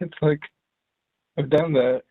It's like I've done that.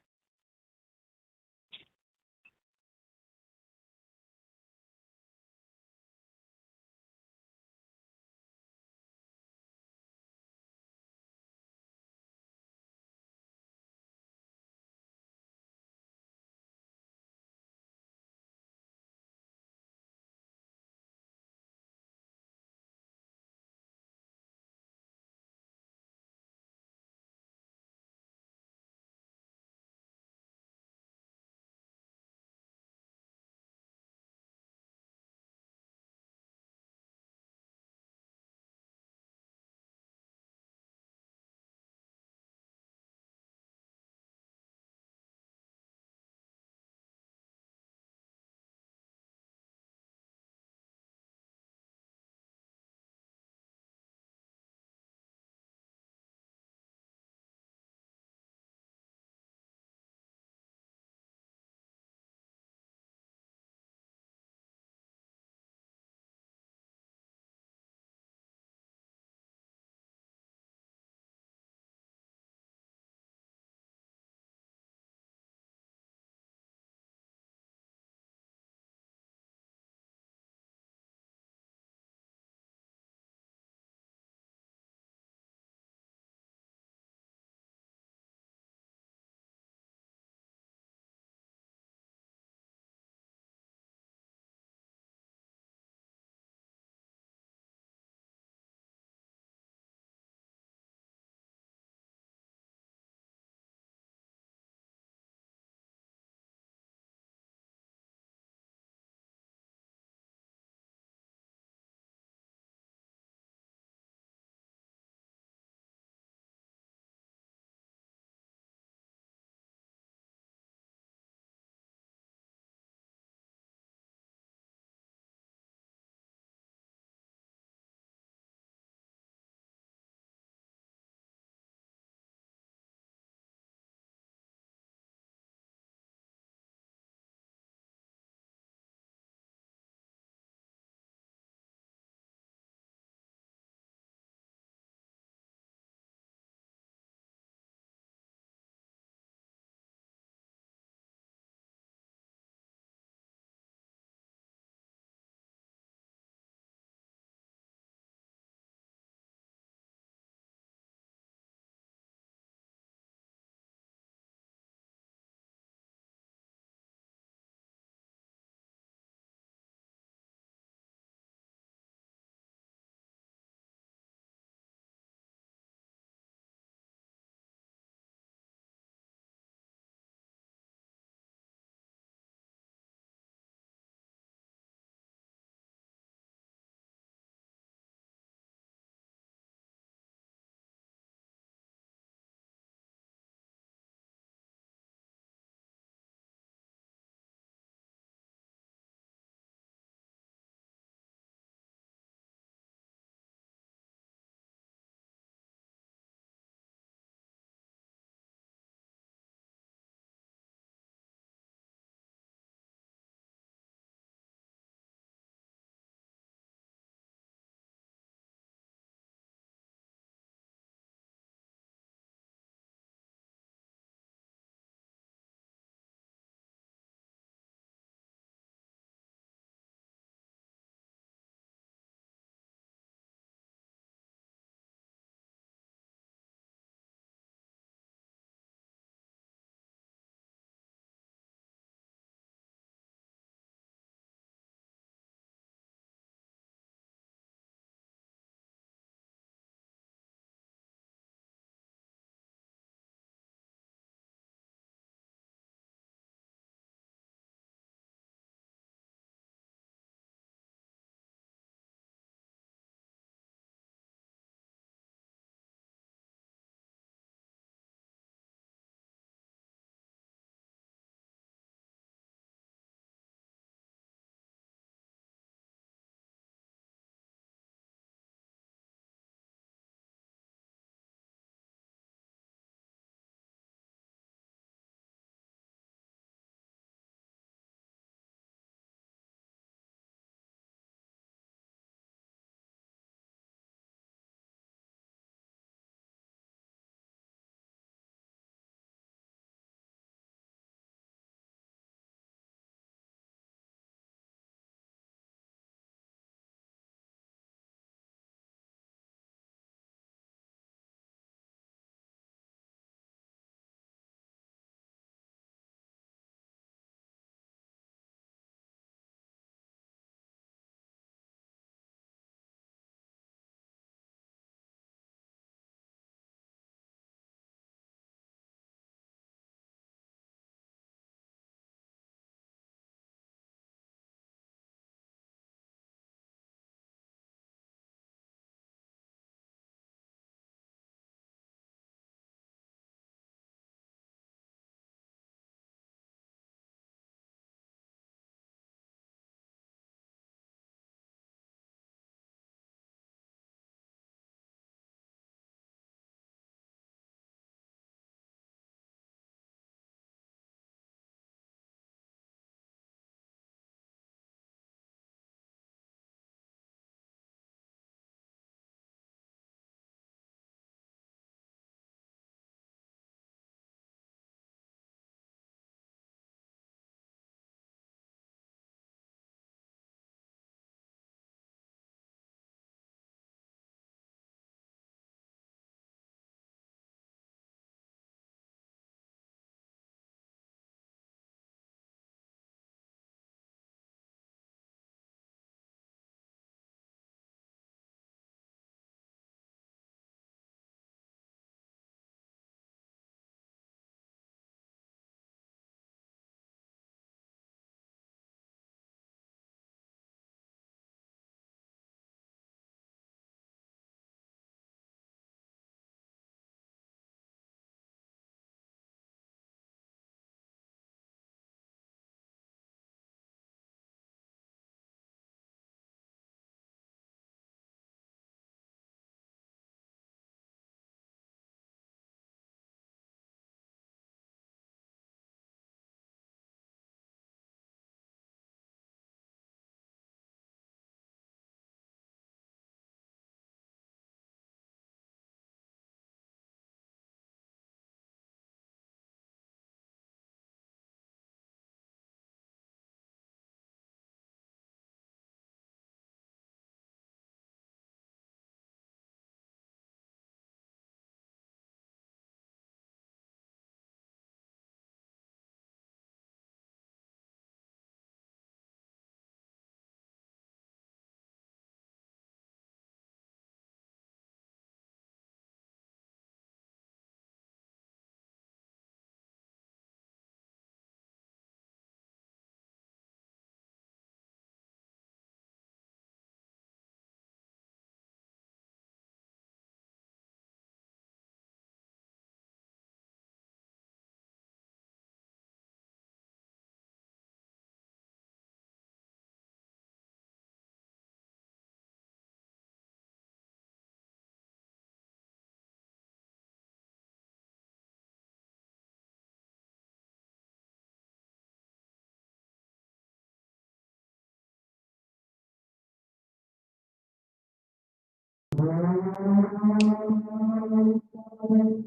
Good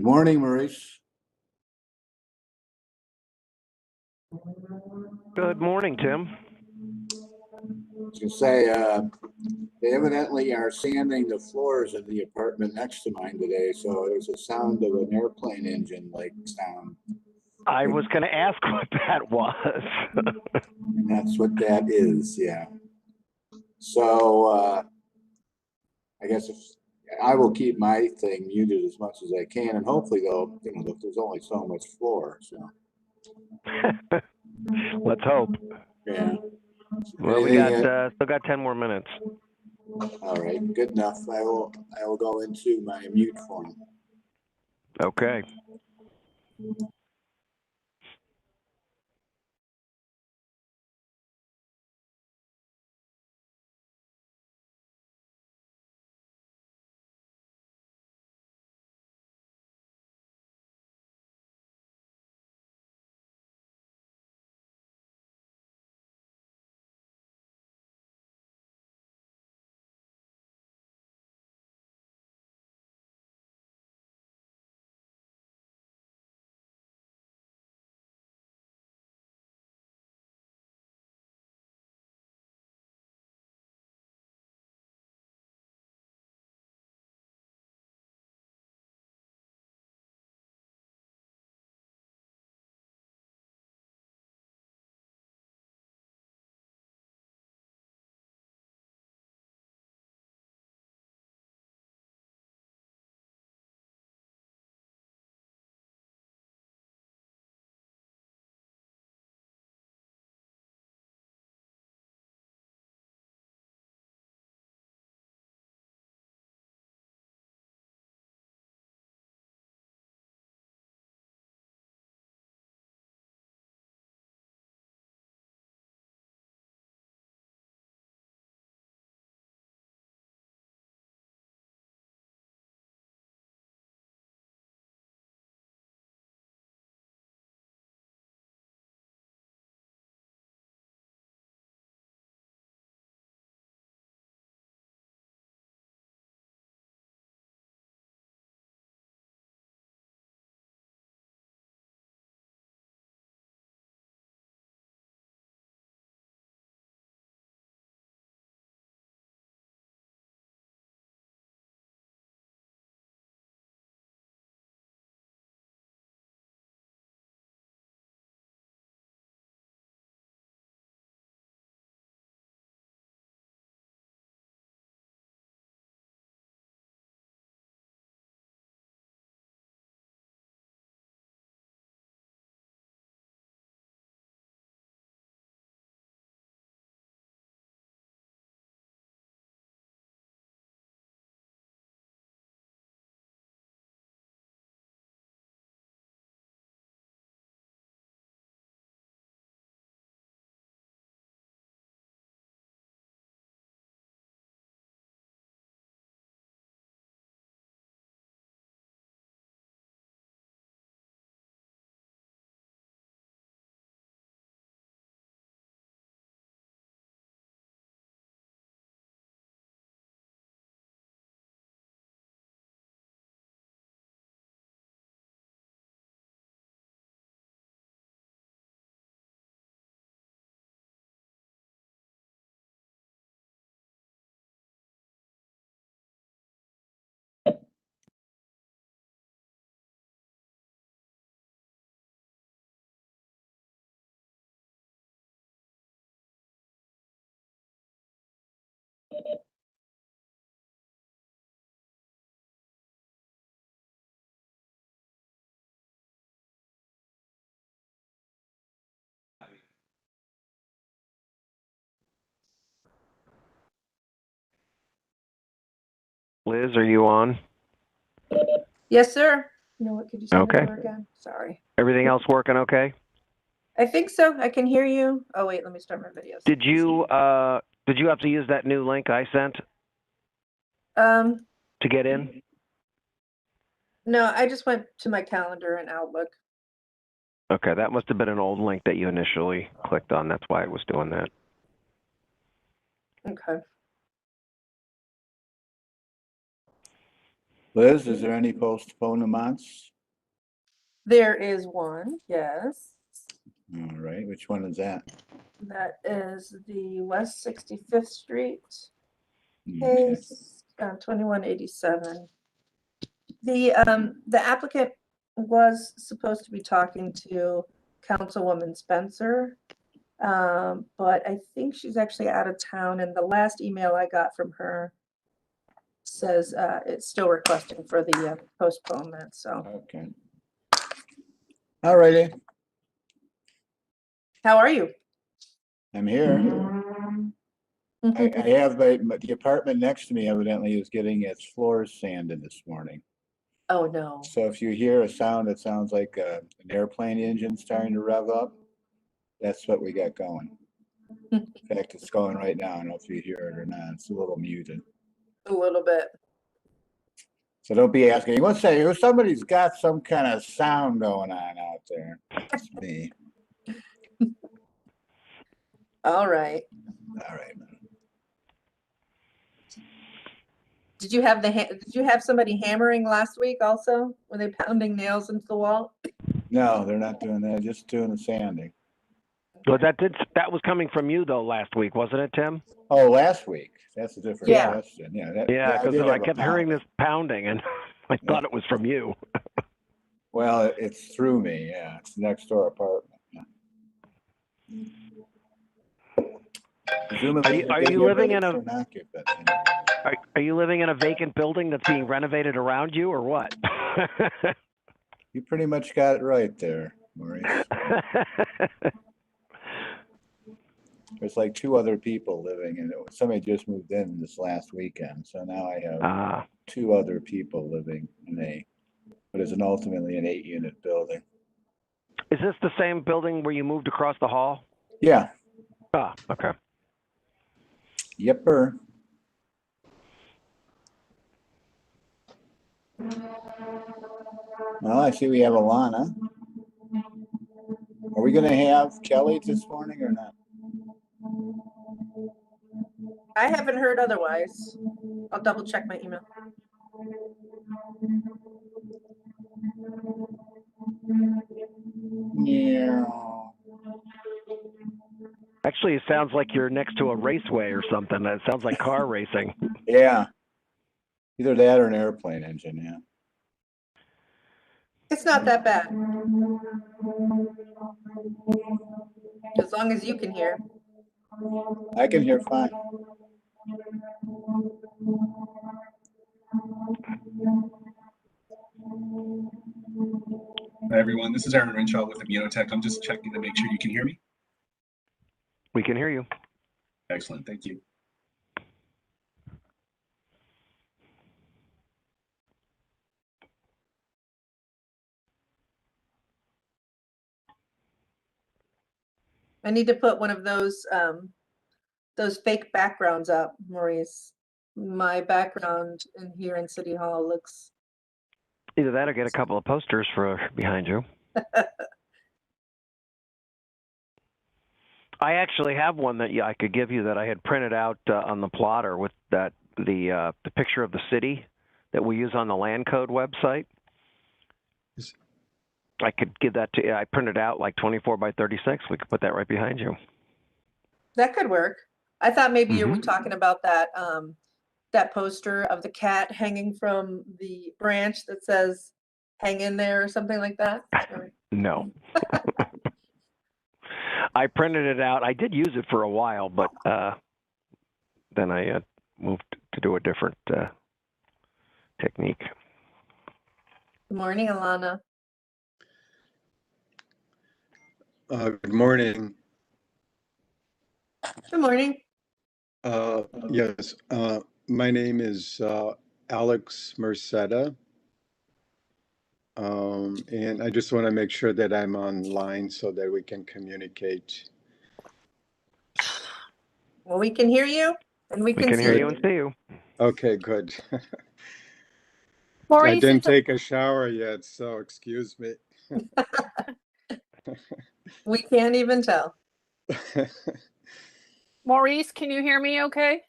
morning, Maurice. Good morning, Tim. I was gonna say, they evidently are sanding the floors of the apartment next to mine today, so there's a sound of an airplane engine like sound. I was going to ask what that was. And that's what that is, yeah. So, I guess if I will keep my thing muted as much as I can, and hopefully though, there's only so much floor, so, Let's hope. yeah. Well, we Anything, got still got 10 more minutes. all right, good enough. I will go into my mute form. Okay. Liz, are you on? Yes, sir. You know what? Could you send it Okay. over again? Sorry. Everything else working okay? I think so. I can hear you. Oh, wait, let me start my videos. Did you have to use that new link I sent to get in? No, I just went to my calendar and Outlook. Okay, that must have been an old link that you initially clicked on. That's why it was doing that. Okay. Liz, is there any postponements? There is one, yes. All right, which one is that? That is the West 65th Street Okay. case, 2187. The applicant was supposed to be talking to Councilwoman Spencer, but I think she's actually out of town, and the last email I got from her says it's still requesting for the postponement, so. Okay. All righty, How are you? I'm here. I have the apartment next to me evidently is getting its floors sanded this morning. Oh, no. So if you hear a sound that sounds like an airplane engine starting to rev up, that's what we got going. In fact, it's going right now. I don't know if you hear it or not. It's a little muted. A little bit. So don't be asking, what's that? Somebody's got some kind of sound going on out there. It's me. All right. All right. Did you have somebody hammering last week also? Were they pounding nails into the wall? No, they're not doing that. Just doing the sanding. Well, that was coming from you though last week, wasn't it, Tim? Oh, last week. That's a different Yeah. question. Yeah. Yeah, because did I have a kept hearing pound. this pounding, and I thought it was from you. Well, it's through me. Yeah, it's next door apartment. Yeah. Presumably, Are they you get living ready in a- for an occupant. Are you living in a vacant building that's being renovated around you, or what? You pretty much got it right there, Maurice. There's like 2 other people living in it. Somebody just moved in this last weekend, so now I have 2 other people living in what is ultimately an 8-unit building. Is this the same building where you moved across the hall? Yeah. Ah, okay. Yepper. Well, I see we have Alana. Are we going to have Kelly this morning or not? I haven't heard otherwise. I'll double check my email. Yeah. Actually, it sounds like you're next to a raceway or something. It sounds like car racing. Yeah. Either that or an airplane engine, yeah. It's not that bad. As long as you can hear. I can hear fine. Hi, everyone. This is Aaron Renshaw with Immunotech. I'm just checking to make sure you can hear me. We can hear you. Excellent. Thank you. I need to put one of those fake backgrounds up, Maurice. My background in here in City Hall looks. Either that or get a couple of posters for behind you. I actually have one that I could give you that I had printed out on the plotter with the picture of the city that we use on the land code website. I could give that to you. I printed out like 24 by 36. We could put that right behind you. That could work. I thought maybe you were talking about that that poster of the cat hanging from the branch that says "Hang in there" or something like that. Sorry. No. I printed it out. I did use it for a while, but then I moved to do a different technique. Good morning, Alana. Good morning. Good morning. Yes, my name is Alex Merceda. And I just want to make sure that I'm online so that we can communicate. Well, we can hear you and we We can can see hear you. you and see you. Okay, good. I Maurice, didn't take a shower yet, so excuse me. We can't even tell. Maurice, can you hear me okay?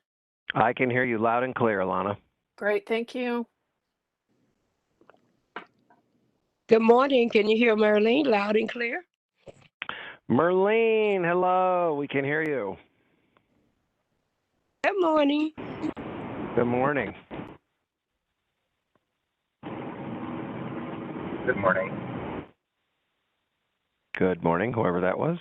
I can hear you loud and clear, Lana. Great, thank you. Good morning. Can you hear Marlene loud and clear? Merlene, hello. We can hear you. Good morning. Good morning. Good morning. Good morning, whoever that was.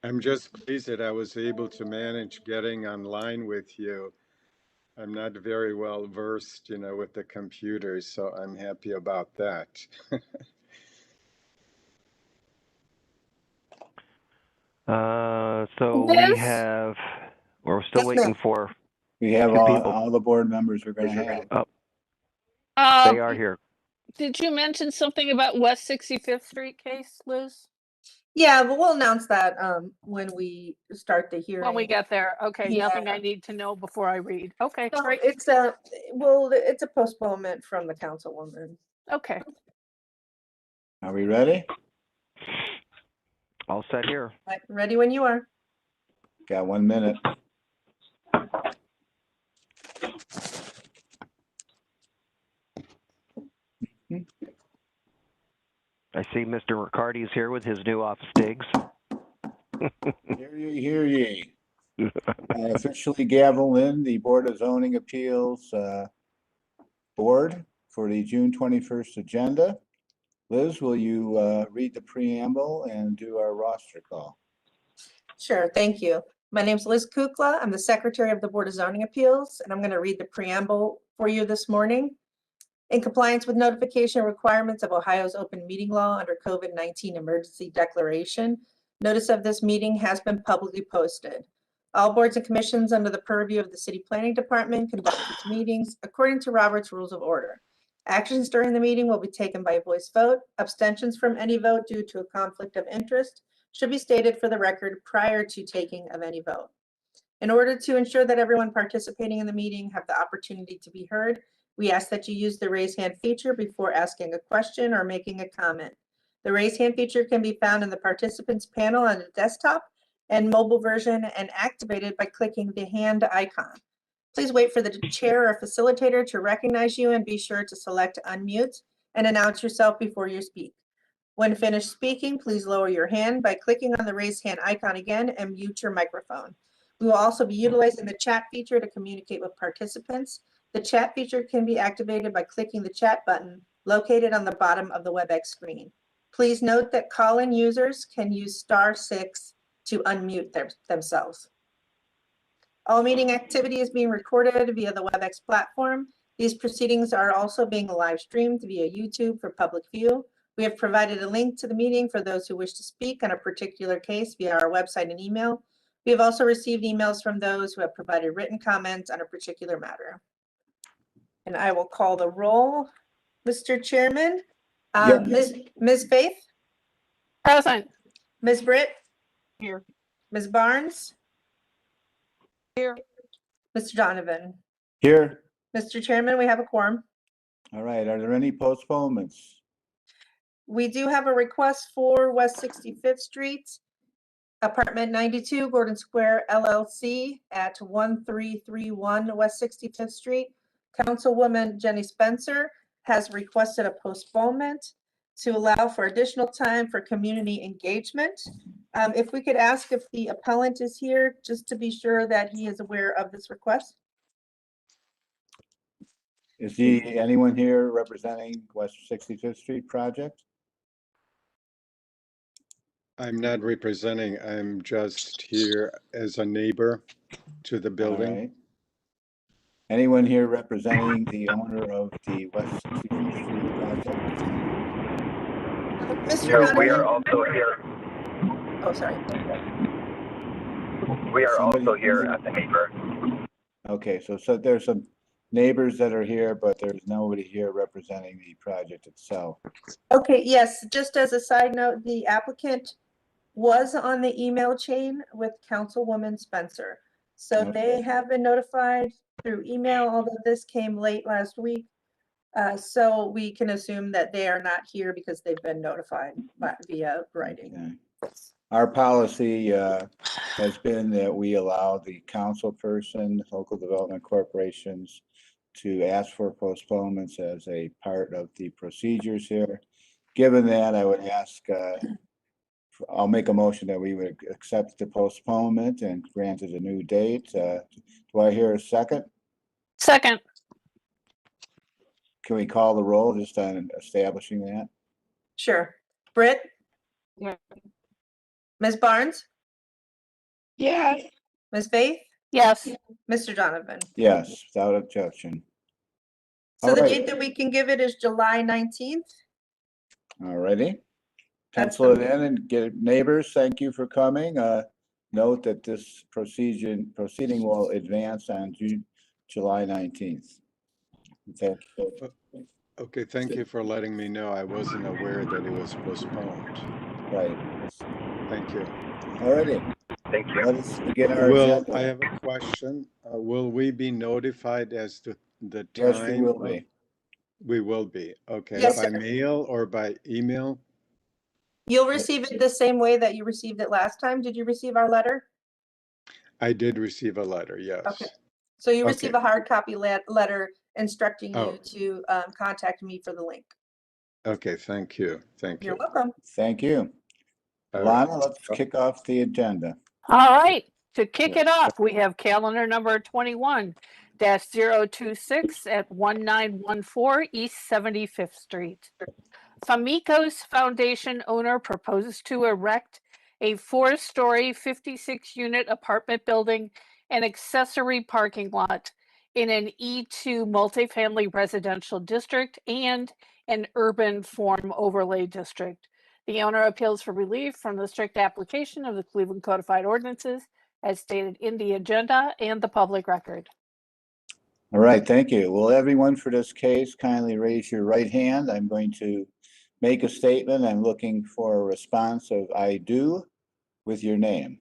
I'm just pleased that I was able to manage getting online with you. I'm not very well versed, with the computer, so I'm happy about that. So Liz? we're still Yes, waiting ma'am. for, We have Two people. all the board members we're gonna have. they are here. Did you mention something about West 65th Street case, Liz? Yeah, but we'll announce that when we start the hearing. When we get there. Okay, Yeah. nothing I need to know before I read. Okay, No, great. it's a postponement from the councilwoman. Okay. Are we ready? All set here. Right, ready when you are. Got 1 minute. I see Mr. Riccardi is here with his new office digs. Hear ye, hear ye. I officially gavel in the Board of Zoning Appeals board for the June 21st agenda. Liz, will you read the preamble and do our roster call? Sure, thank you. My name's Liz Kukla. I'm the Secretary of the Board of Zoning Appeals, and I'm going to read the preamble for you this morning. In compliance with notification requirements of Ohio's open meeting law under COVID-19 emergency declaration, notice of this meeting has been publicly posted. All boards and commissions under the purview of the City Planning Department conduct its meetings according to Robert's Rules of Order. Actions during the meeting will be taken by voice vote. Abstentions from any vote due to a conflict of interest should be stated for the record prior to taking of any vote. In order to ensure that everyone participating in the meeting have the opportunity to be heard, we ask that you use the raise hand feature before asking a question or making a comment. The raise hand feature can be found in the participants panel on the desktop and mobile version and activated by clicking the hand icon. Please wait for the chair or facilitator to recognize you and be sure to select unmute and announce yourself before you speak. When finished speaking, please lower your hand by clicking on the raise hand icon again and mute your microphone. We will also be utilizing the chat feature to communicate with participants. The chat feature can be activated by clicking the chat button located on the bottom of the WebEx screen. Please note that call-in users can use *6 to unmute themselves. All meeting activity is being recorded via the WebEx platform. These proceedings are also being live streamed via YouTube for public view. We have provided a link to the meeting for those who wish to speak on a particular case via our website and email. We have also received emails from those who have provided written comments on a particular matter. And I will call the roll. Mr. Chairman, Yep. Ms. Faith, Present. Ms. Britt, Here. Ms. Barnes, Here. Mr. Donovan. Here. Mr. Chairman, we have a quorum. All right, are there any postponements? We do have a request for West 65th Street, Apartment 92, Gordon Square LLC at 1331 West 65th Street. Councilwoman Jenny Spencer has requested a postponement to allow for additional time for community engagement. If we could ask if the appellant is here, just to be sure that he is aware of this request. Is anyone here representing West 65th Street project? I'm not representing, I'm just here as a neighbor to the All building. right. Anyone here representing the owner of the West 65th Street project? Mr. No, we Donovan. are also here. Oh, sorry. We are Somebody- also here as a neighbor. Okay, so there's some neighbors that are here, but there's nobody here representing the project itself. Okay, yes, just as a side note, the applicant was on the email chain with Councilwoman Spencer. So they Okay. have been notified through email, although this came late last week. So we can assume that they are not here because they've been notified via writing. Okay. Our policy has been that we allow the council person, local development corporations to ask for postponements as a part of the procedures here. Given that, I would ask, I'll make a motion that we would accept the postponement and grant it a new date. Do I hear a second? Second, Can we call the roll just on establishing that? Sure. Britt? Yeah. Ms. Barnes? Yes. Ms. Faith? yes. Mr. Donovan? Yes, without objection. So All the right. date that we can give it is July 19th. All righty. That's Pencil it the- in and get neighbors. Thank you for coming. Note that this proceeding will advance on July 19th. Thank you. Okay, thank you for letting me know. I wasn't aware that it was postponed. Right. Thank you. All righty. Thank you. Let us begin our Will, agenda. I have a question. Will we be notified as to the Yes, time? we will be. We will be. Okay, Yes, by sir. mail or by email? You'll receive it the same way that you received it last time. Did you receive our letter? I did receive a letter, yes. Okay. So you receive Okay. a hard copy letter instructing Oh. you to contact me for the link. Okay, thank you. Thank You're you. welcome. Thank you. All right. Lana, let's kick off the agenda. All right, to kick it off, we have calendar number 21-026 at 1914 East 75th Street. Famicos Foundation owner proposes to erect a 4-story, 56-unit apartment building and accessory parking lot in an E2 multifamily residential district and an urban form overlay district. The owner appeals for relief from the strict application of the Cleveland Codified Ordinances as stated in the agenda and the public record. All right, thank you. Will everyone for this case kindly raise your right hand? I'm going to make a statement. I'm looking for a response of I do with your name.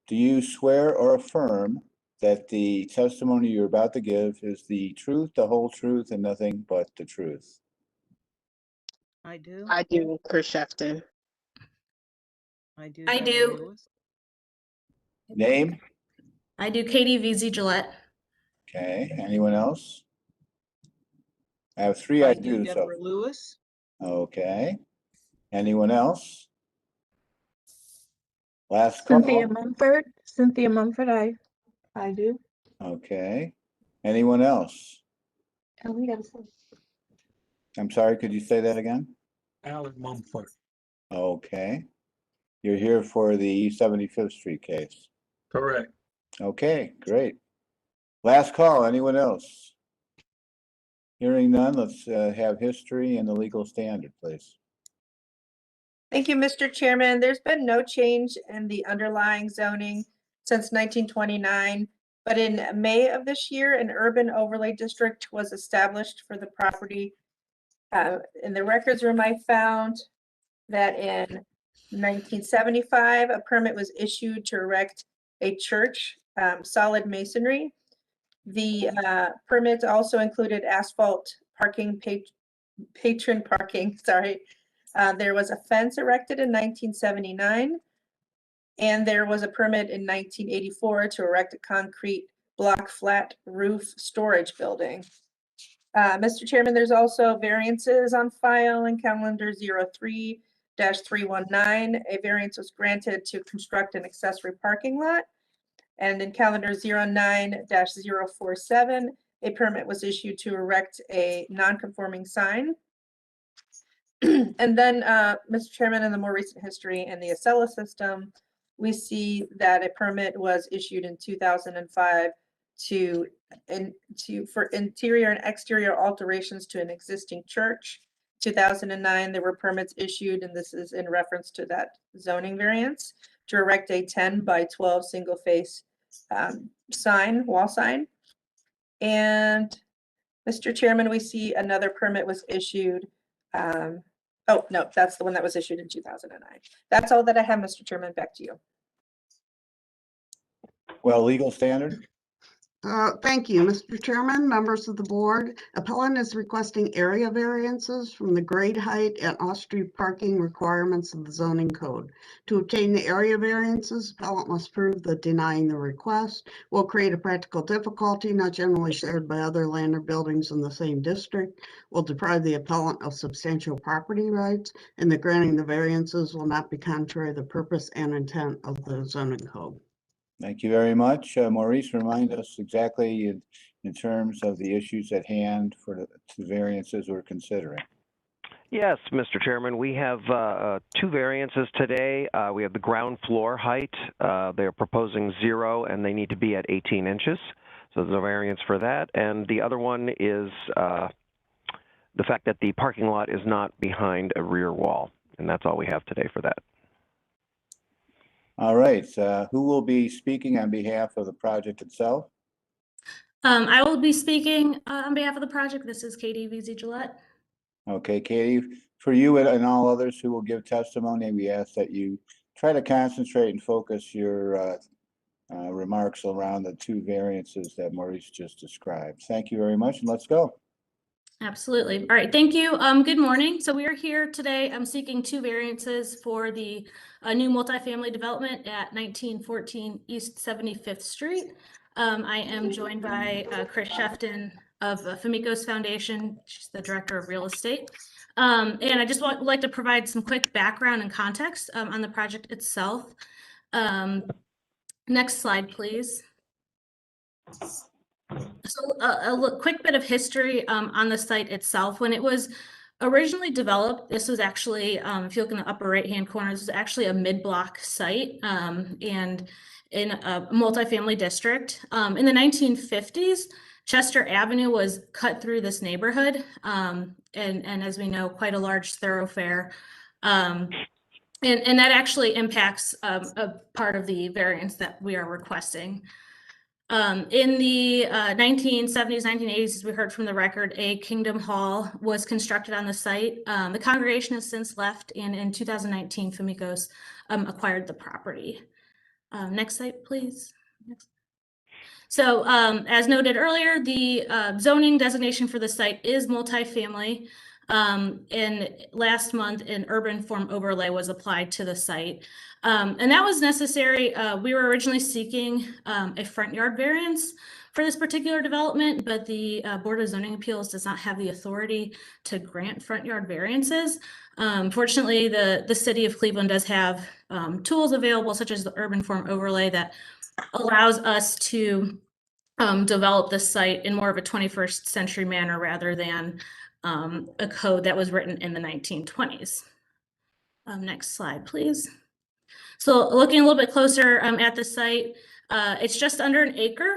Do you swear or affirm that the testimony you're about to give is the truth, the whole truth, and nothing but the truth? I do. I do, Chris Shefton. I do. I Deborah do. Lewis. Name? I do. Katie VZ Gillette. Okay, anyone else? I have three I do, so, Deborah Lewis. okay. Anyone else? Last call. Cynthia Mumford, I do. Okay. Anyone else? Ellie Ellison. I'm sorry, could you say that again? Alan Mumford. Okay. You're here for the 75th Street case. Correct. Okay, great. Last call, anyone else? Hearing none, let's have history and the legal standard, please. Thank you, Mr. Chairman. There's been no change in the underlying zoning since 1929, but in May of this year, an urban overlay district was established for the property. In the records room, I found that in 1975, a permit was issued to erect a church, solid masonry. The permit also included asphalt parking, patron parking, sorry. There was a fence erected in 1979, and there was a permit in 1984 to erect a concrete block flat roof storage building. Mr. Chairman, there's also variances on file in calendar 03-319. A variance was granted to construct an accessory parking lot. And in calendar 09-047, a permit was issued to erect a non-conforming sign. And then, Mr. Chairman, in the more recent history in the Acela system, we see that a permit was issued in 2005 for interior and exterior alterations to an existing church. 2009, there were permits issued, and this is in reference to that zoning variance, to erect a 10 by 12 single face sign, wall sign. And Mr. Chairman, we see another permit was issued. Oh, no, that's the one that was issued in 2009. That's all that I have, Mr. Chairman. Back to you. Well, legal standard? Thank you, Mr. Chairman, members of the board. Appellant is requesting area variances from the grade height and off-street parking requirements of the zoning code. To obtain the area variances, appellant must prove that denying the request will create a practical difficulty not generally shared by other land or buildings in the same district, will deprive the appellant of substantial property rights, and the granting the variances will not be contrary to the purpose and intent of the zoning code. Thank you very much. Maurice, remind us exactly in terms of the issues at hand for the variances we're considering. Yes, Mr. Chairman, we have two variances today. We have the ground floor height. They're proposing 0 and they need to be at 18 inches. So there's a variance for that. And the other one is the fact that the parking lot is not behind a rear wall. And that's all we have today for that. All right, who will be speaking on behalf of the project itself? I will be speaking on behalf of the project. This is Katie VZ Gillette. Okay, Katie, for you and all others who will give testimony, we ask that you try to concentrate and focus your remarks around the two variances that Maurice just described. Thank you very much, and let's go. Absolutely. All right. Thank you. Good morning. So we are here today. I'm seeking two variances for the new multifamily development at 1914 East 75th Street. I am joined by Chris Shefton of Famicos Foundation. She's the director of real estate. And I just would like to provide some quick background and context on the project itself. Next slide, please. So a quick bit of history on the site itself. When it was originally developed, this was actually, if you look in the upper right-hand corner, this was actually a mid-block site and in a multifamily district. In the 1950s, Chester Avenue was cut through this neighborhood, and as we know, quite a large thoroughfare. And that actually impacts a part of the variance that we are requesting. In the 1970s, 1980s, as we heard from the record, a Kingdom Hall was constructed on the site. The congregation has since left, and in 2019, Famicos acquired the property. Next slide, please. Next. So as noted earlier, the zoning designation for the site is multifamily. And last month, an urban form overlay was applied to the site. And that was necessary. We were originally seeking a front yard variance for this particular development, but the Board of Zoning Appeals does not have the authority to grant front yard variances. Fortunately, the city of Cleveland does have tools available, such as the urban form overlay, that allows us to develop the site in more of a 21st century manner rather than a code that was written in the 1920s. Next slide, please. So looking a little bit closer at the site, it's just under an acre.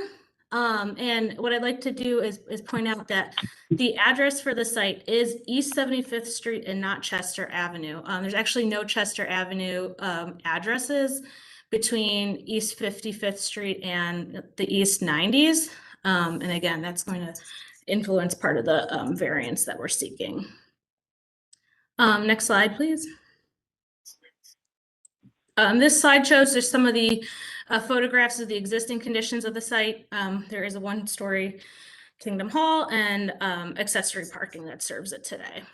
And what I'd like to do is point out that the address for the site is East 75th Street and not Chester Avenue. There's actually no Chester Avenue addresses between East 55th Street and the East 90s. And again, that's going to influence part of the variance that we're seeking. Next slide, please. This slide shows just some of the photographs of the existing conditions of the site. There is a one-story Kingdom Hall and accessory parking that serves it today.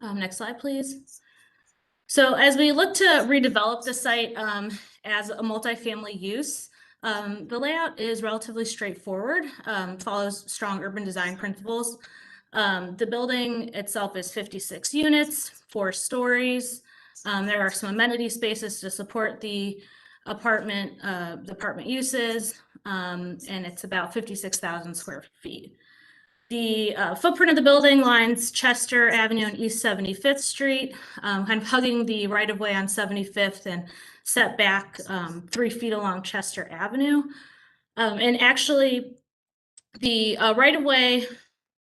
Next slide, please. So as we look to redevelop the site as a multifamily use, the layout is relatively straightforward, follows strong urban design principles. The building itself is 56 units, 4 stories. There are some amenity spaces to support the apartment uses, and it's about 56,000 square feet. The footprint of the building lines Chester Avenue and East 75th Street, kind of hugging the right-of-way on 75th and set back 3 feet along Chester Avenue. And actually, the right-of-way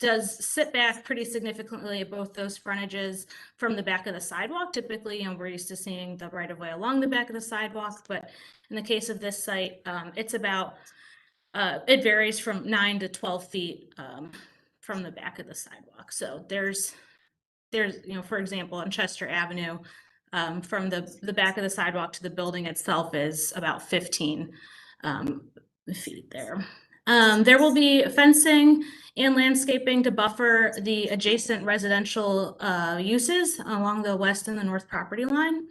does sit back pretty significantly at both those frontages from the back of the sidewalk. Typically, we're used to seeing the right-of-way along the back of the sidewalk, but in the case of this site, it's about it varies from 9 to 12 feet from the back of the sidewalk. So there's, you know, for example, on Chester Avenue, from the back of the sidewalk to the building itself is about 15 feet there. There will be fencing and landscaping to buffer the adjacent residential uses along the west and the north property line.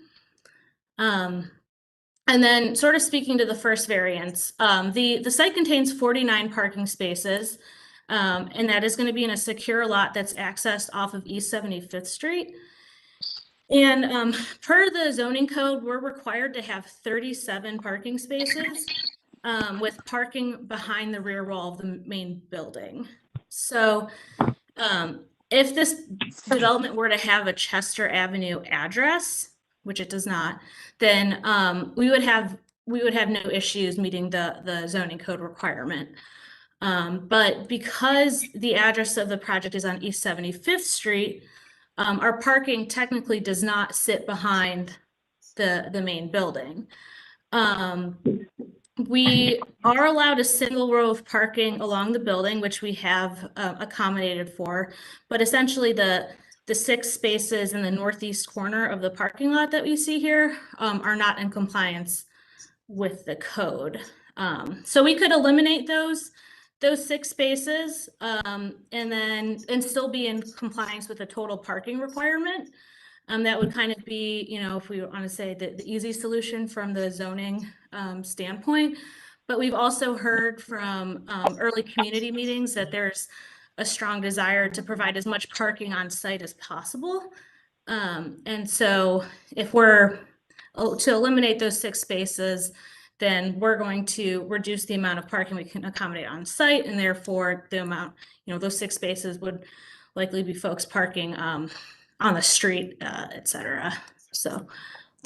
And then sort of speaking to the first variance, the site contains 49 parking spaces, and that is going to be in a secure lot that's accessed off of East 75th Street. And per the zoning code, we're required to have 37 parking spaces with parking behind the rear wall of the main building. So if this development were to have a Chester Avenue address, which it does not, then we would have no issues meeting the zoning code requirement. But because the address of the project is on East 75th Street, our parking technically does not sit behind the main building. We are allowed a single row of parking along the building, which we have accommodated for, but essentially the 6 spaces in the northeast corner of the parking lot that we see here are not in compliance with the code. So we could eliminate those 6 spaces and still be in compliance with the total parking requirement. That would kind of be, you know, if we want to say the easy solution from the zoning standpoint. But we've also heard from early community meetings that there's a strong desire to provide as much parking on site as possible. And so if we're to eliminate those 6 spaces, then we're going to reduce the amount of parking we can accommodate on site, and therefore the amount, you know, those 6 spaces would likely be folks parking on the street, et cetera. So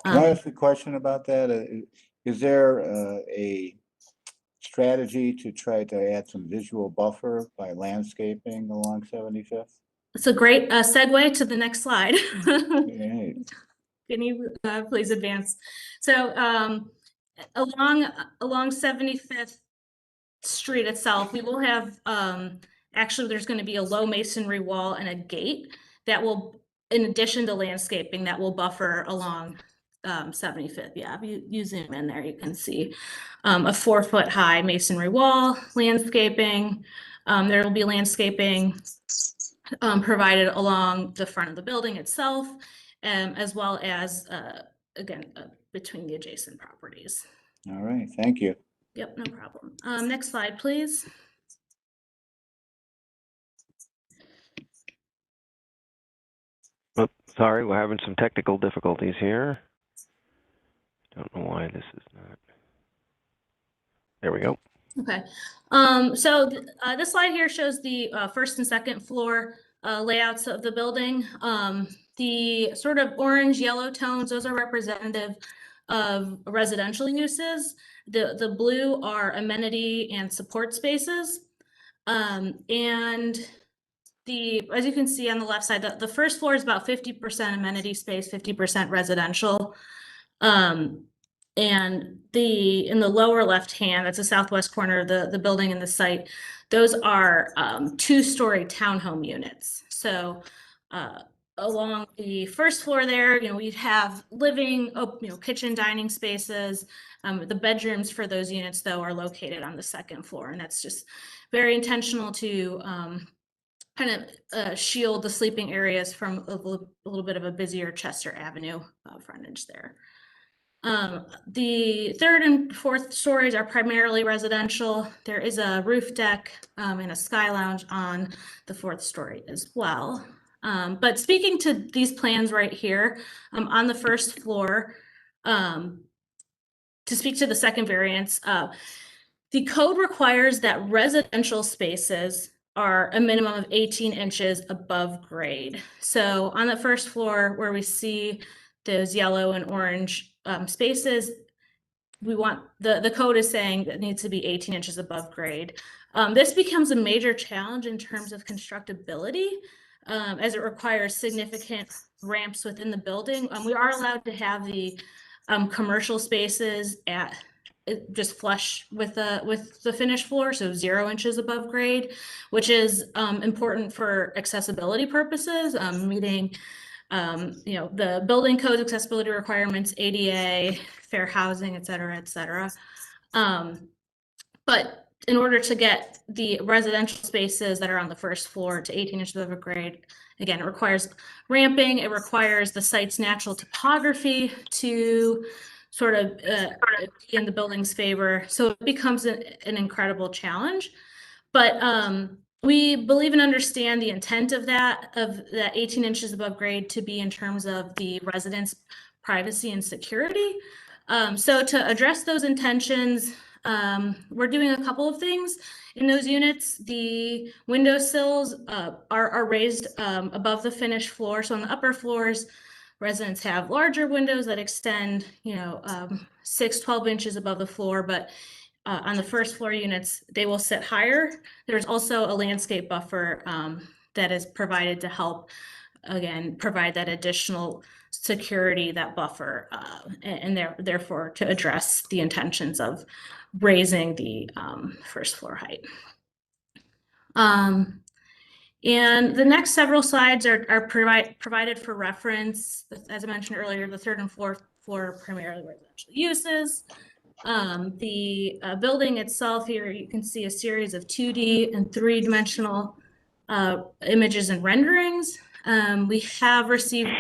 Can I ask a question about that? Is there a strategy to try to add some visual buffer by landscaping along 75th? it's a great segue to the next slide. Okay. Can you please advance? So along 75th Street itself, we will have actually there's going to be a low masonry wall and a gate that will, in addition to landscaping, that will buffer along 75th. Yeah, if you zoom in there, you can see a 4-foot high masonry wall, landscaping. There will be landscaping provided along the front of the building itself, as well as, again, between the adjacent properties. All right, thank you. Yep, no problem. Next slide, please. Oh, sorry, we're having some technical difficulties here. Don't know why this is not. There we go. Okay. So this slide here shows the first and second floor layouts of the building. The sort of orange yellow tones, those are representative of residential uses. The blue are amenity and support spaces. And as you can see on the left side, the first floor is about 50% amenity space, 50% residential. And in the lower left hand, that's the southwest corner of the building and the site, those are 2-story townhome units. So along the first floor there, you know, we'd have living, you know, kitchen, dining spaces. The bedrooms for those units, though, are located on the second floor, and that's just very intentional to kind of shield the sleeping areas from a little bit of a busier Chester Avenue frontage there. The third and fourth stories are primarily residential. There is a roof deck and a sky lounge on the 4th story as well. But speaking to these plans right here on the first floor, to speak to the second variance, the code requires that residential spaces are a minimum of 18 inches above grade. So on the first floor where we see those yellow and orange spaces, we want the code is saying that it needs to be 18 inches above grade. This becomes a major challenge in terms of constructability, as it requires significant ramps within the building. We are allowed to have the commercial spaces at just flush with the finished floor, so 0 inches above grade, which is important for accessibility purposes, meeting the building code accessibility requirements, ADA, fair housing, et cetera, et cetera. But in order to get the residential spaces that are on the first floor to 18 inches above grade, again, it requires ramping. It requires the site's natural topography to sort of be in the building's favor. So it becomes an incredible challenge. But we believe and understand the intent of that 18 inches above grade to be in terms of the residents' privacy and security. So to address those intentions, we're doing a couple of things in those units. The windowsills are raised above the finished floor. So on the upper floors, residents have larger windows that extend, 12 inches above the floor, but on the first floor units, they will sit higher. There's also a landscape buffer that is provided to help, again, provide that additional security, that buffer, and therefore to address the intentions of raising the first floor height. And the next several slides are provided for reference. As I mentioned earlier, the third and fourth floor are primarily residential uses. The building itself here, you can see a series of 2D and 3-dimensional images and renderings. We have received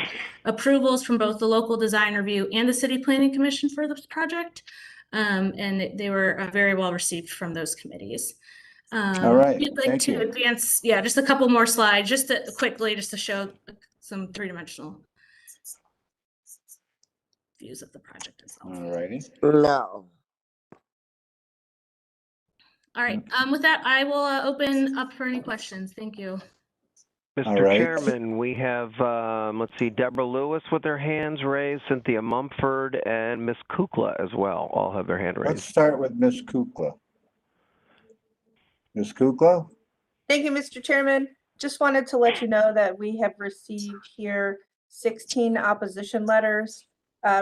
approvals from both the local design review and the City Planning Commission for this project. And they were very well received from those committees. All right, we'd like thank to you. advance, just a couple more slides, just to show some 3-dimensional views of the project itself. All righty. No. All right, with that, I will open up for any questions. Thank you. Mr. right. Chairman, we have, let's see, Deborah Lewis with their hands raised, Cynthia Mumford, and Ms. Kukla as well, all have their hand Let's raised. start with Ms. Kukla. Ms. Kukla? Thank you, Mr. Chairman. Just wanted to let you know that we have received here 16 opposition letters.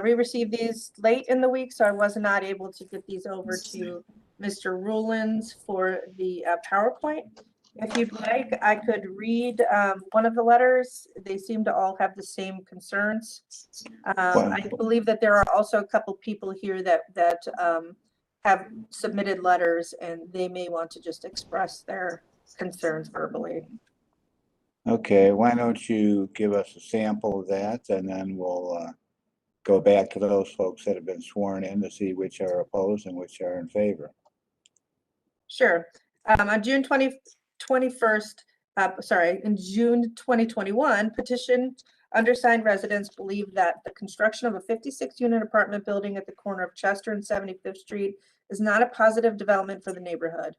We received these late in the week, so I was not able to get these over to Mr. Rulins for the PowerPoint. If you'd like, I could read one of the letters. They seem to all have the same concerns. I believe that there are also a couple people here that have submitted letters, and they may want to just express their concerns verbally. Okay, why don't you give us a sample of that, and then we'll go back to those folks that have been sworn in to see which are opposed and which are in favor. Sure. On June 21st, in June 2021, petition undersigned residents believe that the construction of a 56-unit apartment building at the corner of Chester and 75th Street is not a positive development for the neighborhood.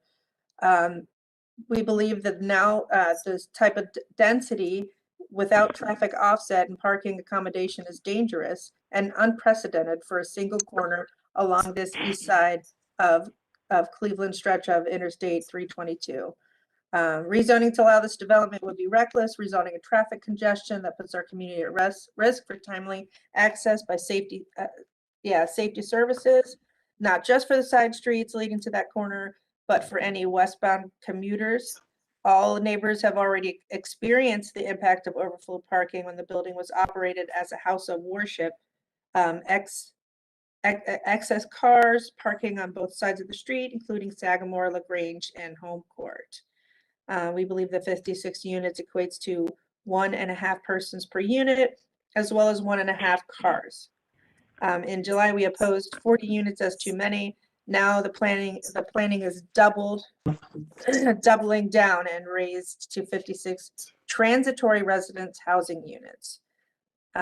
We believe that now this type of density without traffic offset and parking accommodation is dangerous and unprecedented for a single corner along this east side of Cleveland stretch of Interstate 322. Rezoning to allow this development would be reckless, rezoning a traffic congestion that puts our community at risk for timely access by safety services, not just for the side streets leading to that corner, but for any westbound commuters. All neighbors have already experienced the impact of overflow parking when the building was operated as a house of worship. Excess cars parking on both sides of the street, including Sagamore, LaGrange, and Home Court. We believe the 56 units equates to 1.5 persons per unit, as well as 1.5 cars. In July, we opposed 40 units as too many. Now the planning is doubling down and raised to 56 transitory residence housing units.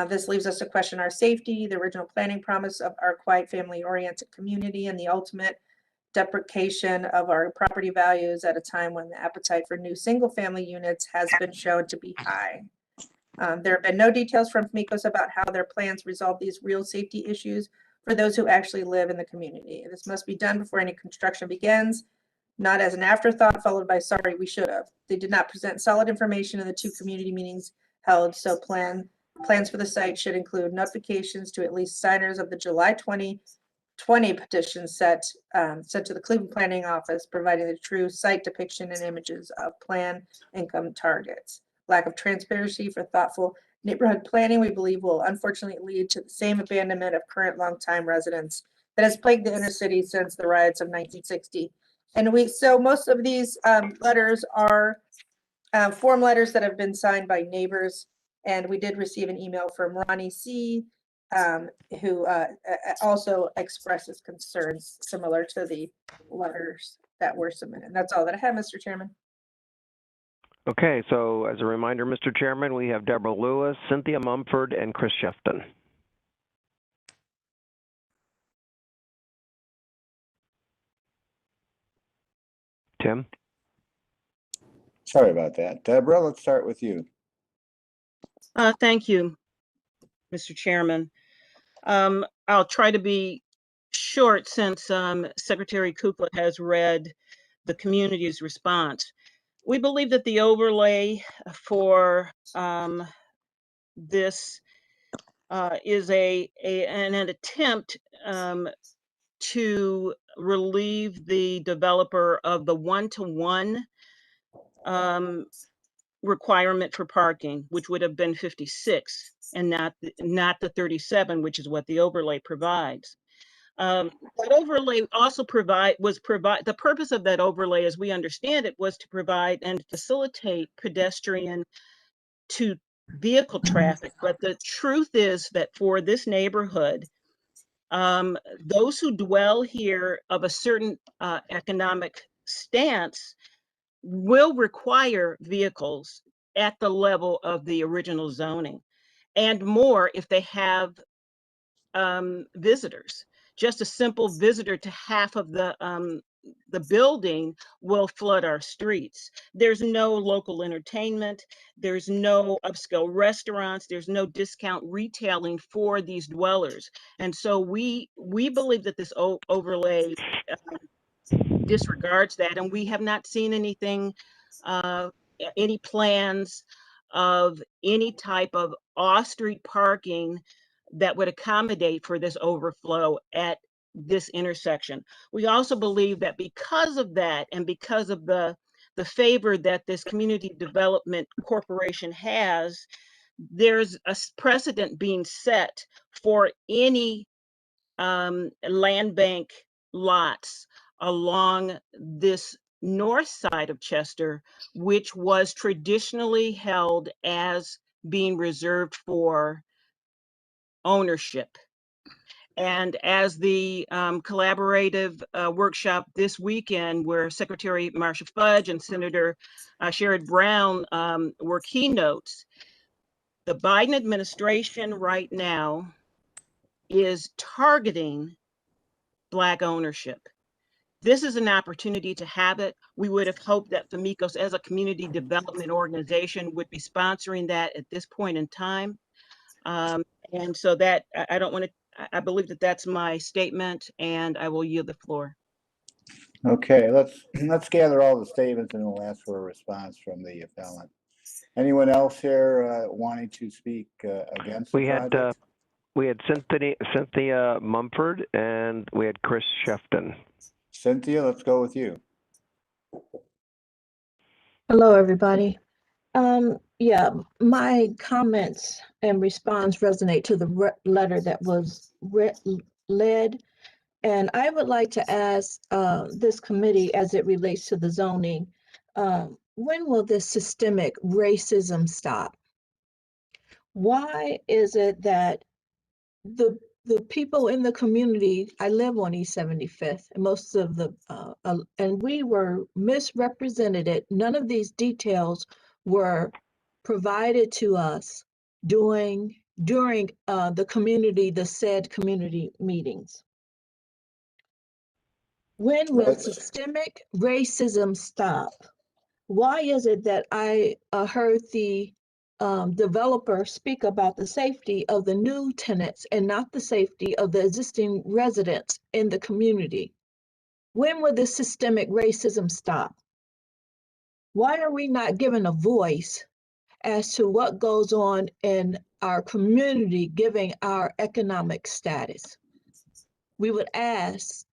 This leaves us to question our safety, the original planning promise of our quiet family-oriented community, and the ultimate deprecation of our property values at a time when the appetite for new single-family units has been shown to be high. There have been no details from FMICOS about how their plans resolve these real safety issues for those who actually live in the community. This must be done before any construction begins, not as an afterthought followed by sorry, we should have. They did not present solid information in the 2 community meetings held, so plans for the site should include notifications to at least signers of the July 20 20 petitions sent to the Cleveland Planning Office, providing the true site depiction and images of plan income targets. Lack of transparency for thoughtful neighborhood planning, we believe, will unfortunately lead to the same abandonment of current longtime residents that has plagued the inner city since the riots of 1960. And so most of these letters are form letters that have been signed by neighbors. And we did receive an email from Ronnie C., who also expresses concerns similar to the letters that were submitted. That's all that I have, Mr. Chairman. Okay, so as a reminder, Mr. Chairman, we have Deborah Lewis, Cynthia Mumford, and Chris Shefton. Tim? Sorry about that. Deborah, let's start with you. Thank you, Mr. Chairman. I'll try to be short since Secretary Kukla has read the community's response. We believe that the overlay for this is an attempt to relieve the developer of the one-to-one requirement for parking, which would have been 56 and not the 37, which is what the overlay provides. That overlay also the purpose of that overlay, as we understand it, was to provide and facilitate pedestrian to vehicle traffic. But the truth is that for this neighborhood, those who dwell here of a certain economic stance will require vehicles at the level of the original zoning, and more if they have visitors. Just a simple visitor to half of the building will flood our streets. There's no local entertainment. There's no upscale restaurants. There's no discount retailing for these dwellers. And so we believe that this overlay disregards that, and we have not seen anything, any plans of any type of off-street parking that would accommodate for this overflow at this intersection. We also believe that because of that, and because of the favor that this community development corporation has, there's a precedent being set for any land bank lots along this north side of Chester, which was traditionally held as being reserved for ownership. And as the collaborative workshop this weekend, where Secretary Marcia Fudge and Senator Sherrod Brown were keynotes, the Biden administration right now is targeting Black ownership. This is an opportunity to have it. We would have hoped that Famicos, as a community development organization, would be sponsoring that at this point in time. And so that I believe that that's my statement, and I will yield the floor. Okay, let's gather all the statements and we'll ask for a response from the appellant. Anyone else here wanting to speak against the project? We had Cynthia Mumford and we had Chris Shefton. Cynthia, let's go with you. Hello, everybody. Yeah, my comments and response resonate to the letter that was led. And I would like to ask this committee, as it relates to the zoning, when will this systemic racism stop? Why is it that the people in the community, I live on East 75th, and most of and we were misrepresented. None of these details were provided to us during the said community meetings. When will systemic racism stop? Why is it that I heard the developer speak about the safety of the new tenants and not the safety of the existing residents in the community? When will this systemic racism stop? Why are we not given a voice as to what goes on in our community, given our economic status? we would ask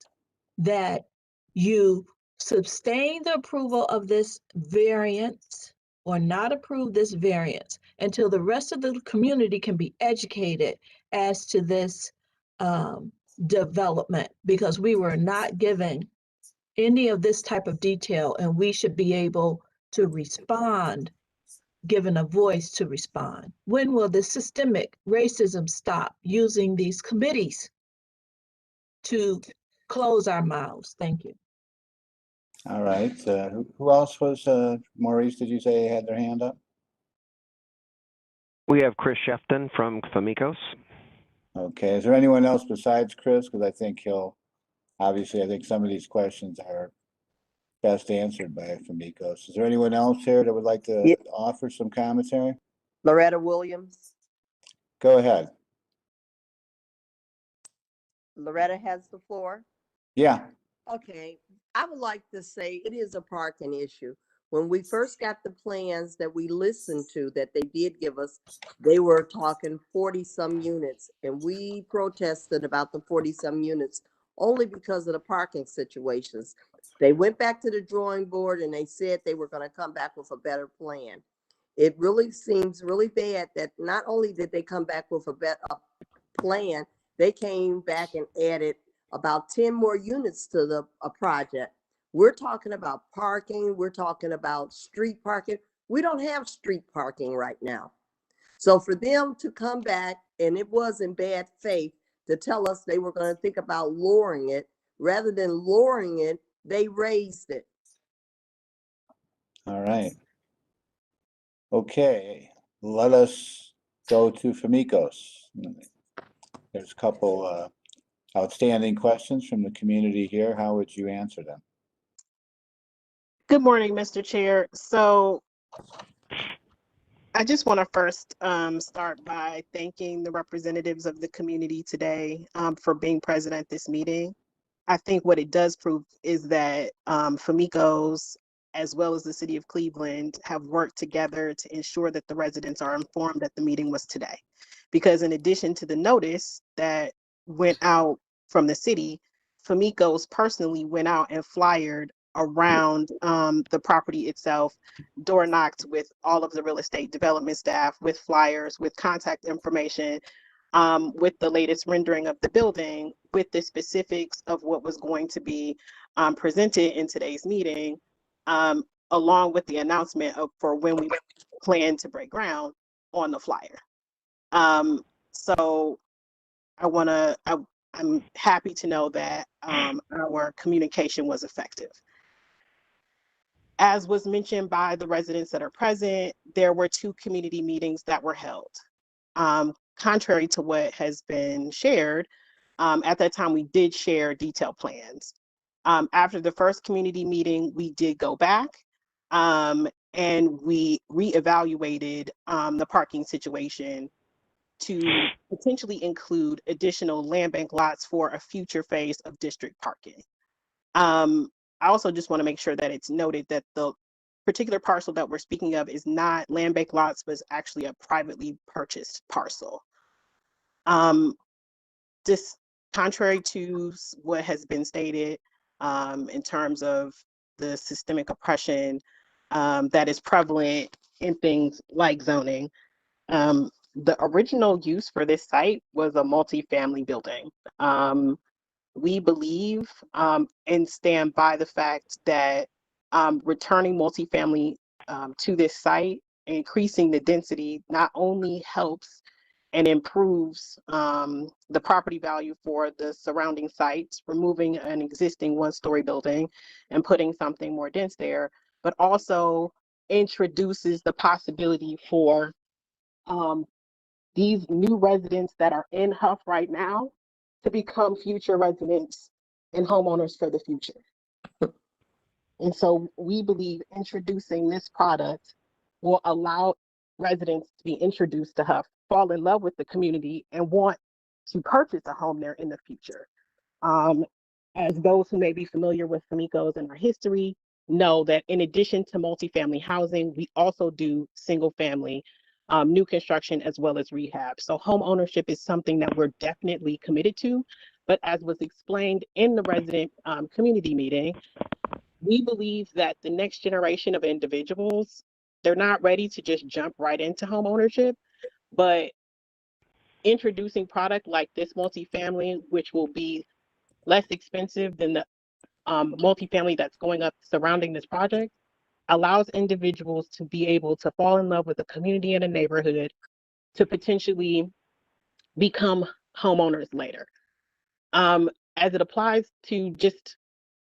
that you sustain the approval of this variance or not approve this variance until the rest of the community can be educated as to this development, because we were not given any of this type of detail, and we should be able to respond, given a voice to respond. When will the systemic racism stop using these committees to close our mouths? Thank you. All right, who else was, Maurice, did you say had their hand up? We have Chris Shefton from Famicos. Okay, is there anyone else besides Chris? Because I think obviously, I think some of these questions are best answered by Famicos. Is there anyone else here that would like to offer some commentary? Loretta Williams. Go ahead. Loretta has the floor. Yeah. Okay, I would like to say it is a parking issue. When we first got the plans that we listened to, that they did give us, they were talking 40-some units, and we protested about the 40-some units only because of the parking situations. They went back to the drawing board and they said they were going to come back with a better plan. It really seems really bad that not only did they come back with a better plan, they came back and added about 10 more units to the project. We're talking about parking. We're talking about street parking. We don't have street parking right now. So for them to come back, and it was in bad faith, to tell us they were going to think about lowering it, rather than lowering it, they raised it. All right. Okay, let us go to Famicos. There's a couple outstanding questions from the community here. How would you answer them? Good morning, Mr. Chair. So I just want to first start by thanking the representatives of the community today for being present at this meeting. I think what it does prove is that Famicos, as well as the city of Cleveland, have worked together to ensure that the residents are informed that the meeting was today. Because in addition to the notice that went out from the city, Famicos personally went out and flyered around the property itself, door knocked with all of the real estate development staff, with flyers, with contact information, with the latest rendering of the building, with the specifics of what was going to be presented in today's meeting, along with the announcement for when we plan to break ground on the flyer. So I'm happy to know that our communication was effective. As was mentioned by the residents that are present, there were 2 community meetings that were held. Contrary to what has been shared, at that time we did share detailed plans. After the first community meeting, we did go back and we reevaluated the parking situation to potentially include additional land bank lots for a future phase of district parking. I also just want to make sure that it's noted that the particular parcel that we're speaking of is not land bank lots, but is actually a privately purchased parcel. This, contrary to what has been stated in terms of the systemic oppression that is prevalent in things like zoning, the original use for this site was a multifamily building. We believe and stand by the fact that returning multifamily to this site, increasing the density, not only helps and improves the property value for the surrounding sites, removing an existing 1-story building and putting something more dense there, but also introduces the possibility for these new residents that are in Huff right now to become future residents and homeowners for the future. And so we believe introducing this product will allow residents to be introduced to Huff, fall in love with the community, and want to purchase a home there in the future. As those who may be familiar with Famicos and our history know that in addition to multifamily housing, we also do single family new construction as well as rehab. So home ownership is something that we're definitely committed to. But as was explained in the resident community meeting, we believe that the next generation of individuals, they're not ready to just jump right into home ownership, but introducing product like this multifamily, which will be less expensive than the multifamily that's going up surrounding this project, allows individuals to be able to fall in love with a community and a neighborhood to potentially become homeowners later. As it applies to just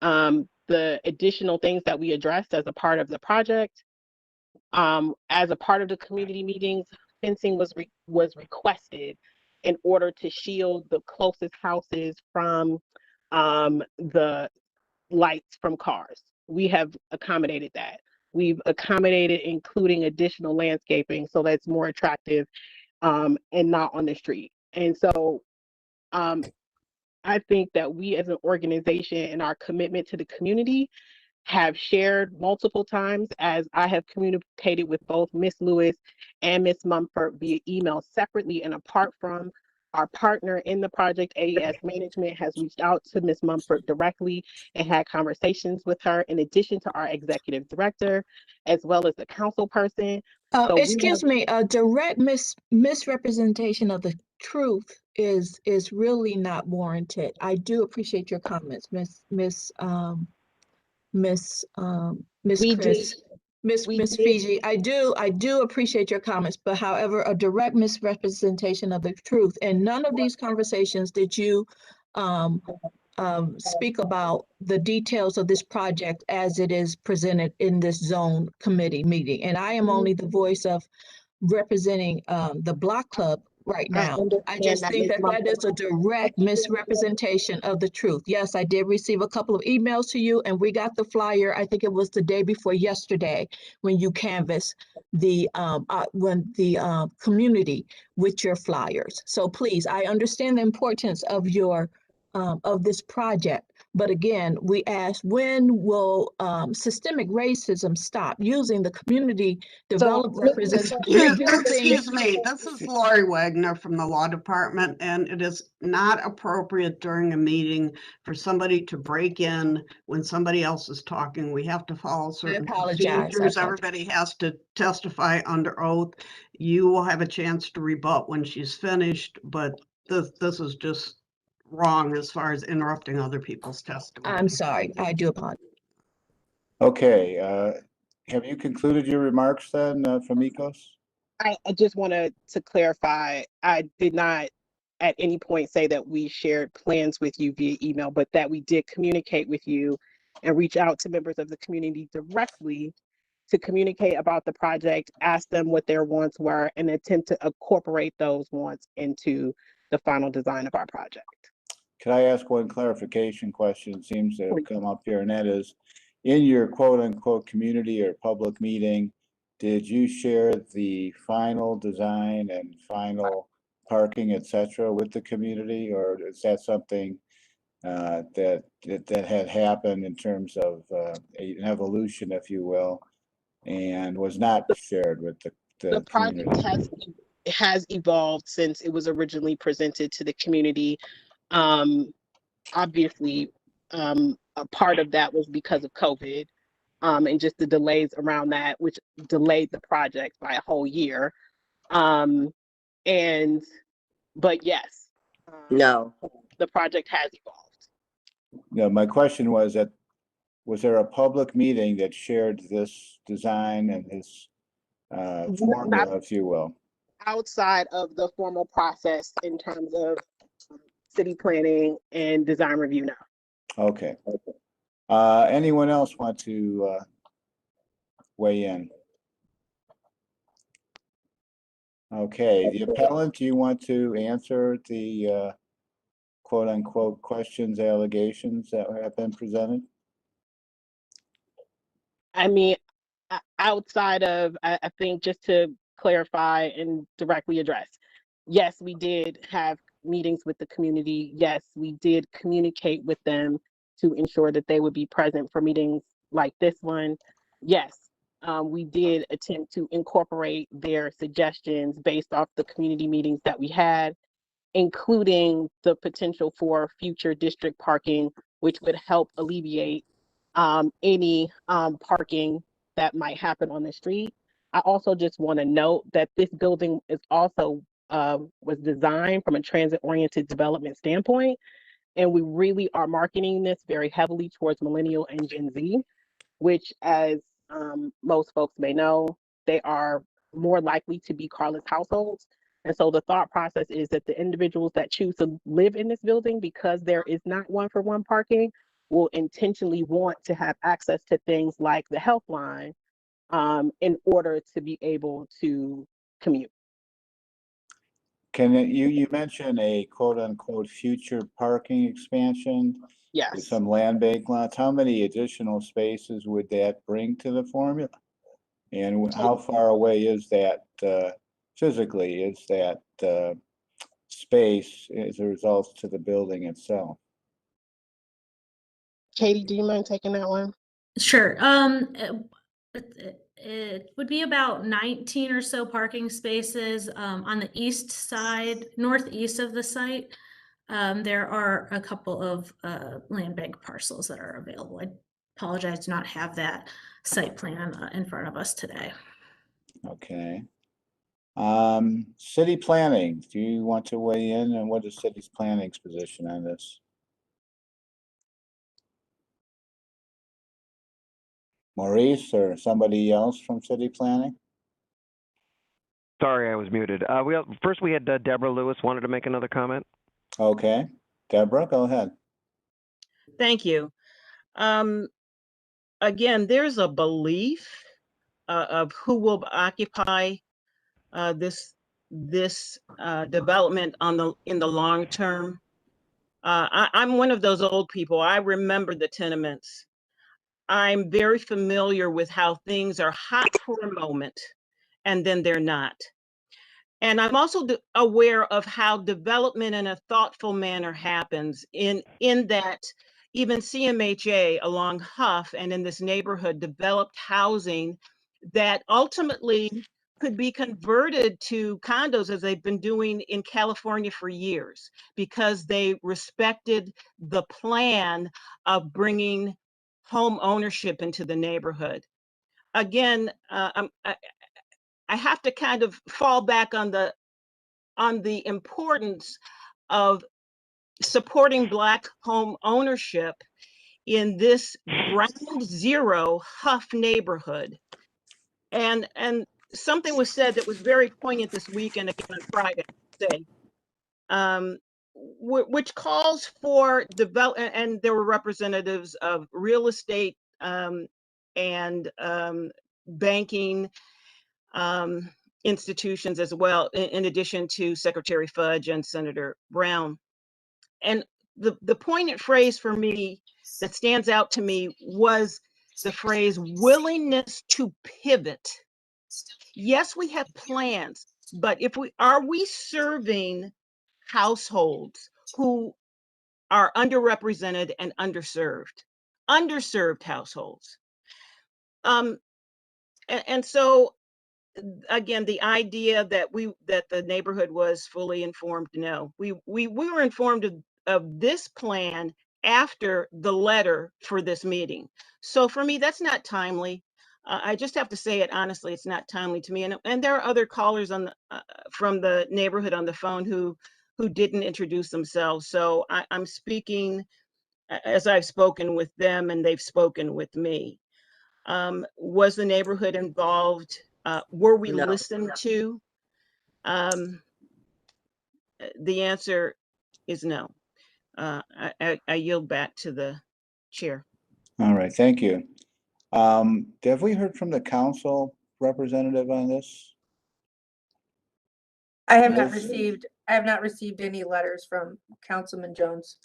the additional things that we addressed as a part of the project, as a part of the community meetings, fencing was requested in order to shield the closest houses from the lights from cars. We have accommodated that. We've accommodated including additional landscaping so that's more attractive and not on the street. And so I think that we as an organization and our commitment to the community have shared multiple times, as I have communicated with both Ms. Lewis and Ms. Mumford via email separately and apart from. Our partner in the project, AES Management, has reached out to Ms. Mumford directly and had conversations with her, in addition to our executive director, as well as the council person. So Excuse me, a direct misrepresentation of the truth is really not warranted. I do appreciate your comments, Miss Fiji. I do appreciate your comments, but however, a direct misrepresentation of the truth. And none of these conversations did you speak about the details of this project as it is presented in this zone committee meeting. And I am only the voice of representing the Block Club right now. I just think that is a direct misrepresentation of the truth. Yes, I did receive a couple of emails to you, and we got the flyer. I think it was the day before yesterday when you canvassed the community with your flyers. So please, I understand the importance of your of this project. But again, we ask, when will systemic racism stop using the community development representation? Excuse me, this is Lori Wagner from the Law Department, and it is not appropriate during a meeting for somebody to break in when somebody else is talking. We have to follow certain procedures. Everybody has to testify under oath. You will have a chance to rebut when she's finished, but this is just wrong as far as interrupting other people's testimony. I'm sorry, I do apologize. Okay, have you concluded your remarks then, from ECOS? I just wanted to clarify, I did not at any point say that we shared plans with you via email, but that we did communicate with you and reach out to members of the community directly to communicate about the project, ask them what their wants were, and attempt to incorporate those wants into the final design of our project. Could I ask one clarification question? Seems to have come up here, and that is, in your quote unquote community or public meeting, did you share the final design and final parking, etc., with the community, or is that something that had happened in terms of an evolution, if you will, and was not shared with the project community? has evolved since it was originally presented to the community. Obviously, a part of that was because of COVID and just the delays around that, which delayed the project by a whole year. But yes, no, the project has evolved. No, my question was that, was there a public meeting that shared this design and this formula, if you will? Outside of the formal process in terms of city planning and design review now. Okay. Anyone else want to weigh in? Okay, the appellant, do you want to answer the quote unquote questions, allegations that have been presented? I mean, outside of, I think just to clarify and directly address, yes, we did have meetings with the community. Yes, we did communicate with them to ensure that they would be present for meetings like this one. Yes, we did attempt to incorporate their suggestions based off the community meetings that we had. including the potential for future district parking, which would help alleviate any parking that might happen on the street. I also just want to note that this building is also was designed from a transit-oriented development standpoint, and we really are marketing this very heavily towards millennial and Gen Z, which, as most folks may know, they are more likely to be carless households. And so the thought process is that the individuals that choose to live in this building, because there is not one-for-one parking, will intentionally want to have access to things like the Helpline in order to be able to commute. You mentioned a quote unquote future parking expansion? Yes. With some land bank lots. How many additional spaces would that bring to the formula? And how far away is that physically, is that space as a result to the building itself? Katie, do you mind taking that one? Sure. It would be about 19 or so parking spaces on the east side, northeast of the site. There are a couple of land bank parcels that are available. I apologize to not have that site plan in front of us today. Okay. City planning, do you want to weigh in, and what is city's planning's position on this? Maurice or somebody else from city planning? Sorry, I was muted. First we had Deborah Lewis wanted to make another comment. Okay, Deborah, go ahead. Thank you. Again, there's a belief of who will occupy this development in the long term. I'm one of those old people. I remember the tenements. I'm very familiar with how things are hot for a moment and then they're not. And I'm also aware of how development in a thoughtful manner happens in that even CMHA along Huff and in this neighborhood developed housing that ultimately could be converted to condos, as they've been doing in California for years, because they respected the plan of bringing home ownership into the neighborhood. Again, I have to kind of fall back on the importance of supporting Black home ownership in this ground zero Huff neighborhood. And something was said that was very poignant this weekend, again on Friday, which calls for development, and there were representatives of real estate and banking institutions as well, in addition to Secretary Fudge and Senator Brown. And the poignant phrase for me that stands out to me was the phrase willingness to pivot. Yes, we have plans, but are we serving households who are underrepresented and underserved households? And so again, the idea that the neighborhood was fully informed, no, we were informed of this plan after the letter for this meeting. So for me, that's not timely. I just have to say it honestly, it's not timely to me. And there are other callers on from the neighborhood on the phone who didn't introduce themselves. So I'm speaking as I've spoken with them and they've spoken with me. Was the neighborhood involved? Were we listened to? The answer is no. I yield back to the chair. All right, thank you. Have we heard from the council representative on this? I have not received any letters from Councilman Jones.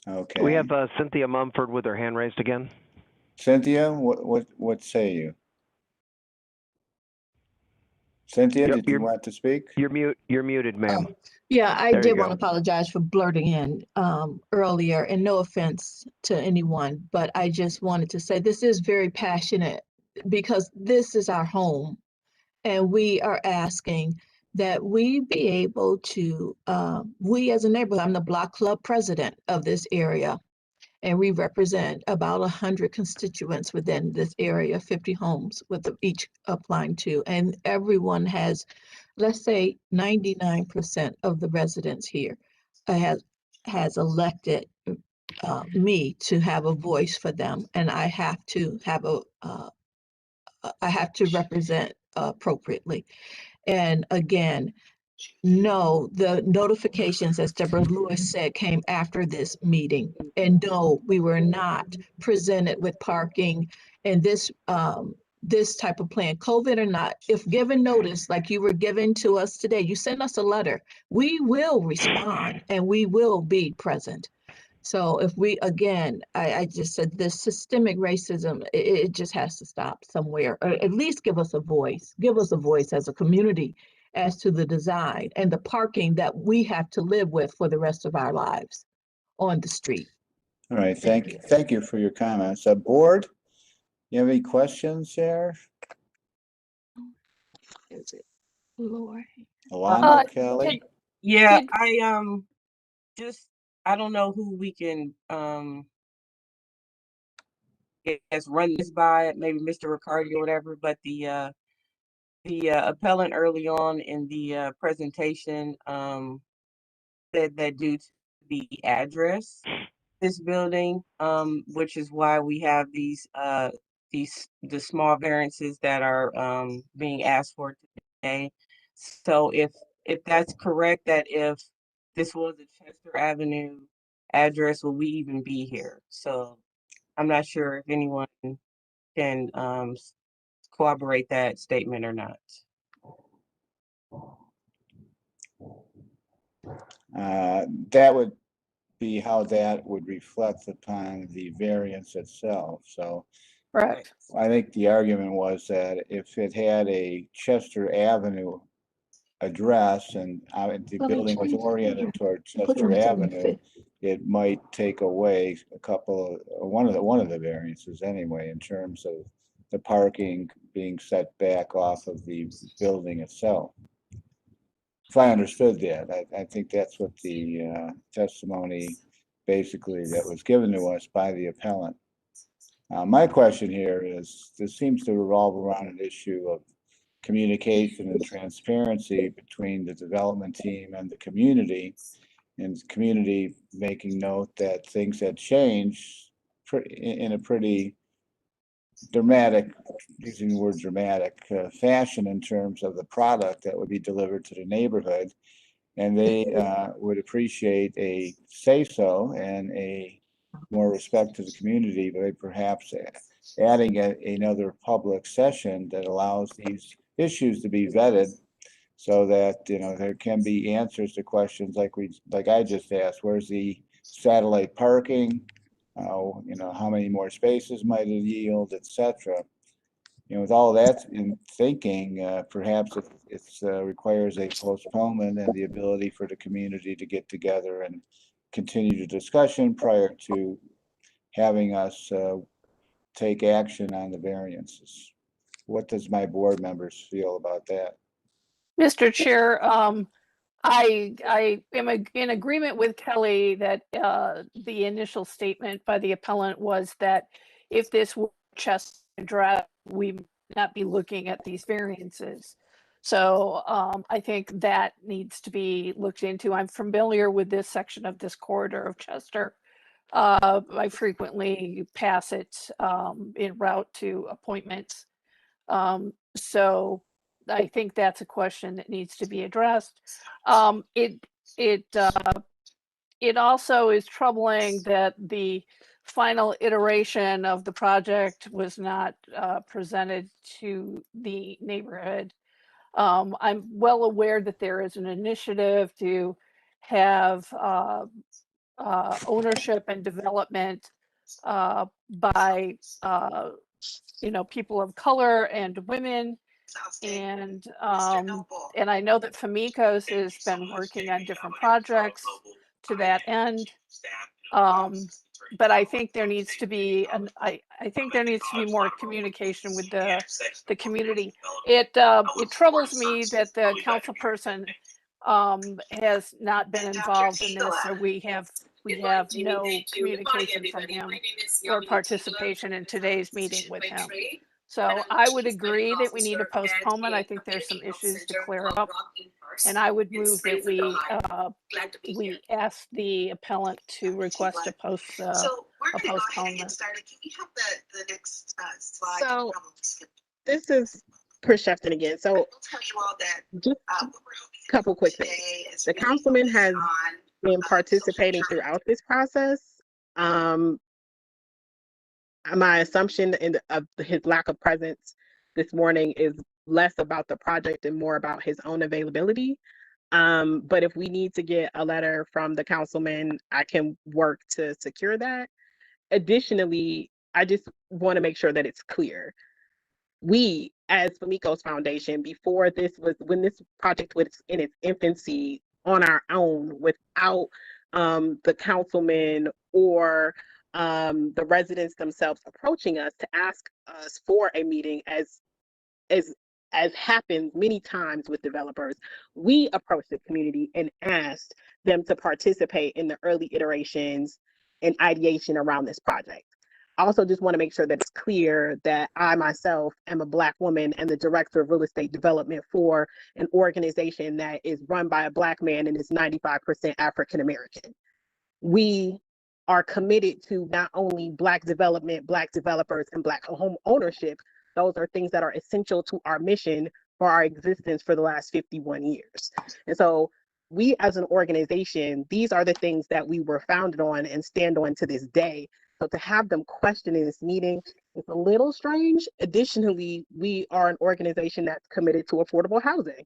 Okay. We have Cynthia Mumford with her hand raised again. Cynthia, what say you? Cynthia, did you want to speak? You're muted, ma'am. Yeah, I There you did want go. to apologize for blurting in earlier, and no offense to anyone, but I just wanted to say this is very passionate because this is our home, and we are asking that we be able to, we as a neighborhood, I'm the block club president of this area, and we represent about 100 constituents within this area, 50 homes with each applying to, and everyone has, let's say 99% of the residents here has elected me to have a voice for them, and I have to have I have to represent appropriately. And again, no, the notifications, as Deborah Lewis said, came after this meeting. And no, we were not presented with parking and this this type of plan, COVID or not. If given notice, like you were given to us today, you send us a letter, we will respond and we will be present. So if we, again, I just said this systemic racism, it just has to stop somewhere, or at least give us a voice as a community as to the design and the parking that we have to live with for the rest of our lives on the street. All right, thank you for your comments. Board, you have any questions there? Is it Lori? Alana, Kelly? Yeah, I don't know who we can guess run this by, maybe Mr. Riccardi or whatever, but the appellant early on in the presentation said that due to the address, this building, which is why we have the small variances that are being asked for today. So if that's correct, that if this was a Chester Avenue address, will we even be here? So I'm not sure if anyone can corroborate that statement or not. That would be how that would reflect upon the variance itself. So Right. I think the argument was that if it had a Chester Avenue address and the building was oriented toward Chester Avenue, it might take away one of the variances anyway, in terms of the parking being set back off of the building itself. If I understood that, I think that's what the testimony basically that was given to us by the appellant. My question here is, this seems to revolve around an issue of communication and transparency between the development team and the community making note that things had changed in a pretty dramatic, using the word dramatic, fashion in terms of the product that would be delivered to the neighborhood. And they would appreciate a say-so and a more respect to the community by perhaps adding another public session that allows these issues to be vetted, so that there can be answers to questions like I just asked. Where's the satellite parking? How many more spaces might it yield, etc. With all that in thinking, perhaps it requires a postponement and the ability for the community to get together and continue the discussion prior to having us take action on the variances. What does my board members feel about that? Mr. Chair, I am in agreement with Kelly that the initial statement by the appellant was that if this were Chester address, we would not be looking at these variances. So I think that needs to be looked into. I'm familiar with this section of this corridor of Chester. I frequently pass it en route to appointments. So I think that's a question that needs to be addressed. It also is troubling that the final iteration of the project was not presented to the neighborhood. I'm well aware that there is an initiative to have ownership and development by people of color and women. And I know that Famicos has been working on different projects to that end. but I think there needs to be I think there needs to be more communication with the community. It troubles me that the council person has not been involved in this, or we have no communication from him or participation in today's meeting with him. So I would agree that we need a postponement. I think there's some issues to clear up. And I would move that we ask the appellant to request a postponement. So this is Chris Shefton again. So just a couple quick things. The councilman has been participating throughout this process. My assumption of his lack of presence this morning is less about the project and more about his own availability. But if we need to get a letter from the councilman, I can work to secure that. Additionally, I just want to make sure that it's clear. We, as Famicos Foundation, when this project was in its infancy on our own without the councilman or the residents themselves approaching us to ask us for a meeting, as happens many times with developers, we approached the community and asked them to participate in the early iterations and ideation around this project. I also just want to make sure that it's clear that I myself am a Black woman and the director of real estate development for an organization that is run by a Black man and is 95% African American. We are committed to not only Black development, Black developers, and Black home ownership. Those are things that are essential to our mission for our existence for the last 51 years. And so we as an organization, these are the things that we were founded on and stand on to this day. So to have them question in this meeting is a little strange. Additionally, we are an organization that's committed to affordable housing,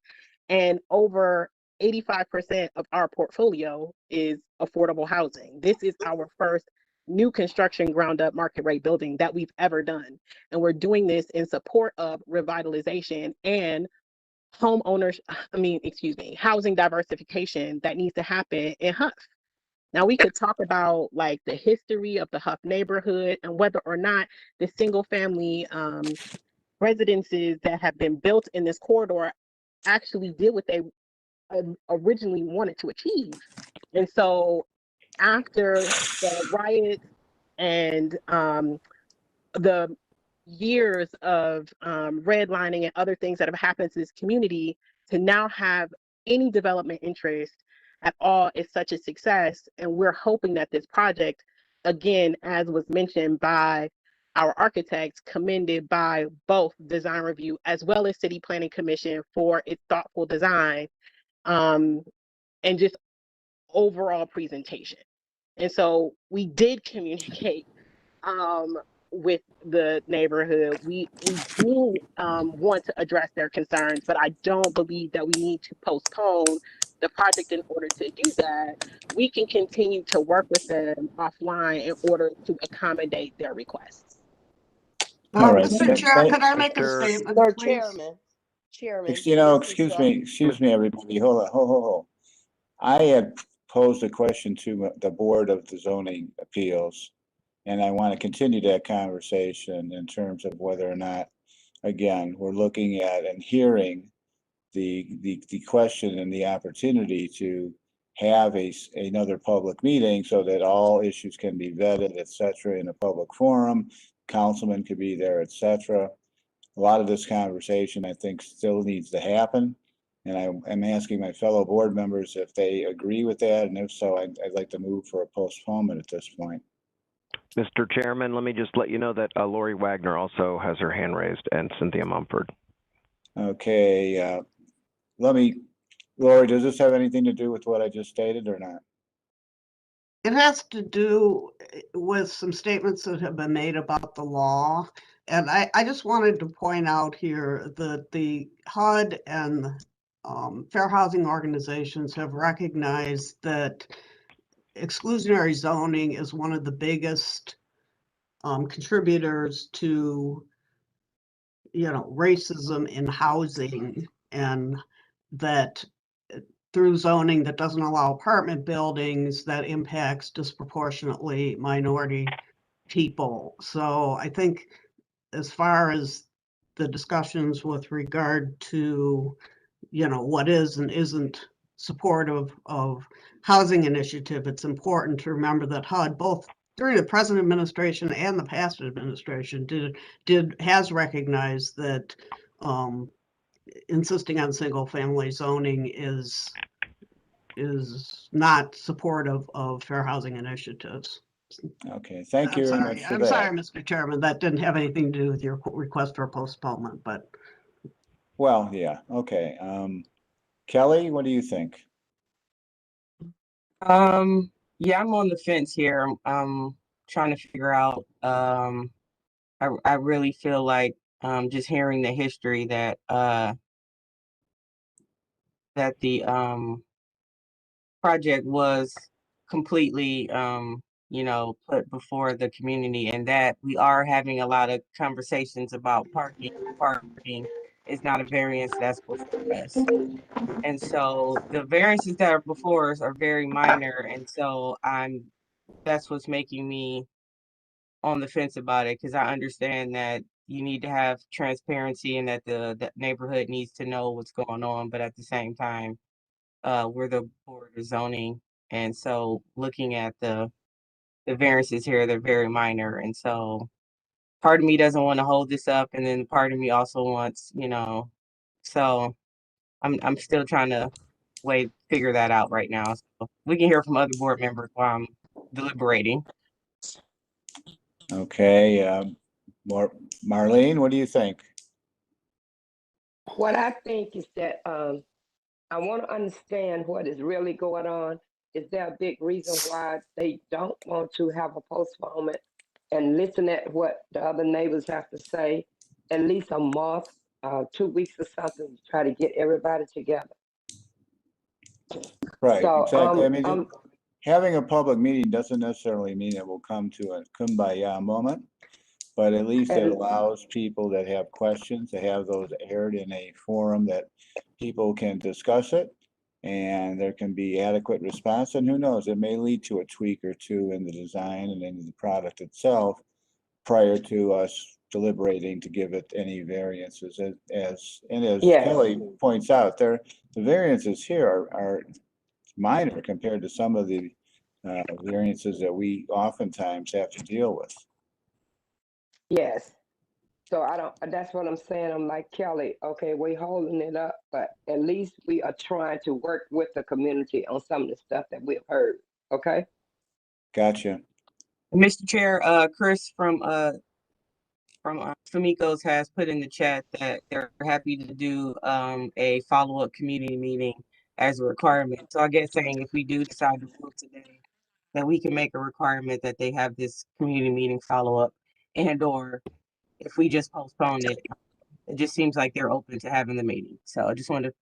and over 85% of our portfolio is affordable housing. This is our first new construction ground up market rate building that we've ever done. And we're doing this in support of revitalization and housing diversification that needs to happen in Huff. Now we could talk about like the history of the Huff neighborhood and whether or not the single family residences that have been built in this corridor actually did what they originally wanted to achieve. And so after the riots and the years of redlining and other things that have happened to this community, to now have any development interest at all is such a success. And we're hoping that this project, again, as was mentioned by our architects, commended by both Design Review as well as City Planning Commission for its thoughtful design and just overall presentation. And so we did communicate with the neighborhood. We do want to address their concerns, but I don't believe that we need to postpone the project in order to do that. We can continue to work with them offline in order to accommodate their requests. All right. Mr. Chair, could I make a statement, Sir, please? Chairman. Excuse me, everybody. Hold on. I had posed a question to the Board of the Zoning Appeals, and I want to continue that conversation in terms of whether or not, again, we're looking at and hearing the question and the opportunity to have another public meeting so that all issues can be vetted, et cetera, in a public forum. Councilman could be there, et cetera. A lot of this conversation, I think, still needs to happen. And I'm asking my fellow board members if they agree with that. And if so, I'd like to move for a postponement at this point. Mr. Chairman, let me just let you know that Lori Wagner also has her hand raised, and Cynthia Mumford. Okay. Lori, does this have anything to do with what I just stated or not? It has to do with some statements that have been made about the law. And I just wanted to point out here that the HUD and fair housing organizations have recognized that exclusionary zoning is one of the biggest contributors to, racism in housing, and that through zoning that doesn't allow apartment buildings that impacts disproportionately minority people. So I think as far as the discussions with regard to, what is and isn't supportive of housing initiative, it's important to remember that HUD, both during the present administration and the past administration, has recognized that insisting on single family zoning is not supportive of fair housing initiatives. Okay, thank you very much for I'm that. sorry, Mr. Chairman, that didn't have anything to do with your request for postponement, but. Well, yeah, okay. Kelly, what do you think? Yeah, I'm on the fence here. I'm trying to figure out, I really feel like, just hearing the history that the project was completely, put before the community, and that we are having a lot of conversations about parking. Parking is not a variance that's before us. And so the variances that are before us are very minor. And so that's what's making me on the fence about it, because I understand that you need to have transparency and that the neighborhood needs to know what's going on. But at the same time, we're the board of zoning. And so looking at the variances here, they're very minor. And so part of me doesn't want to hold this up. And then part of me also wants, so I'm still trying to figure that out right now. So we can hear from other board members while I'm deliberating. Okay, Marlene, what do you think? What I think is that I want to understand what is really going on. Is there a big reason why they don't want to have a postponement and listen at what the other neighbors have to say, at least a month, 2 weeks or something, to try to get everybody together? Right, So, exactly. I mean, having a public meeting doesn't necessarily mean it will come to a kumbaya moment, but at least it allows people that have questions to have those aired in a forum that people can discuss it, and there can be adequate response. And who knows, it may lead to a tweak or two in the design and in the product itself prior to us deliberating to give it any variances. As Yes. Kelly points out, the variances here are minor compared to some of the variances that we oftentimes have to deal with. Yes. So that's what I'm saying. I'm like, Kelly, okay, we're holding it up, but at least we are trying to work with the community on some of the stuff that we've heard. Okay. Gotcha. Mr. Chair, Chris from Famicos has put in the chat that they're happy to do a follow-up community meeting as a requirement. So I guess saying if we do decide to vote today, that we can make a requirement that they have this community meeting follow-up, and or if we just postpone it, it just seems like they're open to having the meeting. So I just wanted to.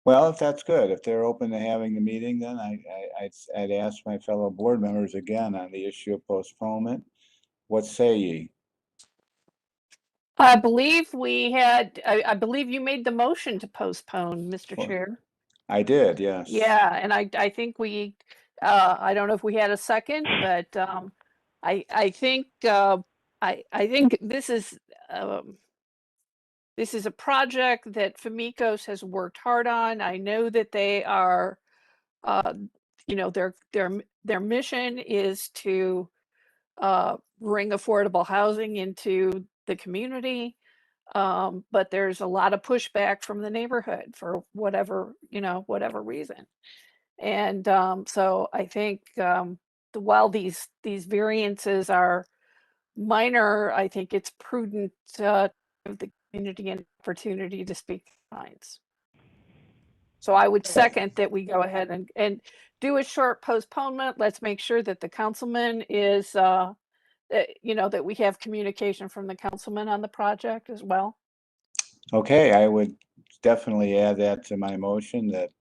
Well, if that's good, if they're open to having the meeting, then I'd ask my fellow board members again on the issue of postponement. What say ye? I believe I believe you made the motion to postpone, Mr. Chair. I did, yes. Yeah, and I think I don't know if we had a second, but I think I think this is a project that Famicos has worked hard on. I know that they are, their mission is to bring affordable housing into the community. But there's a lot of pushback from the neighborhood for whatever reason. And so I think while these variances are minor, I think it's prudent to give the community an opportunity to speak their minds. So I would second that we go ahead and do a short postponement. Let's make sure that the councilman is, that we have communication from the councilman on the project as well. Okay, I would definitely add that to my motion that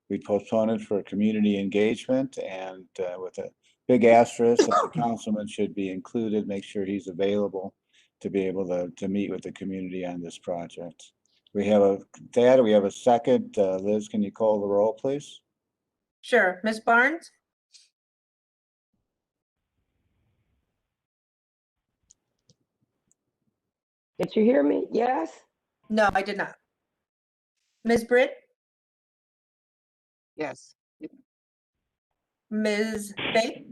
we postpone it for community engagement, and with a big asterisk that the councilman should be included, make sure he's available to be able to meet with the community on this project. We have a, Thad, we have a second. Liz, can you call the roll, please? Sure. Ms. Barnes? Did you hear me? Yes? No, I did not. Ms. Britt? Yes. Ms. Fay?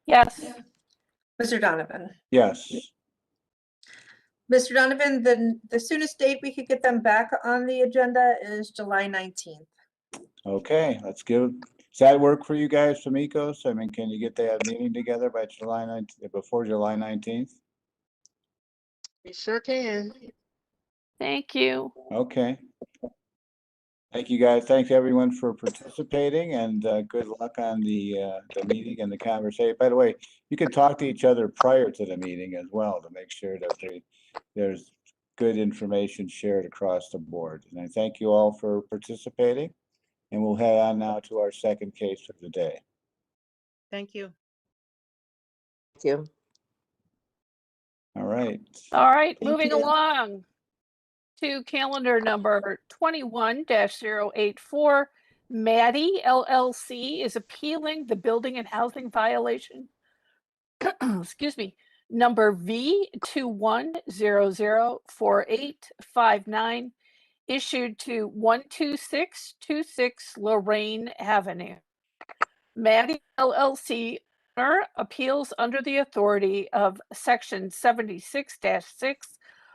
Yes. Mr. Donovan? Yes. Mr. Donovan, the soonest date we could get them back on the agenda is July 19th. Okay, let's give, does that work for you guys, Tamikos? I mean, can you get that meeting together by July 19th, before July 19th? We sure can. Thank you. Okay. Thank you, guys. Thanks, everyone, for participating, and good luck on the meeting and the conversation. By the way, you can talk to each other prior to the meeting as well to make sure that there's good information shared across the board. And I thank you all for participating, and we'll head on now to our second case of the day. Thank you. Thank you. All right. All right, Thank moving you. along to calendar number 21-084. Maddie LLC is appealing the building and housing violation, excuse me, number V21004859, issued to 12626 Lorraine Avenue. Maddie LLC owner appeals under the authority of Section 76-6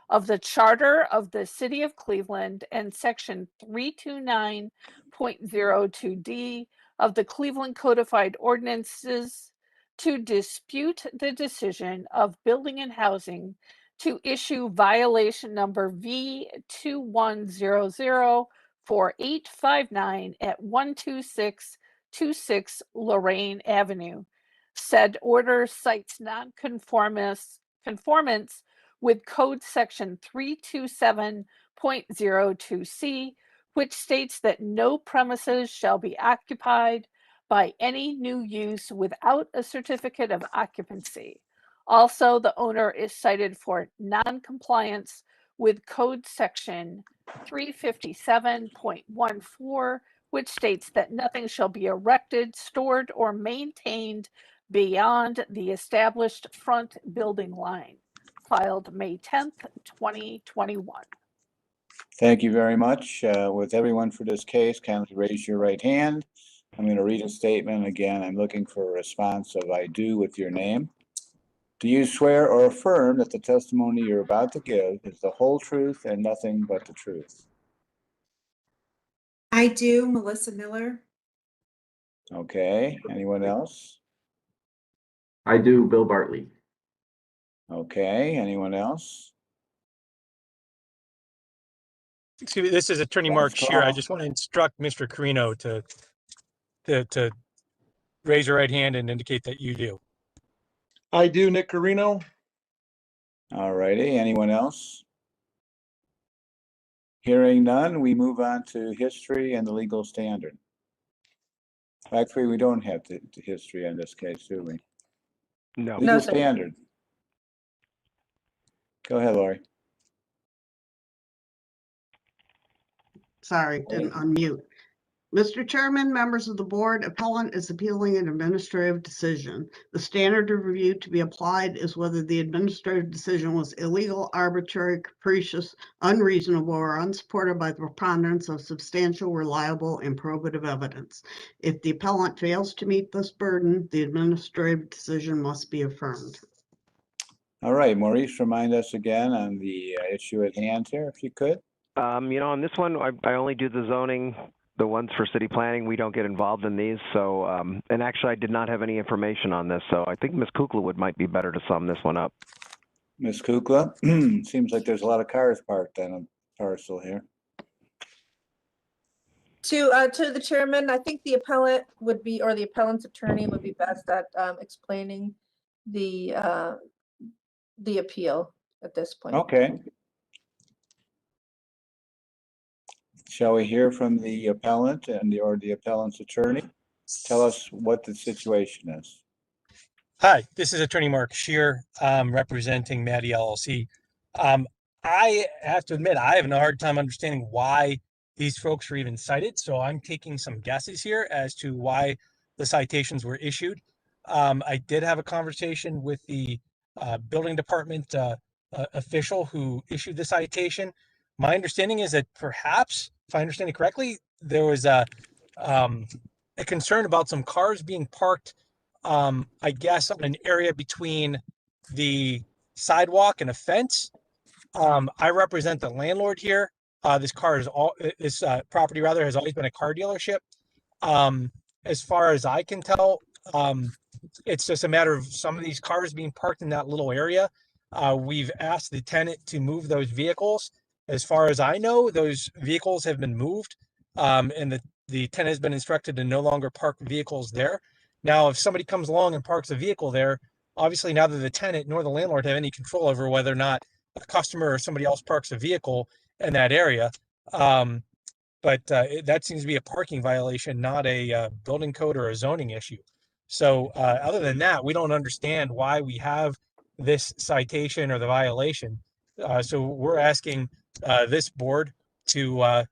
of the Charter of the City of Cleveland and Section 329.02D of the Cleveland Codified Ordinances to dispute the decision of Building and Housing to issue violation number V21004859 at 12626 Lorraine Avenue. Said order cites non-conformance with Code Section 327.02C, which states that no premises shall be occupied by any new use without a certificate of occupancy. Also, the owner is cited for non-compliance with Code Section 357.14, which states that nothing shall be erected, stored, or maintained beyond the established front building line. Filed May 10th, 2021. Thank you very much. With everyone for this case, kindly raise your right hand. I'm going to read a statement. Again, I'm looking for a response of I do with your name. Do you swear or affirm that the testimony you're about to give is the whole truth and nothing but the truth? I do, Melissa Miller. Okay, anyone else? I do, Bill Bartley. Okay, anyone else? Excuse me, this is Attorney Mark Shear. I just want to instruct Mr. Carino to raise your right hand and indicate that you do. I do, Nick Carino. All righty, anyone else? Hearing none, we move on to history and the legal standard. Actually, we don't have the history in this case, do we? No. Legal standard. Go ahead, Lori. Sorry, didn't unmute. Mr. Chairman, members of the board, appellant is appealing an administrative decision. The standard of review to be applied is whether the administrative decision was illegal, arbitrary, capricious, unreasonable, or unsupported by the preponderance of substantial, reliable, and probative evidence. If the appellant fails to meet this burden, the administrative decision must be affirmed. All right, Maurice, remind us again on the issue at hand here, if you could. On this one, I only do the zoning, the ones for city planning. We don't get involved in these. So, and actually, I did not have any information on this. So I think Ms. Kukla might be better to sum this one up. Ms. Kukla, seems like there's a lot of cars parked on a parcel here. To the chairman, I think the appellant would be, or the appellant's attorney would be best at explaining the appeal at this point. Okay. Shall we hear from the appellant or the appellant's attorney? Tell us what the situation is. Hi, this is Attorney Mark Shear, representing Maddie LLC. I have to admit, I have a hard time understanding why these folks were even cited. So I'm taking some guesses here as to why the citations were issued. I did have a conversation with the building department official who issued the citation. My understanding is that perhaps, if I understand it correctly, there was a concern about some cars being parked, I guess, on an area between the sidewalk and a fence. I represent the landlord here. This property rather has always been a car dealership. As far as I can tell, it's just a matter of some of these cars being parked in that little area. We've asked the tenant to move those vehicles. As far as I know, those vehicles have been moved, and the tenant has been instructed to no longer park vehicles there. Now, if somebody comes along and parks a vehicle there, obviously neither the tenant nor the landlord have any control over whether or not a customer or somebody else parks a vehicle in that area. But that seems to be a parking violation, not a building code or a zoning issue. So other than that, we don't understand why we have this citation or the violation. So we're asking this board to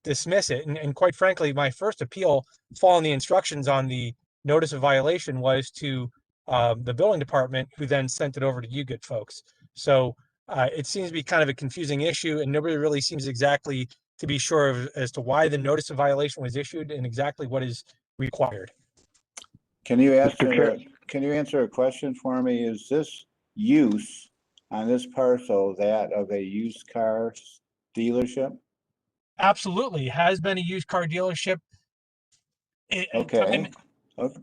dismiss it. And quite frankly, my first appeal, following the instructions on the notice of violation, was to the building department, who then sent it over to you good folks. So it seems to be kind of a confusing issue, and nobody really seems exactly to be sure of as to why the notice of violation was issued and exactly what is required. Can you answer a question for me? Is this use on this parcel that of a used car dealership? Absolutely. It has been a used car dealership. Okay.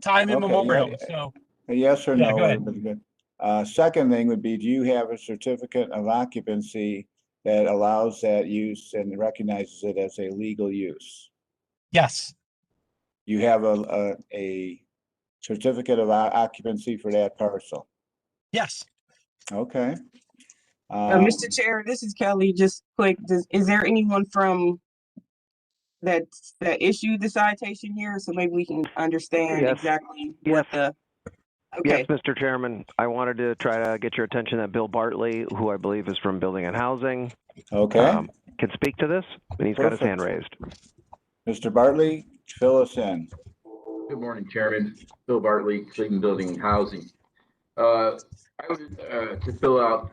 Time immemorial. So a yes or yeah, no go ahead. would be good. Second thing would be, do you have a certificate of occupancy that allows that use and recognizes it as a legal use? Yes. You have a certificate of occupancy for that parcel? Yes. Okay. Mr. Chair, this is Kelly. Just quick, is there anyone from that issued the citation here? So maybe we can understand exactly what the. Okay. Yes, Mr. Chairman. I wanted to try to get your attention that Bill Bartley, who I believe is from Building and Housing, can speak to this, and he's got his hand raised. Mr. Bartley, fill us in. Good morning, Chairman. Bill Bartley, Cleveland Building and Housing. I was to fill out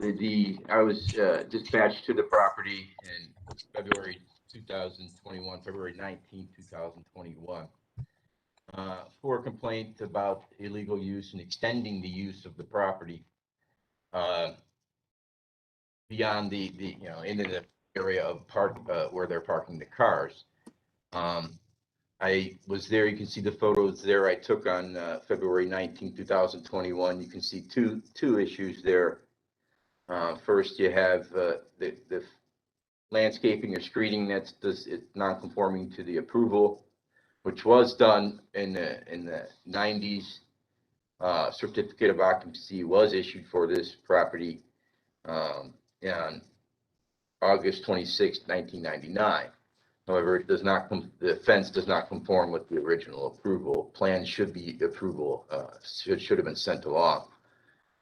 I was dispatched to the property in February 2021, February 19, 2021. For a complaint about illegal use and extending the use of the property beyond the into the area of where they're parking the cars. I was there. You can see the photos there I took on February 19, 2021. You can see two issues there. First, you have the landscaping or screening that's non-conforming to the approval, which was done in the 90s. Certificate of occupancy was issued for this property on August 26, 1999. However, it does not. The fence does not conform with the original approval. Plans should be should have been sent along.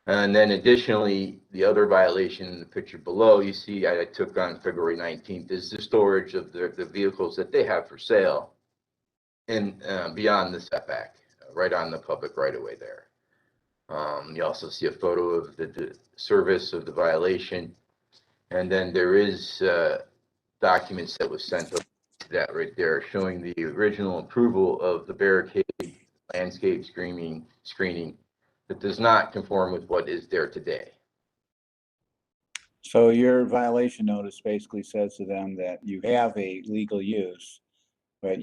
And then additionally, the other violation in the picture below, you see I took on February 19th, is the storage of the vehicles that they have for sale and beyond the setback, right on the public right of way there. You also see a photo of the service of the violation. And then there is documents that was sent up to that right there showing the original approval of the barricade, landscape screening that does not conform with what is there today. So your violation notice basically says to them that you have a legal use, but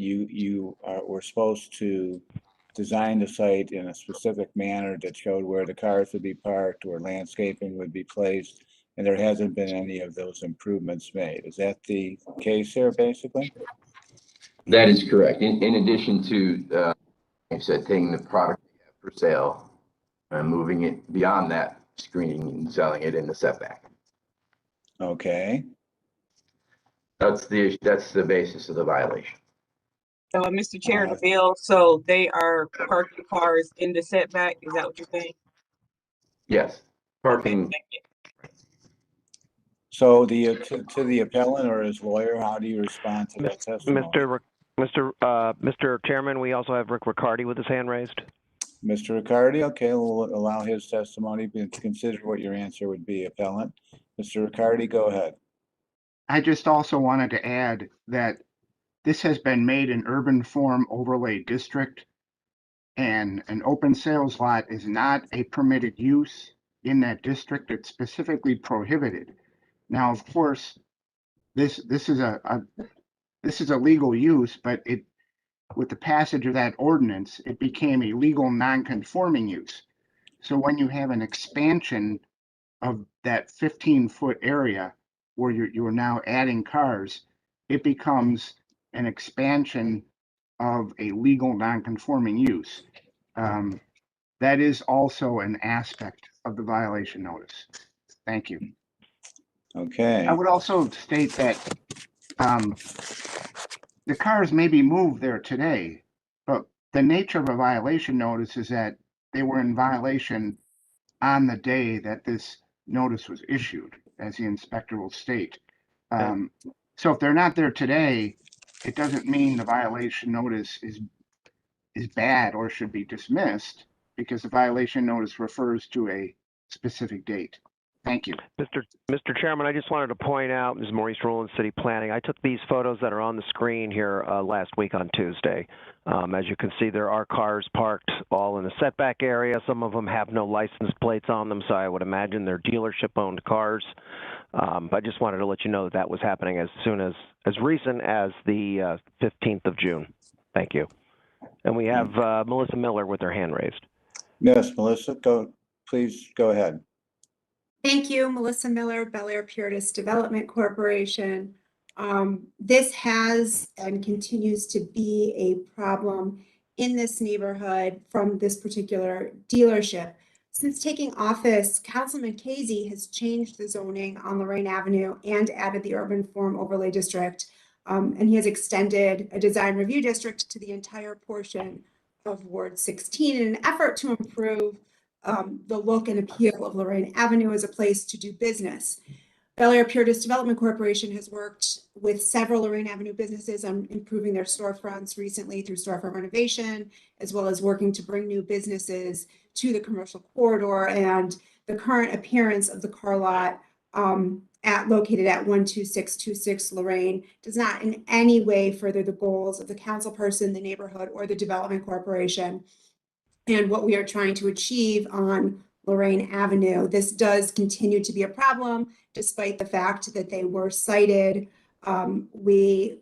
were supposed to design the site in a specific manner that showed where the cars would be parked, where landscaping would be placed, and there hasn't been any of those improvements made. Is that the case here, basically? That is correct. In addition to, like I said, taking the product they have for sale and moving it beyond that, screening and selling it in the setback. Okay. That's the basis of the violation. So, Mr. Chair, the bill, so they are parking cars in the setback. Is that what you're saying? Yes. Parking. Okay, thank you. So to the appellant or his lawyer, how do you respond to that testimony? Mr. Chairman, we also have Rick Riccardi with his hand raised. Mr. Riccardi, okay, we'll allow his testimony, but consider what your answer would be, appellant. Mr. Riccardi, go ahead. I just also wanted to add that this has been made an urban form overlay district, and an open sales lot is not a permitted use in that district. It's specifically prohibited. Now, of course, this is a legal use, but with the passage of that ordinance, it became a legal non-conforming use. So when you have an expansion of that 15-foot area where you're now adding cars, it becomes an expansion of a legal non-conforming use. That is also an aspect of the violation notice. Thank you. Okay. I would also state that the cars may be moved there today, but the nature of a violation notice is that they were in violation on the day that this notice was issued, as the inspector will state. So if they're not there today, it doesn't mean the violation notice is bad or should be dismissed, because the violation notice refers to a specific date. Thank you. Mr. Chairman, I just wanted to point out, this is Maurice Rowland, City Planning. I took these photos that are on the screen here last week on Tuesday. As you can see, there are cars parked all in the setback area. Some of them have no license plates on them, so I would imagine they're dealership-owned cars. But I just wanted to let you know that that was happening as recent as the 15th of June. Thank you. And we have Melissa Miller with her hand raised. Yes, Melissa, please go ahead. Thank you, Melissa Miller, Bel Air Puritas Development Corporation. This has and continues to be a problem in this neighborhood from this particular dealership. Since taking office, Councilman Casey has changed the zoning on Lorraine Avenue and added the urban form overlay district. And he has extended a design review district to the entire portion of Ward 16 in an effort to improve the look and appeal of Lorraine Avenue as a place to do business. Bel Air Puritas Development Corporation has worked with several Lorraine Avenue businesses on improving their storefronts recently through storefront renovation, as well as working to bring new businesses to the commercial corridor. And the current appearance of the car lot located at 12626 Lorraine does not in any way further the goals of the councilperson, the neighborhood, or the development corporation and what we are trying to achieve on Lorraine Avenue. This does continue to be a problem, despite the fact that they were cited. We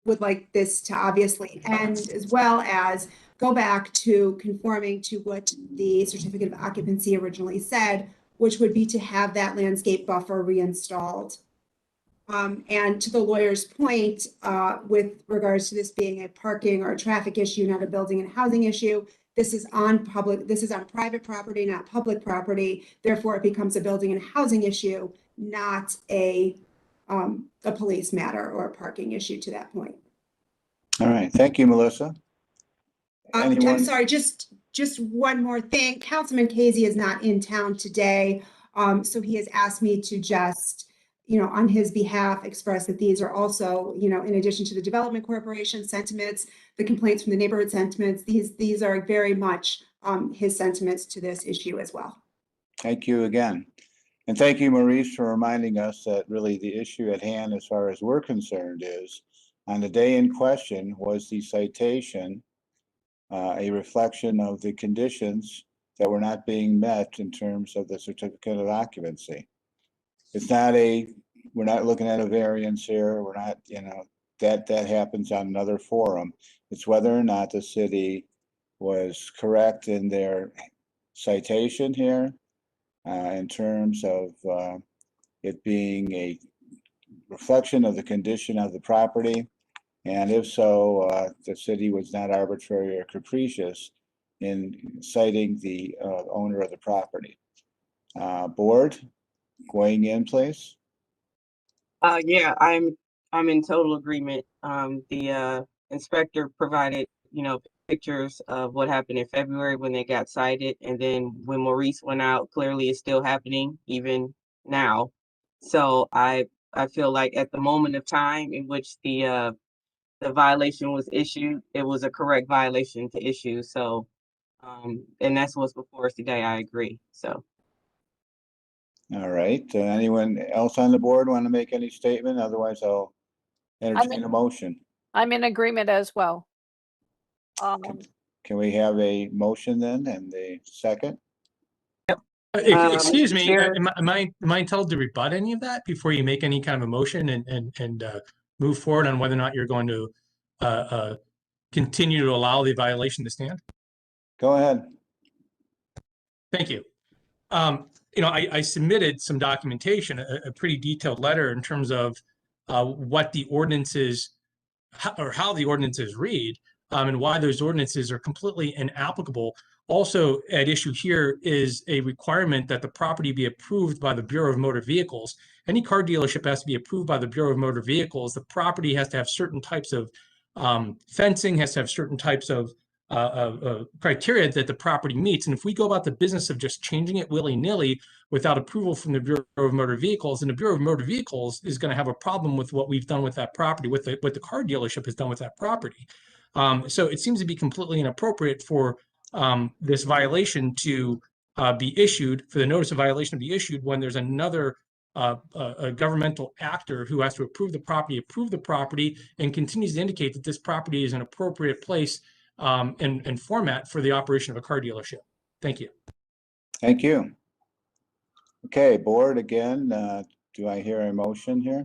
would like this to obviously end, as well as go back to conforming to what the certificate of occupancy originally said, which would be to have that landscape buffer reinstalled. And to the lawyer's point, with regards to this being a parking or a traffic issue, not a building and housing issue, this is on private property, not public property. Therefore, it becomes a building and housing issue, not a police matter or a parking issue to that point. All right, thank you, Melissa. I'm sorry, just one more thing. Councilman Casey is not in town today, so he has asked me to just, on his behalf, express that these are also, in addition to the Development Corporation sentiments, the complaints from the neighborhood sentiments, these are very much his sentiments to this issue as well. Thank you again. And thank you, Maurice, for reminding us that really the issue at hand, as far as we're concerned, is on the day in question was the citation a reflection of the conditions that were not being met in terms of the certificate of occupancy. It's not we're not looking at a variance here. We're not, that happens on another forum. It's whether or not the city was correct in their citation here in terms of it being a reflection of the condition of the property. And if so, the city was not arbitrary or capricious in citing the owner of the property. Board, going in, please. Yeah, I'm in total agreement. The inspector provided, pictures of what happened in February when they got cited, and then when Maurice went out, clearly it's still happening even now. So I feel like at the moment of time in which the violation was issued, it was a correct violation to issue. So, and that's what's before us today. I agree. So. All right. Anyone else on the board want to make any statement? Otherwise, I'll entertain a motion. I'm in agreement as well. Can we have a motion then and the second? Excuse me, Chair. am I entitled to rebut any of that before you make any kind of a motion and move forward on whether or not you're going to continue to allow the violation to stand? Go ahead. Thank you. You know, I submitted some documentation, a pretty detailed letter in terms of what the ordinances or how the ordinances read, and why those ordinances are completely inapplicable. Also at issue here is a requirement that the property be approved by the Bureau of Motor Vehicles. Any car dealership has to be approved by the Bureau of Motor Vehicles. The property has to have certain types of fencing, has to have certain types of criteria that the property meets. And if we go about the business of just changing it willy-nilly without approval from the Bureau of Motor Vehicles, then the Bureau of Motor Vehicles is going to have a problem with what we've done with that property, what the car dealership has done with that property. So it seems to be completely inappropriate for this violation to be issued, for the notice of violation to be issued when there's another a governmental actor who has to approve the property, and continues to indicate that this property is an appropriate place and format for the operation of a car dealership. Thank you. Thank you. Okay, board, again, do I hear a motion here?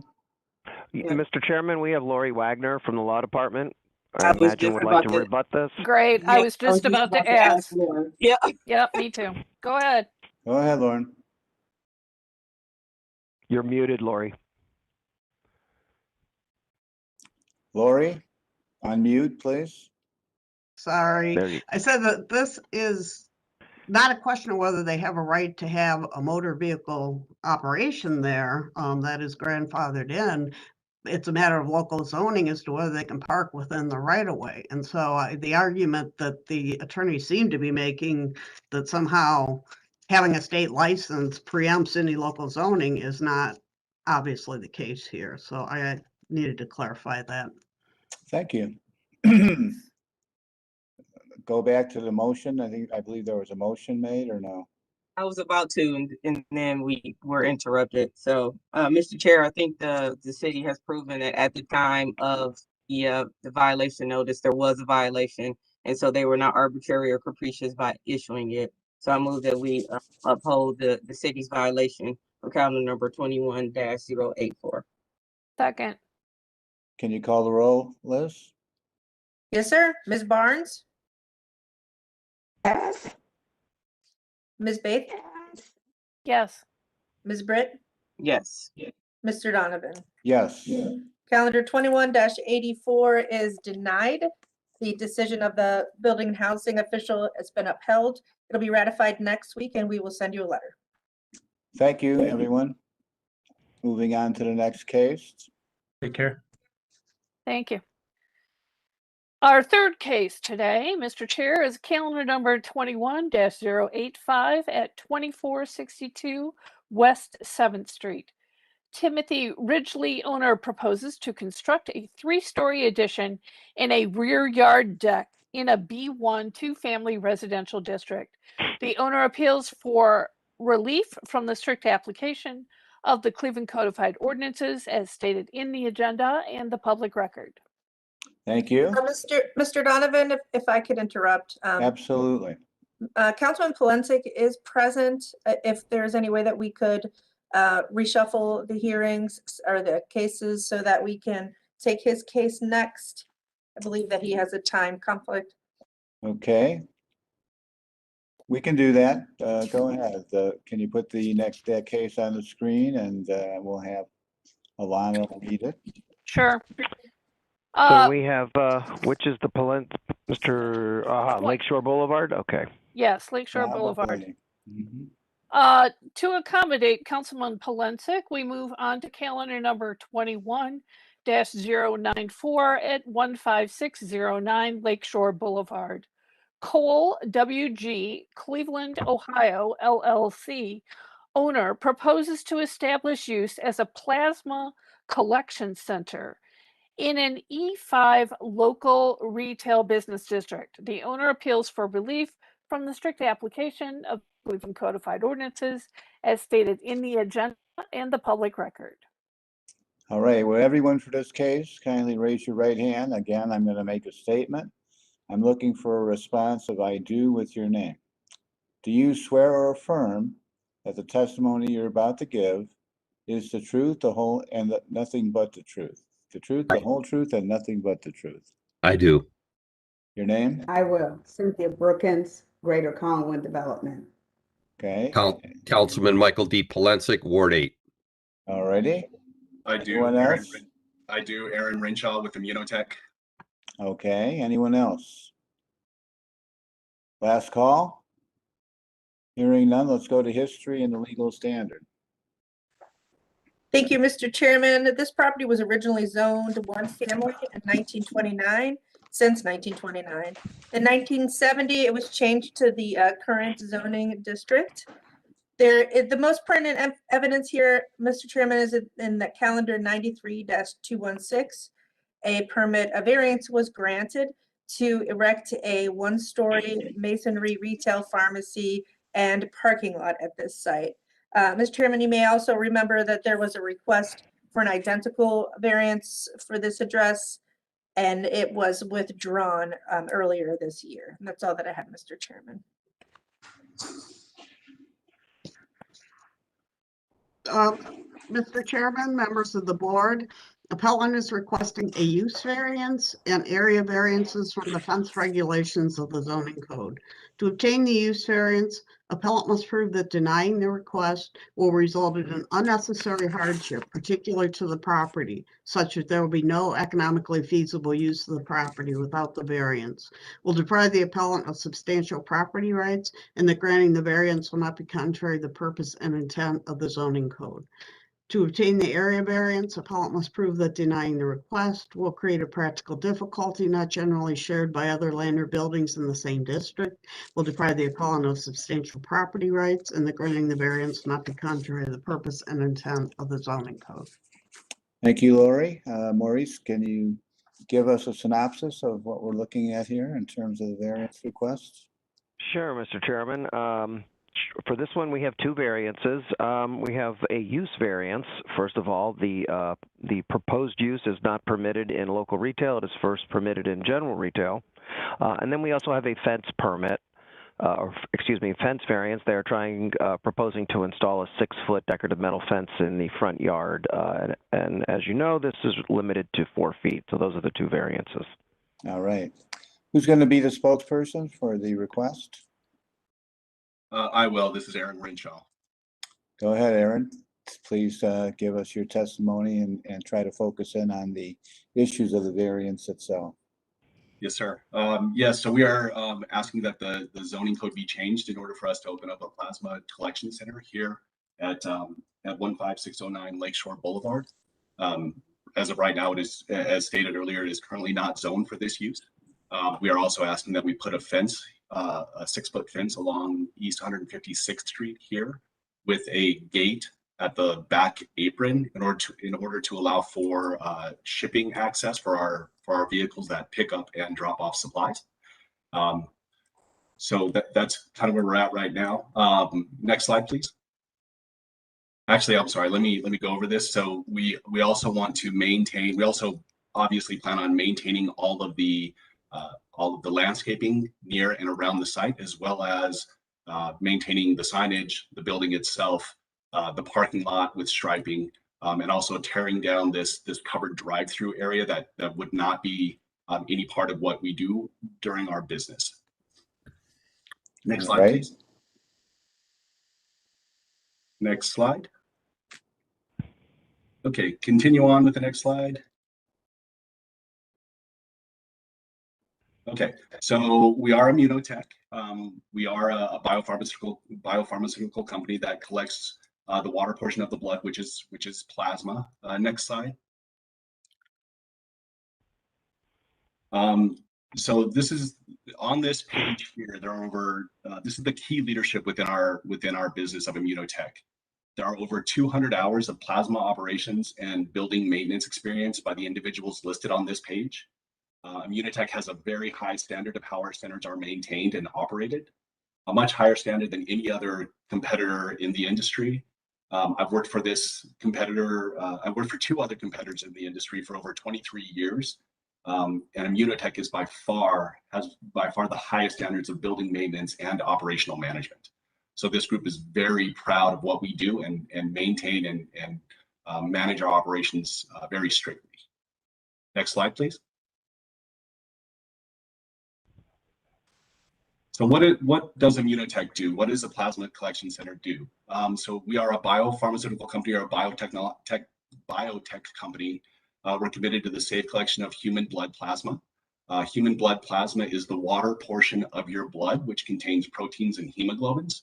Mr. Chairman, we have Lori Wagner from the Law Department. I I was imagine just would like about to to- rebut this. Great. I was just about to ask. Lauren. Yeah. Yep, me too. Go ahead. Go ahead, Lauren. You're muted, Lori. Lori, unmute, please. Sorry. There you- I said that this is not a question of whether they have a right to have a motor vehicle operation there that is grandfathered in. It's a matter of local zoning as to whether they can park within the right of way. And so the argument that the attorneys seem to be making that somehow having a state license preempts any local zoning is not obviously the case here. So I needed to clarify that. Thank you. Go back to the motion. I believe there was a motion made, or no? I was about to, and then we were interrupted. So, Mr. Chair, I think the city has proven that at the time of the violation notice, there was a violation, and so they were not arbitrary or capricious by issuing it. So I move that we uphold the city's violation for calendar number 21-084. Second. Can you call the roll, Liz? Yes, sir. Ms. Barnes? Yes. Ms. Bates? Yes. Ms. Britt? Yes. Mr. Donovan? Yes. Calendar 21-84 is denied. The decision of the building and housing official has been upheld. It'll be ratified next week, and we will send you a letter. Thank you, everyone. Moving on to the next case. Take care. Thank you. Our third case today, Mr. Chair, is calendar number 21-085 at 2462 West 7th Street. Timothy Ridgely, owner, proposes to construct a 3-story addition in a rear yard deck in a B1 two-family residential district. The owner appeals for relief from the strict application of the Cleveland Codified Ordinances as stated in the agenda and the public record. Thank you. Mr. Donovan, if I could interrupt. Absolutely. Councilman Polensek is present. If there's any way that we could reshuffle the hearings or the cases so that we can take his case next. I believe that he has a time conflict. Okay. We can do that. Go ahead. Can you put the next case on the screen, and we'll have Alana read it? Sure. So we have, which is the Mr. Lakeshore Boulevard? Okay. Yes, Lakeshore Boulevard. Mm-hmm. To accommodate Councilman Polensek, we move on to calendar number 21-094 at 15609 Lakeshore Boulevard. Cole W.G. Cleveland, Ohio, LLC, owner proposes to establish use as a plasma collection center in an E5 local retail business district. The owner appeals for relief from the strict application of Cleveland codified ordinances as stated in the agenda and the public record. All right, well, everyone for this case, kindly raise your right hand. Again, I'm going to make a statement. I'm looking for a response of I do with your name. Do you swear or affirm that the testimony you're about to give is the truth, the whole, and nothing but the truth? The truth, the whole truth, and nothing but the truth? I do. Your name? I will. Cynthia Brookins, Greater Collinwood Development. Okay. Councilman Michael D. Polensek, Ward 8. All righty. I do. Anyone else? I do. Aaron Renshaw with Immunotech. Okay, anyone else? Last call? Hearing none, let's go to history and the legal standard. Thank you, Mr. Chairman. This property was originally zoned one family in 1929, since 1929. In 1970, it was changed to the current zoning district. The most pertinent evidence here, Mr. Chairman, is in the calendar 93-216. A variance was granted to erect a one-story masonry retail pharmacy and parking lot at this site. Mr. Chairman, you may also remember that there was a request for an identical variance for this address, and it was withdrawn earlier this year. And that's all that I have, Mr. Chairman. Mr. Chairman, members of the board, appellant is requesting a use variance and area variances from the fence regulations of the zoning code. To obtain the use variance, appellant must prove that denying the request will result in an unnecessary hardship, particular to the property, such that there will be no economically feasible use of the property without the variance, will deprive the appellant of substantial property rights, and that granting the variance will not be contrary to the purpose and intent of the zoning code. To obtain the area variance, appellant must prove that denying the request will create a practical difficulty not generally shared by other land or buildings in the same district, will deprive the appellant of substantial property rights, and that granting the variance will not be contrary to the purpose and intent of the zoning code. Thank you, Lori. Maurice, can you give us a synopsis of what we're looking at here in terms of the variance requests? Sure, Mr. Chairman. For this one, we have two variances. We have a use variance. First of all, the proposed use is not permitted in local retail. It is first permitted in general retail. And then we also have a fence permit, fence variance. They're proposing to install a 6-foot decorative metal fence in the front yard. And as you know, this is limited to 4 feet. So those are the two variances. All right. Who's going to be the spokesperson for the request? I will. This is Aaron Renshaw. Go ahead, Aaron. Please give us your testimony and try to focus in on the issues of the variance itself. Yes, sir. Yes, so we are asking that the zoning code be changed in order for us to open up a plasma collection center here at 15609 Lakeshore Boulevard. As of right now, it is, as stated earlier, it is currently not zoned for this use. We are also asking that we put a fence, a 6-foot fence along East 156th Street here with a gate at the back apron in order to allow for shipping access for our vehicles that pick up and drop off supplies. So that's kind of where we're at right now. Next slide, please. Actually, I'm sorry. Let me go over this. So we also want to maintain. We also obviously plan on maintaining all of the landscaping near and around the site, as well as maintaining the signage, the building itself, the parking lot with striping, and also tearing down this covered drive-through area that would not be any part of what we do during our business. Next slide, please. Next slide. Okay, continue on with the next slide. Okay, so we are Immunotech. We are a biopharmaceutical company that collects the water portion of the blood, which is plasma. Next slide. So this is on this page here. There are over. This is the key leadership within our business of Immunotech. There are over 200 hours of plasma operations and building maintenance experience by the individuals listed on this page. Immunotech has a very high standard of how our centers are maintained and operated, a much higher standard than any other competitor in the industry. I've worked for this competitor, I've worked for 2 other competitors in the industry for over 23 years. And Immunotech has by far the highest standards of building maintenance and operational management. So this group is very proud of what we do and maintain and manage our operations very strictly. Next slide, please. So what does Immunotech do? What does a plasma collection center do? So we are a biopharmaceutical company or a biotech company. We're committed to the safe collection of human blood plasma. Human blood plasma is the water portion of your blood, which contains proteins and hemoglobins.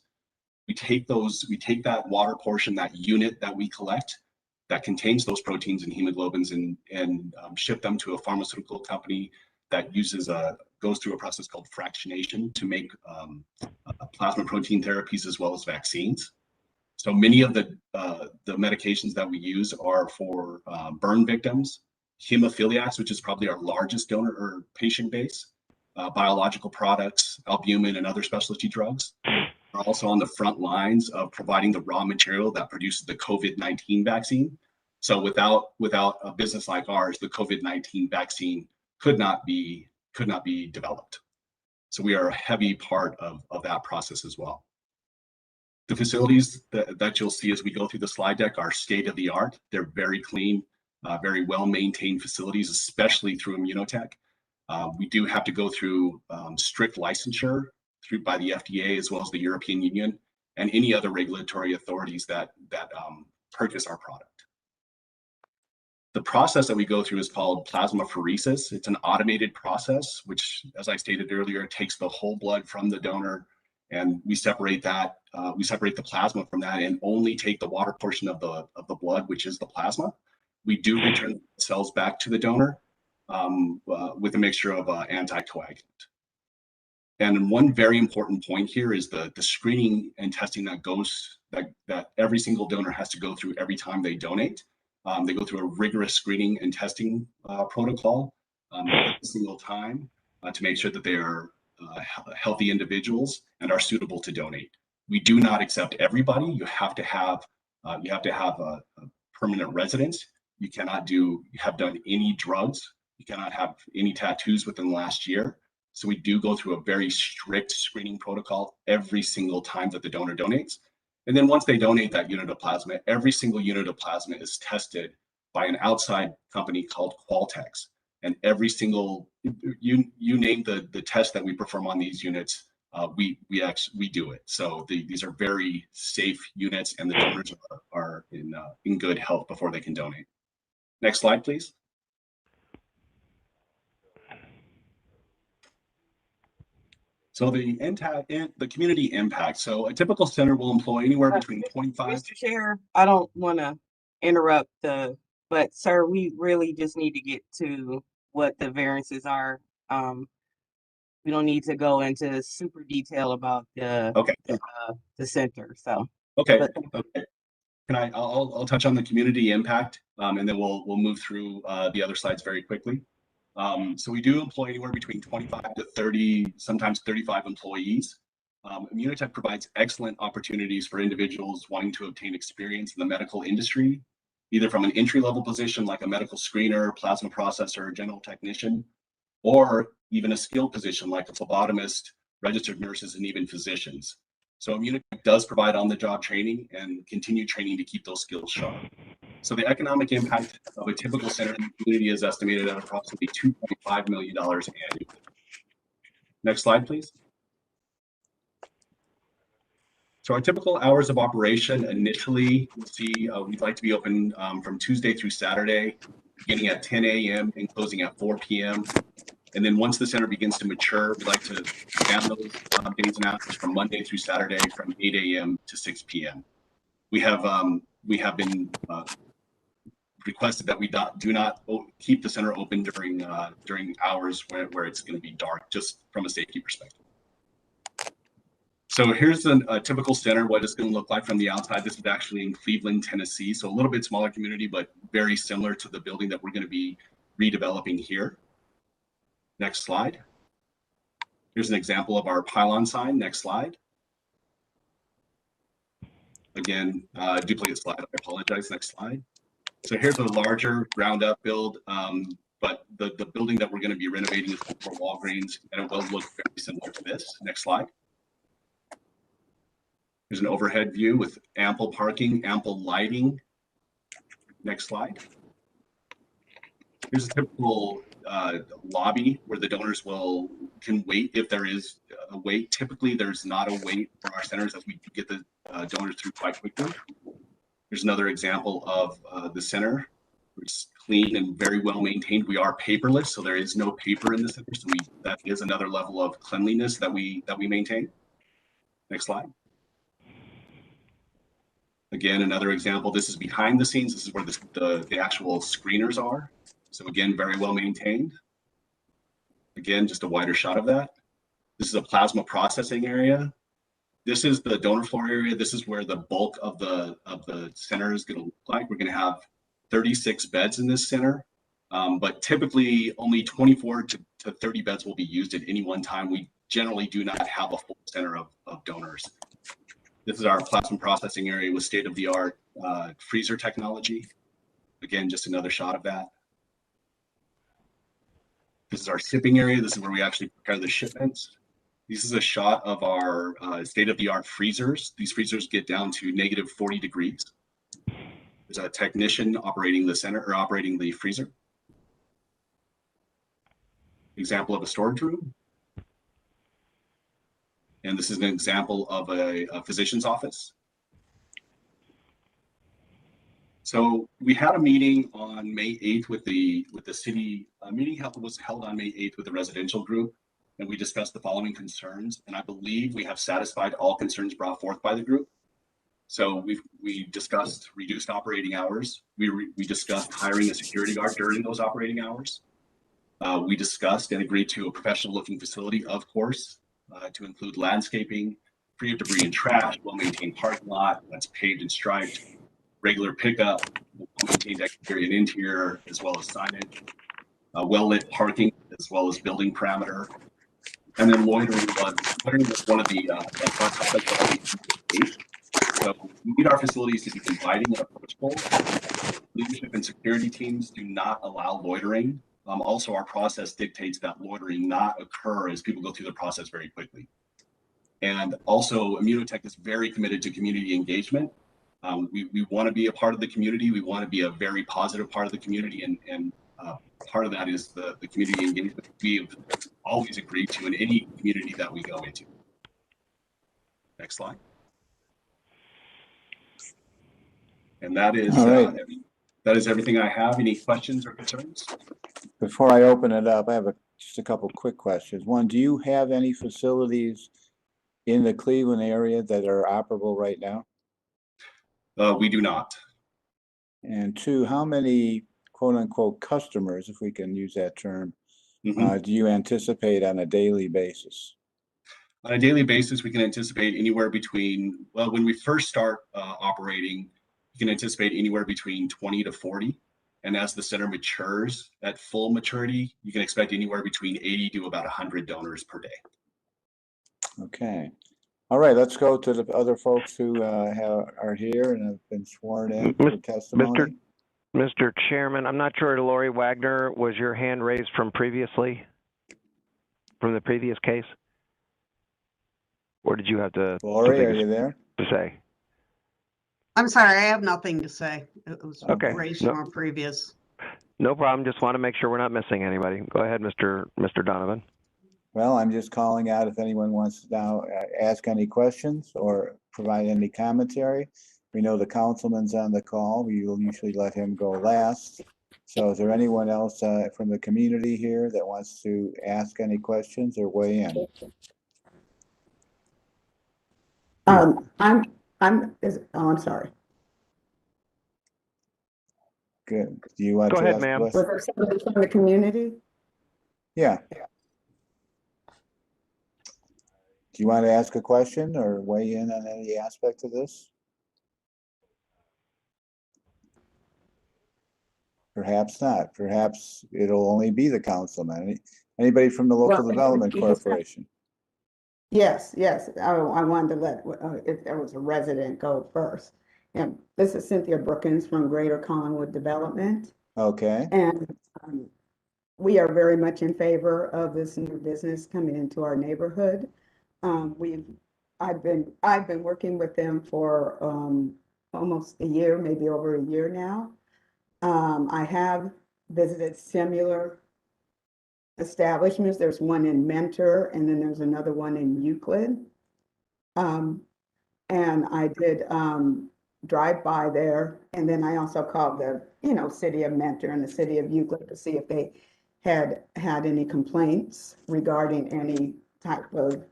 We take that water portion, that unit that we collect that contains those proteins and hemoglobins and ship them to a pharmaceutical company that goes through a process called fractionation to make plasma protein therapies as well as vaccines. So many of the medications that we use are for burn victims, hemophiliacs, which is probably our largest donor or patient base, biological products, albumin, and other specialty drugs. We're also on the front lines of providing the raw material that produces the COVID-19 vaccine. So without a business like ours, the COVID-19 vaccine could not be developed. So we are a heavy part of that process as well. The facilities that you'll see as we go through the slide deck are state of the art. They're very clean, very well maintained facilities, especially through Immunotech. We do have to go through strict licensure by the FDA as well as the European Union and any other regulatory authorities that purchase our product. The process that we go through is called plasmapheresis. It's an automated process, which, as I stated earlier, takes the whole blood from the donor, and we separate that. We separate the plasma from that, and only take the water portion of the blood, which is the plasma. We do return cells back to the donor with a mixture of anticoagulant. And one very important point here is the screening and testing that every single donor has to go through every time they donate. They go through a rigorous screening and testing protocol every single time to make sure that they are healthy individuals and are suitable to donate. We do not accept everybody. You have to have a permanent residence. You cannot have done any drugs. You cannot have any tattoos within the last year. So we do go through a very strict screening protocol every single time that the donor donates. And then once they donate that unit of plasma, every single unit of plasma is tested by an outside company called Qualtex. And every single, you name the test that we perform on these units, we do it. So these are very safe units, and the donors are in good health before they can donate. Next slide, please. So the community impact. So a typical center will employ anywhere between 25. Mr. Chair, I don't want to interrupt but sir, we really just need to get to what the variances are. We don't need to go into super detail about the center. So okay. I'll touch on the community impact, and then we'll move through the other slides very quickly. So we do employ anywhere between 25 to 30, sometimes 35 employees. Immunotech provides excellent opportunities for individuals wanting to obtain experience in the medical industry, either from an entry-level position like a medical screener, plasma processor, general technician, or even a skilled position like a phlebotomist, registered nurses, and even physicians. So Immunotech does provide on-the-job training and continued training to keep those skills sharp. So the economic impact of a typical center in the community is estimated at approximately $2.5 million annually. Next slide, please. So our typical hours of operation, initially, you'll see we'd like to be open from Tuesday through Saturday, beginning at 10 a.m. and closing at 4 p.m. And then once the center begins to mature, we'd like to expand those days and hours from Monday through Saturday from 8 a.m. to 6 p.m. We have been requested that we do not keep the center open during hours where it's going to be dark, just from a safety perspective. So here's a typical center, what it's going to look like from the outside. This is actually in Cleveland, Tennessee. So a little bit smaller community, but very similar to the building that we're going to be redeveloping here. Next slide. Here's an example of our pylon sign. Next slide. Again, duplicate slide, I apologize. Next slide. So here's a larger ground up build, but the building that we're going to be renovating is for Walgreens, and it will look very similar to this. Next slide. Here's an overhead view with ample parking, ample lighting. Next slide. Here's a typical lobby where the donors can wait if there is a wait. Typically, there's not a wait for our centers as we get the donors through quite quickly. Here's another example of the center. It's clean and very well maintained. We are paperless, so there is no paper in the center. So that is another level of cleanliness that we maintain. Next slide. Again, another example. This is behind the scenes. This is where the actual screeners are. So again, very well maintained. Again, just a wider shot of that. This is a plasma processing area. This is the donor floor area. This is where the bulk of the center is going to look like. We're going to have 36 beds in this center, but typically only 24 to 30 beds will be used at any one time. We generally do not have a full center of donors. This is our plasma processing area with state-of-the-art freezer technology. Again, just another shot of that. This is our shipping area. This is where we actually prepare the shipments. This is a shot of our state-of-the-art freezers. These freezers get down to -40 degrees. There's a technician operating the center or operating the freezer. Example of a storage room. And this is an example of a physician's office. So we had a meeting on May 8th with the city. A meeting was held on May 8th with the residential group, and we discussed the following concerns. And I believe we have satisfied all concerns brought forth by the group. So we discussed reduced operating hours. We discussed hiring a security guard during those operating hours. We discussed and agreed to a professional-looking facility, of course, to include landscaping, free of debris and trash, well-maintained parking lot that's paved and striped, regular pickup, well-maintained exterior and interior, as well as signage, well-lit parking, as well as building parameter. And then loitering was one of the topics that we ate. So we need our facilities to be inviting and approachable. Leadership and security teams do not allow loitering. Also, our process dictates that loitering not occur as people go through the process very quickly. And also, Immunotech is very committed to community engagement. We want to be a part of the community. We want to be a very positive part of the community, and part of that is the community engagement we've always agreed to in any community that we go into. Next slide. And that is that is everything I have. Any questions or concerns? Before I open it up, I have just a couple quick questions. One, do you have any facilities in the Cleveland area that are operable right now? We do not. And two, how many quote unquote customers, if we can use that term, do you anticipate on a daily basis? On a daily basis, we can anticipate anywhere between, well, when we first start operating, you can anticipate anywhere between 20 to 40. And as the center matures at full maturity, you can expect anywhere between 80 to about 100 donors per day. Okay. All right, let's go to the other folks who are here and have been sworn in for testimony. Mr. Chairman, I'm not sure, Lori Wagner, was your hand raised from previously, from the previous case? Or did you have to? Lori, are you there? To say? I'm sorry, I have nothing to say. It was Okay. raised from our previous. No problem. Just want to make sure we're not missing anybody. Go ahead, Mr. Donovan. Well, I'm just calling out if anyone wants to now ask any questions or provide any commentary. We know the councilman's on the call. We will usually let him go last. So is there anyone else from the community here that wants to ask any questions or weigh in? I'm sorry. Good. Do you want Go to ahead, ask ma'am. Was there somebody from the community? Yeah. Do you want to ask a question or weigh in on any aspect of this? Perhaps not. Perhaps it'll only be the councilman. Anybody from the local Well, development you just- corporation? Yes, yes. I wanted to let, if there was a resident go first. And this is Cynthia Brookins from Greater Collinwood Development. Okay. And we are very much in favor of this new business coming into our neighborhood. I've been working with them for almost a year, maybe over a year now. I have visited similar establishments. There's one in Mentor, and then there's another one in Euclid. And I did drive by there, and then I also called the, city of Mentor and the city of Euclid to see if they had any complaints regarding any type of,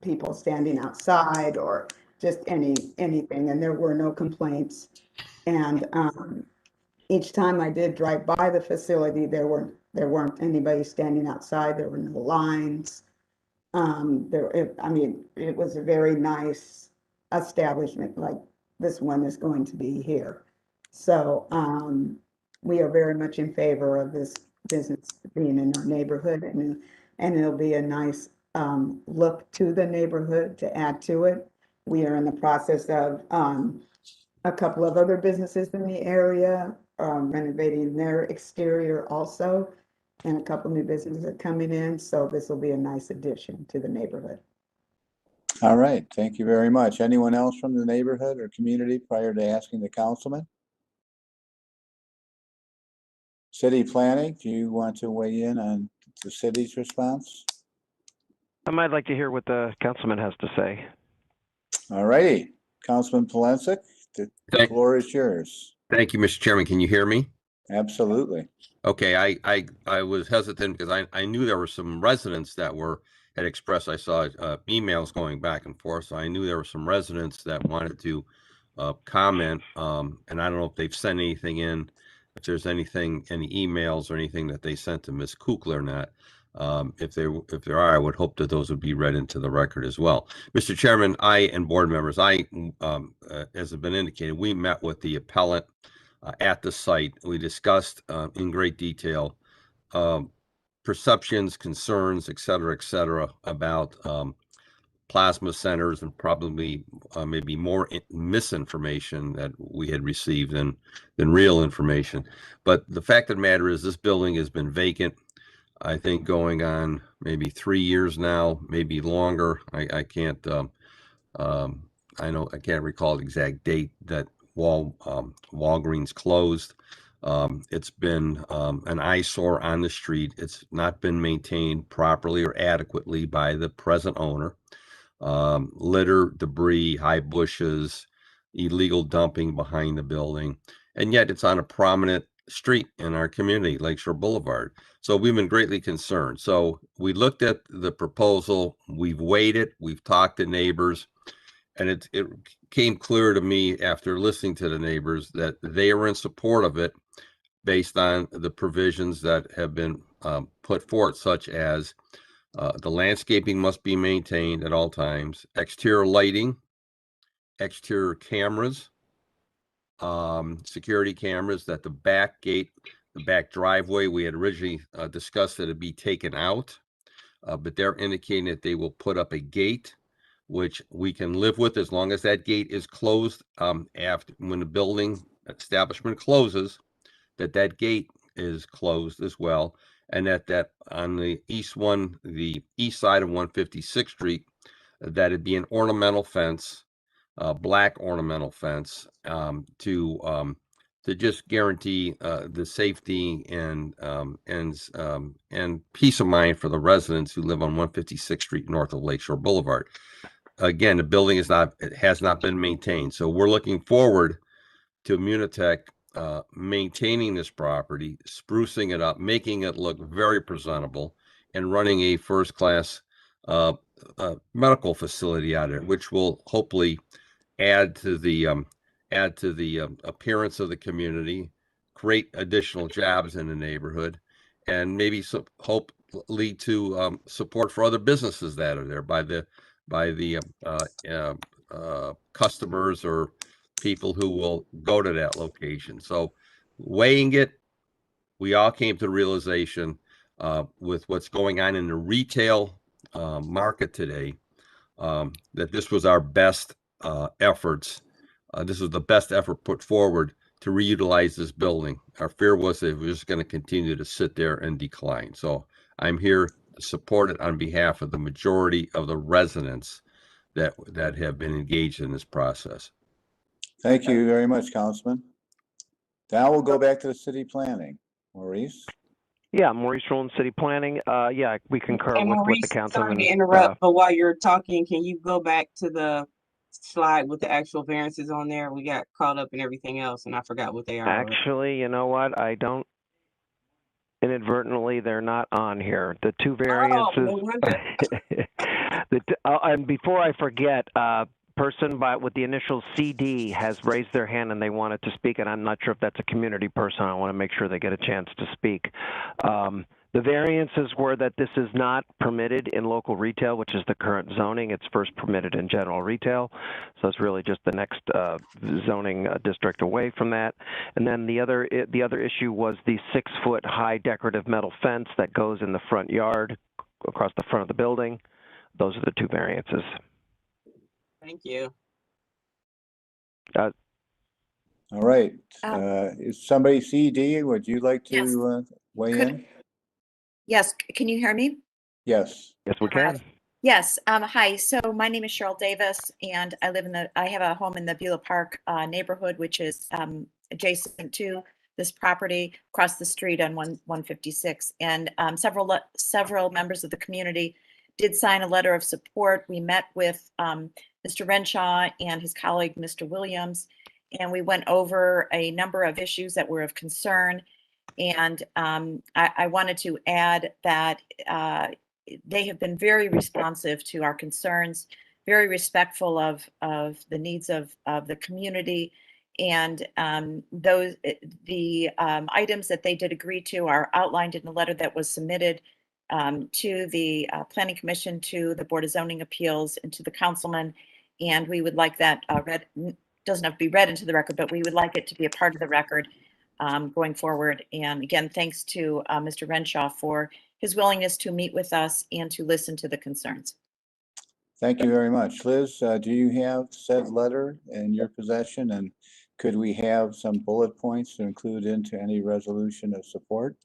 people standing outside or just anything, and there were no complaints. And each time I did drive by the facility, there weren't anybody standing outside. There were no lines. It was a very nice establishment, like this one is going to be here. So we are very much in favor of this business being in our neighborhood, and it'll be a nice look to the neighborhood to add to it. We are in the process of a couple of other businesses in the area renovating their exterior also, and a couple new businesses are coming in. So this will be a nice addition to the neighborhood. All right, thank you very much. Anyone else from the neighborhood or community prior to asking the councilman? City planning, do you want to weigh in on the city's response? I'd like to hear what the councilman has to say. All righty, Councilman Polensek, the floor is yours. Thank you, Mr. Chairman. Can you hear me? Absolutely. Okay, I was hesitant because I knew there were some residents that had expressed, I saw emails going back and forth, so I knew there were some residents that wanted to comment, and I don't know if they've sent anything in, if there's any emails or anything that they sent to Ms. Kukla or not. If there are, I would hope that those would be read into the record as well. Mr. Chairman, I and board members, as has been indicated, we met with the appellant at the site. We discussed in great detail perceptions, concerns, et cetera, about plasma centers, and probably maybe more misinformation that we had received than real information. But the fact of the matter is, this building has been vacant, I think, going on maybe 3 years now, maybe longer. I can't I can't recall the exact date that Walgreens closed. It's been an eyesore on the street. It's not been maintained properly or adequately by the present owner. Litter, debris, high bushes, illegal dumping behind the building, and yet it's on a prominent street in our community, Lakeshore Boulevard. So we've been greatly concerned. So we looked at the proposal, we've weighed it, we've talked to neighbors, and it came clear to me after listening to the neighbors that they are in support of it based on the provisions that have been put forth, such as the landscaping must be maintained at all times, exterior lighting, exterior cameras, security cameras, that the back gate, the back driveway, we had originally discussed that it be taken out, but they're indicating that they will put up a gate, which we can live with as long as that gate is closed after, when the building establishment closes, that gate is closed as well, and that on the east side of 156th Street, that it be an ornamental fence, black ornamental fence, to just guarantee the safety and peace of mind for the residents who live on 156th Street north of Lakeshore Boulevard. Again, the building has not been maintained, so we're looking forward to Munitech maintaining this property, sprucing it up, making it look very presentable, and running a first-class medical facility out of it, which will hopefully add to the appearance of the community, create additional jobs in the neighborhood, and maybe hope lead to support for other businesses that are there by the customers or people who will go to that location. So weighing it, we all came to the realization with what's going on in the retail market today, that this was our best efforts. This was the best effort put forward to reutilize this building. Our fear was that it was just going to continue to sit there and decline. So I'm here to support it on behalf of the majority of the residents that have been engaged in this process. Thank you very much, Councilman. Now we'll go back to the city planning. Maurice? Yeah, Maurice Rowland, City Planning. Yeah, we concur And with Maurice, the councilman. sorry to interrupt, but while you're talking, can you go back to the slide with the actual variances on there? We got caught up in everything else and I forgot what they are. Actually, you know what? I don't, inadvertently, they're not on here. The two variances. Oh, no wonder. And before I forget, person with the initial CD has raised their hand and they wanted to speak, and I'm not sure if that's a community person. I want to make sure they get a chance to speak. The variances were that this is not permitted in local retail, which is the current zoning. It's first permitted in general retail. So it's really just the next zoning district away from that. And then the other issue was the 6-foot high decorative metal fence that goes in the front yard across the front of the building. Those are the two variances. Thank you. All right. Is somebody CD? Would you like to weigh in? Yes, can you hear me? Yes. Yes, we can. Yes. Hi. So my name is Cheryl Davis, and I have a home in the Beulah Park neighborhood, which is adjacent to this property across the street on 156. And several members of the community did sign a letter of support. We met with Mr. Renshaw and his colleague, Mr. Williams, and we went over a number of issues that were of concern. And I wanted to add that they have been very responsive to our concerns, very respectful of the needs of the community. And the items that they did agree to are outlined in the letter that was submitted to the Planning Commission, to the Board of Zoning Appeals, and to the councilman. And we would like that read, doesn't have to be read into the record, but we would like it to be a part of the record going forward. And again, thanks to Mr. Renshaw for his willingness to meet with us and to listen to the concerns. Thank you very much. Liz, do you have said letter in your possession, and could we have some bullet points to include into any resolution of support?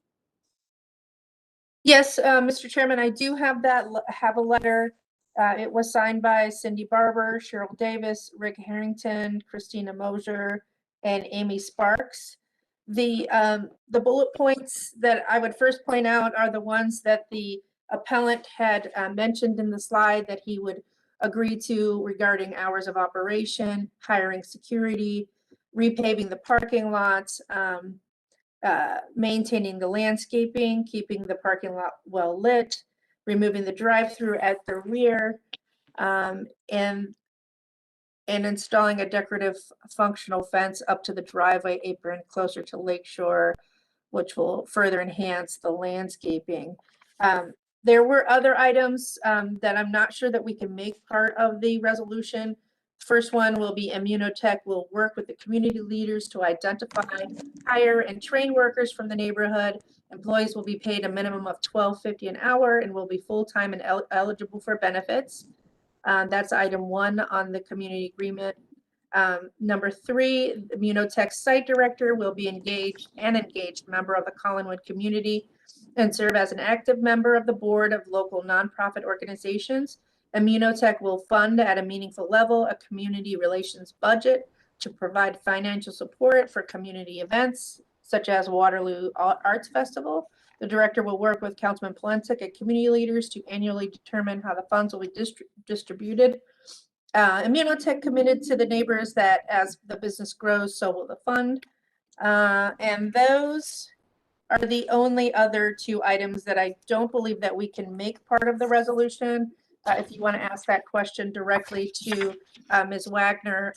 Yes, Mr. Chairman, I do have a letter. It was signed by Cindy Barber, Cheryl Davis, Rick Harrington, Christina Mosier, and Amy Sparks. The bullet points that I would first point out are the ones that the appellant had mentioned in the slide that he would agree to regarding hours of operation, hiring security, repaving the parking lots, maintaining the landscaping, keeping the parking lot well lit, removing the drive-through at the rear, and installing a decorative functional fence up to the driveway apron closer to Lakeshore, which will further enhance the landscaping. There were other items that I'm not sure that we can make part of the resolution. First one will be Immunotech will work with the community leaders to identify, hire, and train workers from the neighborhood. Employees will be paid a minimum of $12.50 an hour and will be full-time and eligible for benefits. That's item 1 on the community agreement. Number 3, Immunotech site director will be engaged member of the Collinwood community and serve as an active member of the board of local nonprofit organizations. Immunotech will fund at a meaningful level a community relations budget to provide financial support for community events such as Waterloo Arts Festival. The director will work with Councilman Polensek and community leaders to annually determine how the funds will be distributed. Immunotech committed to the neighbors that as the business grows, so will the fund. And those are the only other 2 items that I don't believe that we can make part of the resolution. If you want to ask that question directly to Ms. Wagner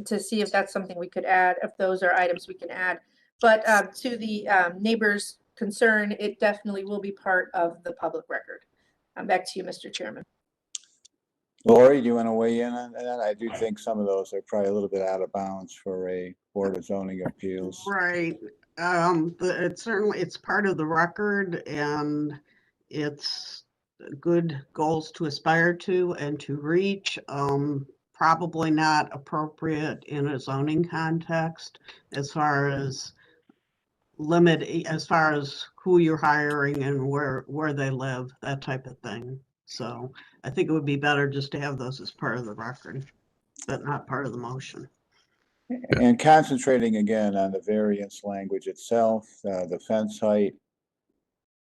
to see if that's something we could add, if those are items we can add. But to the neighbors concern, it definitely will be part of the public record. Back to you, Mr. Chairman. Lori, do you want to weigh in on that? I do think some of those are probably a little bit out of bounds for a Board of Zoning Appeals. Right. It's certainly, it's part of the record, and it's good goals to aspire to and to reach. Probably not appropriate in a zoning context as far as as far as who you're hiring and where they live, that type of thing. So I think it would be better just to have those as part of the record, but not part of the motion. And concentrating again on the variance language itself, the fence height,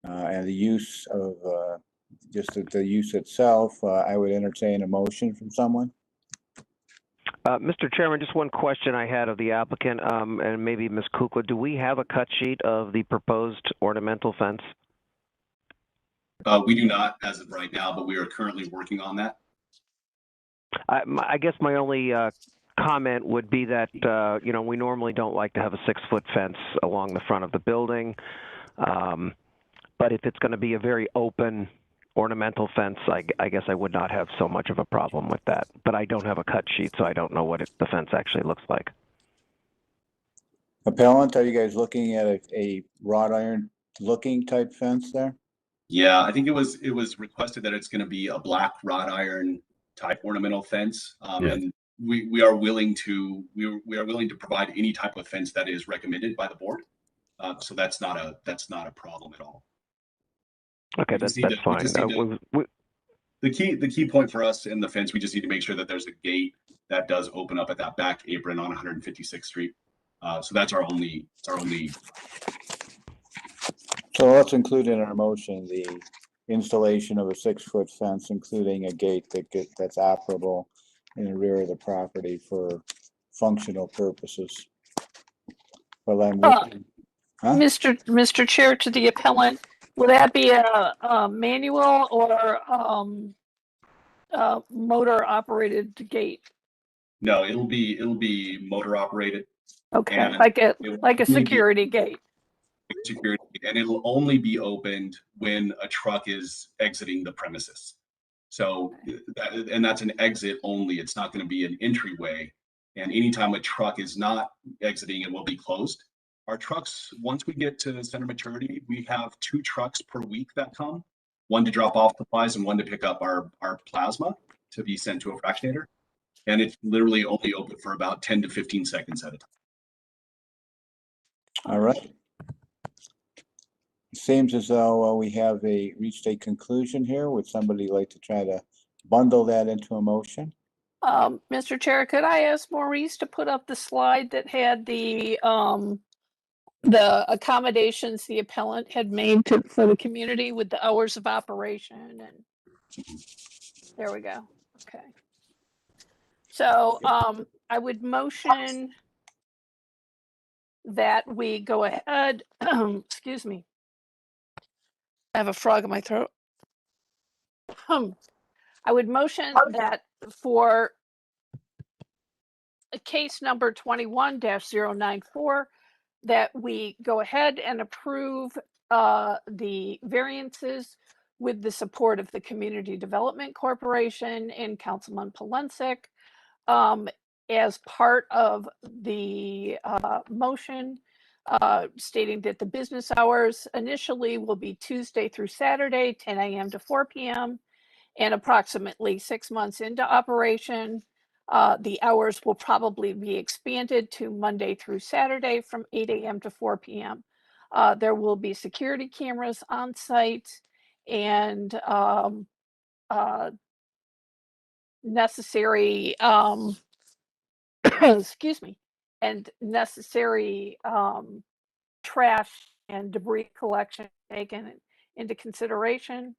and the use of just the use itself, I would entertain a motion from someone. Mr. Chairman, just one question I had of the applicant, and maybe Ms. Kukla. Do we have a cut sheet of the proposed ornamental fence? We do not as of right now, but we are currently working on that. I guess my only comment would be that, you know, we normally don't like to have a 6-foot fence along the front of the building. But if it's going to be a very open ornamental fence, I guess I would not have so much of a problem with that. But I don't have a cut sheet, so I don't know what the fence actually looks like. Appellant, are you guys looking at a wrought iron looking type fence there? Yeah, I think it was requested that it's going to be a black wrought iron type ornamental fence, and we are willing to provide any type of fence that is recommended by the board. So that's not a problem at all. Okay, that's fine. The key point for us in the fence, we just need to make sure that there's a gate that does open up at that back apron on 156th Street. So that's our only. So let's include in our motion the installation of a 6-foot fence, including a gate that's operable in the rear of the property for functional purposes. Well, I'm Mr. Chair, to the appellant, will that be a manual or motor operated gate? No, it'll be motor operated. Okay, like a security gate. Security, and it'll only be opened when a truck is exiting the premises. So that's an exit only. It's not going to be an entryway. And anytime a truck is not exiting, it will be closed. Our trucks, once we get to center maturity, we have 2 trucks per week that come, one to drop off supplies and one to pick up our plasma to be sent to a fractionator. And it's literally only open for about 10 to 15 seconds at a time. All right. It seems as though we have reached a conclusion here. Would somebody like to try to bundle that into a motion? Mr. Chair, could I ask Maurice to put up the slide that had the accommodations the appellant had made for the community with the hours of operation? And there we go. Okay. So I would motion that we go ahead. Excuse me. I have a frog in my throat. I would motion that for case number 21-094, that we go ahead and approve the variances with the support of the Community Development Corporation and Councilman Polensek. As part of the motion, stating that the business hours initially will be Tuesday through Saturday, 10 a.m. to 4 p.m. And approximately 6 months into operation, the hours will probably be expanded to Monday through Saturday from 8 a.m. to 4 p.m. There will be security cameras on site and necessary, excuse me, and necessary trash and debris collection taken into consideration.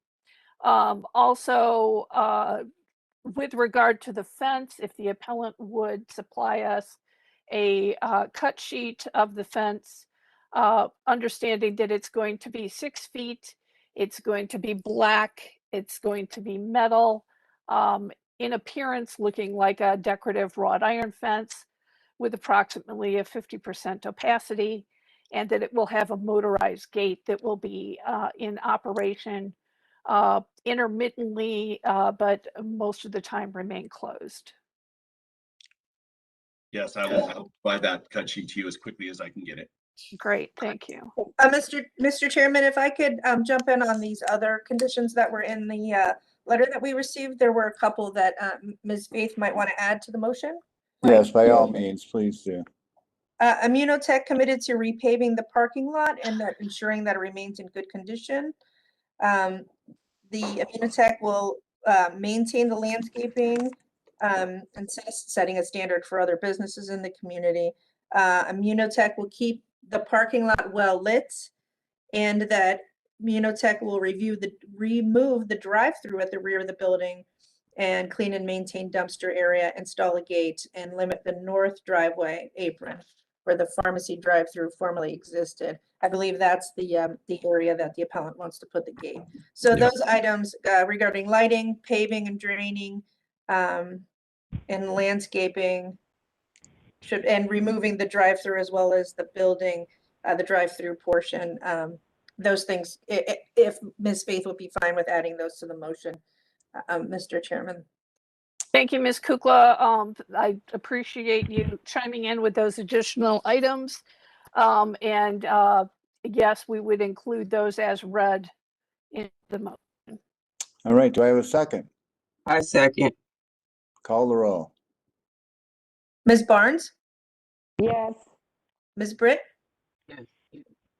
Also, with regard to the fence, if the appellant would supply us a cut sheet of the fence, understanding that it's going to be 6 feet, it's going to be black, it's going to be metal, in appearance looking like a decorative wrought iron fence with approximately a 50% opacity. and that it will have a motorized gate that will be in operation intermittently, but most of the time remain closed. Yes, I will provide that cut sheet to you as quickly as I can get it. Great, thank you. Mr. Chairman, if I could jump in on these other conditions that were in the letter that we received, there were a couple that Ms. Faith might want to add to the motion. Yes, by all means, please do. Immunotech committed to repaving the parking lot and that ensuring that it remains in good condition. The Immunotech will maintain the landscaping and setting a standard for other businesses in the community. Immunotech will keep the parking lot well lit, and that Immunotech will remove the drive-through at the rear of the building and clean and maintain dumpster area, install a gate, and limit the north driveway apron where the pharmacy drive-through formerly existed. I believe that's the area that the appellant wants to put the gate. So those items regarding lighting, paving and draining, and landscaping and removing the drive-through as well as the building, the drive-through portion. Those things, if Ms. Faith would be fine with adding those to the motion, Mr. Chairman. Thank you, Ms. Kukla. I appreciate you chiming in with those additional items. Yes, we would include those as read in the motion. All right, do I have a second? I second. Call the roll. Ms. Barnes? Yes. Ms. Britt? Yes.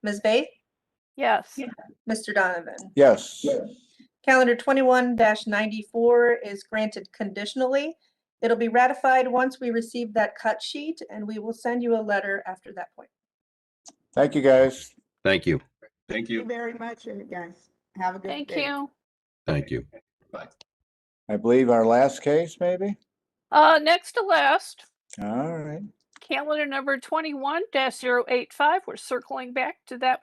Ms. Faith? Yes. Mr. Donovan? Yes. Calendar 21-94 is granted conditionally. It'll be ratified once we receive that cut sheet, and we will send you a letter after that point. Thank you, guys. Thank you. Thank Thank you you. very much, guys. Have a good Thank day. you. Thank you. Bye. I believe our last case, maybe? Next to last, All right. calendar number 21-085. We're circling back to that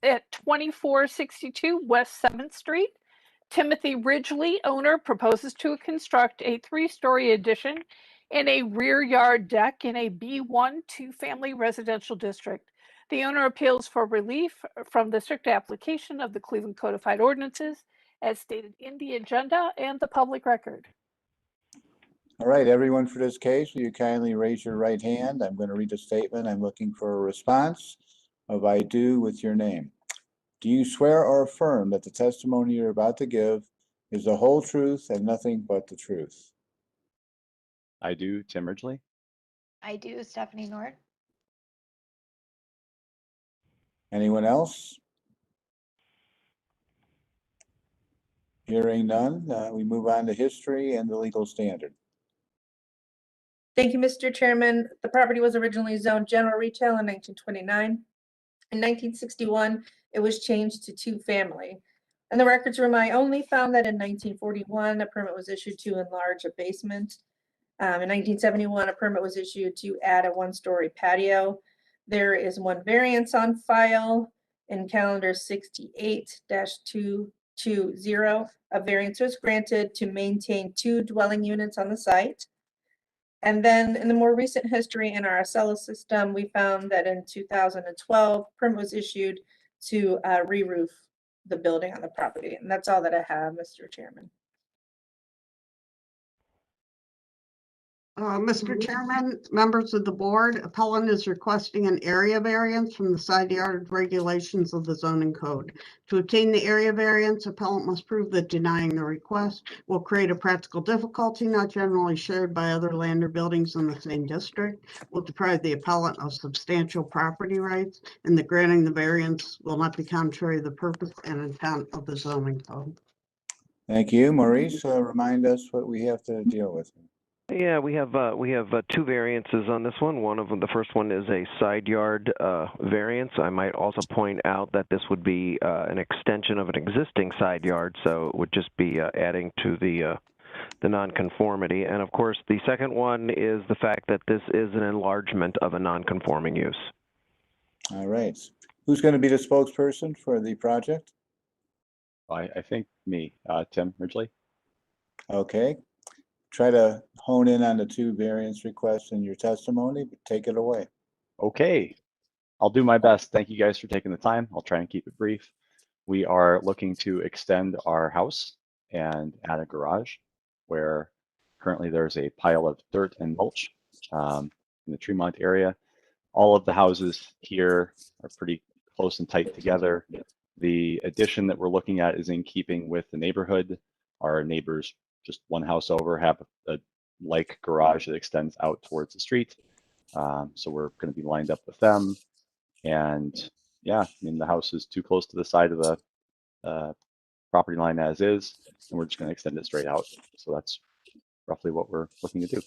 at 2462 West 7th Street. Timothy Ridgely, owner, proposes to construct a 3-story addition and a rear yard deck in a B1 two-family residential district. The owner appeals for relief from the strict application of the Cleveland Codified Ordinances as stated in the agenda and the public record. All right, everyone, for this case, will you kindly raise your right hand? I'm going to read a statement. I'm looking for a response of I do with your name. Do you swear or affirm that the testimony you're about to give is the whole truth and nothing but the truth? I do, Tim Ridgely. I do, Stephanie Nord. Anyone else? Hearing none, we move on to history and the legal standard. Thank you, Mr. Chairman. The property was originally zoned general retail in 1929. In 1961, it was changed to two-family. And the records room I only found that in 1941, a permit was issued to enlarge a basement. In 1971, a permit was issued to add a 1-story patio. There is one variance on file in calendar 68-220. A variance was granted to maintain 2 dwelling units on the site. And then in the more recent history in our Acela system, we found that in 2012, permit was issued to re-roof the building on the property. And that's all that I have, Mr. Chairman. Mr. Chairman, members of the board, appellant is requesting an area variance from the side yard regulations of the zoning code. To obtain the area variance, appellant must prove that denying the request will create a practical difficulty not generally shared by other land or buildings in the same district, will deprive the appellant of substantial property rights, and the granting the variance will not be contrary to the purpose and intent of the zoning code. Thank you. Maurice, remind us what we have to deal with. Yeah, we have 2 variances on this one. One of them, the first one is a side yard variance. I might also point out that this would be an extension of an existing side yard, so it would just be adding to the nonconformity. And of course, the second one is the fact that this is an enlargement of a nonconforming use. All right. Who's going to be the spokesperson for the project? I think me, Tim Ridgely. Okay. Try to hone in on the 2 variance requests in your testimony, but take it away. Okay. I'll do my best. Thank you guys for taking the time. I'll try and keep it brief. We are looking to extend our house and add a garage where currently there's a pile of dirt and mulch in the Tremont area. All of the houses here are pretty close and tight together. The addition that we're looking at is in keeping with the neighborhood. Our neighbors just one house over have a like garage that extends out towards the street. So we're going to be lined up with them. And yeah, I mean, the house is too close to the side of the property line as is, and we're just going to extend it straight out. So that's roughly what we're looking to do.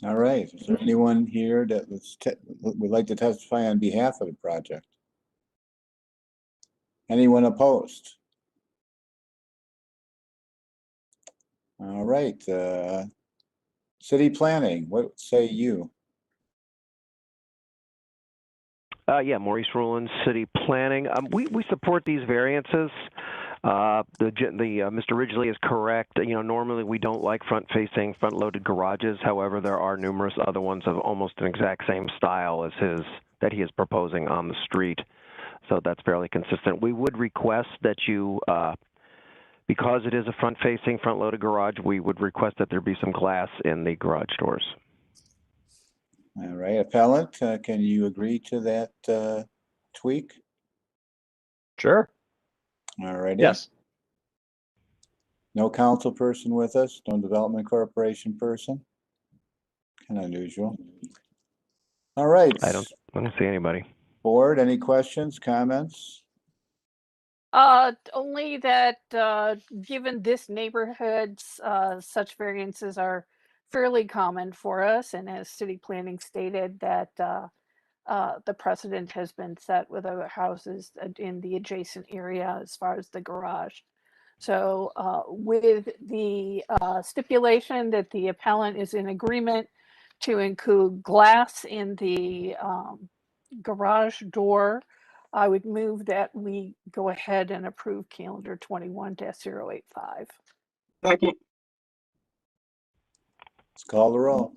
All right. Is there anyone here that would like to testify on behalf of the project? Anyone opposed? All right. City planning, what say you? Yeah, Maurice Rowland, City Planning. We support these variances. Mr. Ridgely is correct. You know, normally we don't like front-facing, front-loaded garages. However, there are numerous other ones of almost an exact same style as his that he is proposing on the street. So that's fairly consistent. We would request that you, because it is a front-facing, front-loaded garage, we would request that there be some glass in the garage doors. All right, appellant, can you agree to that tweak? Sure. All righty. Yes. No council person with us, no development corporation person. Kind of unusual. All right. I don't see anybody. Board, any questions, comments? Only that given this neighborhood, such variances are fairly common for us, and as city planning stated, that the precedent has been set with other houses in the adjacent area as far as the garage. So with the stipulation that the appellant is in agreement to include glass in the garage door, I would move that we go ahead and approve calendar 21-085. Second. Let's call the roll.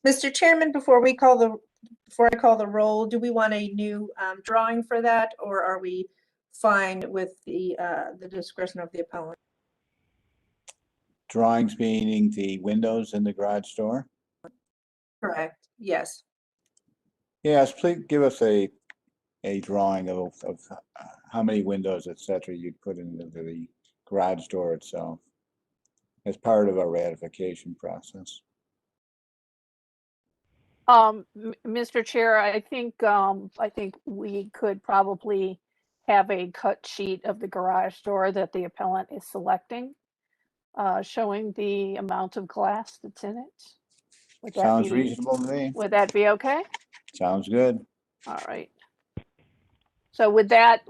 Mr. Chairman, before I call the roll, do we want a new drawing for that, or are we fine with the discretion of the appellant? Drawings meaning the windows in the garage door? Correct, yes. Yes, please give us a drawing of how many windows, et cetera, you'd put into the garage door itself as part of our ratification process. Mr. Chair, I think we could probably have a cut sheet of the garage door that the appellant is selecting, showing the amount of glass that's in it. Would that Sounds be, reasonable to me. would that be okay? Sounds good. All right. So with that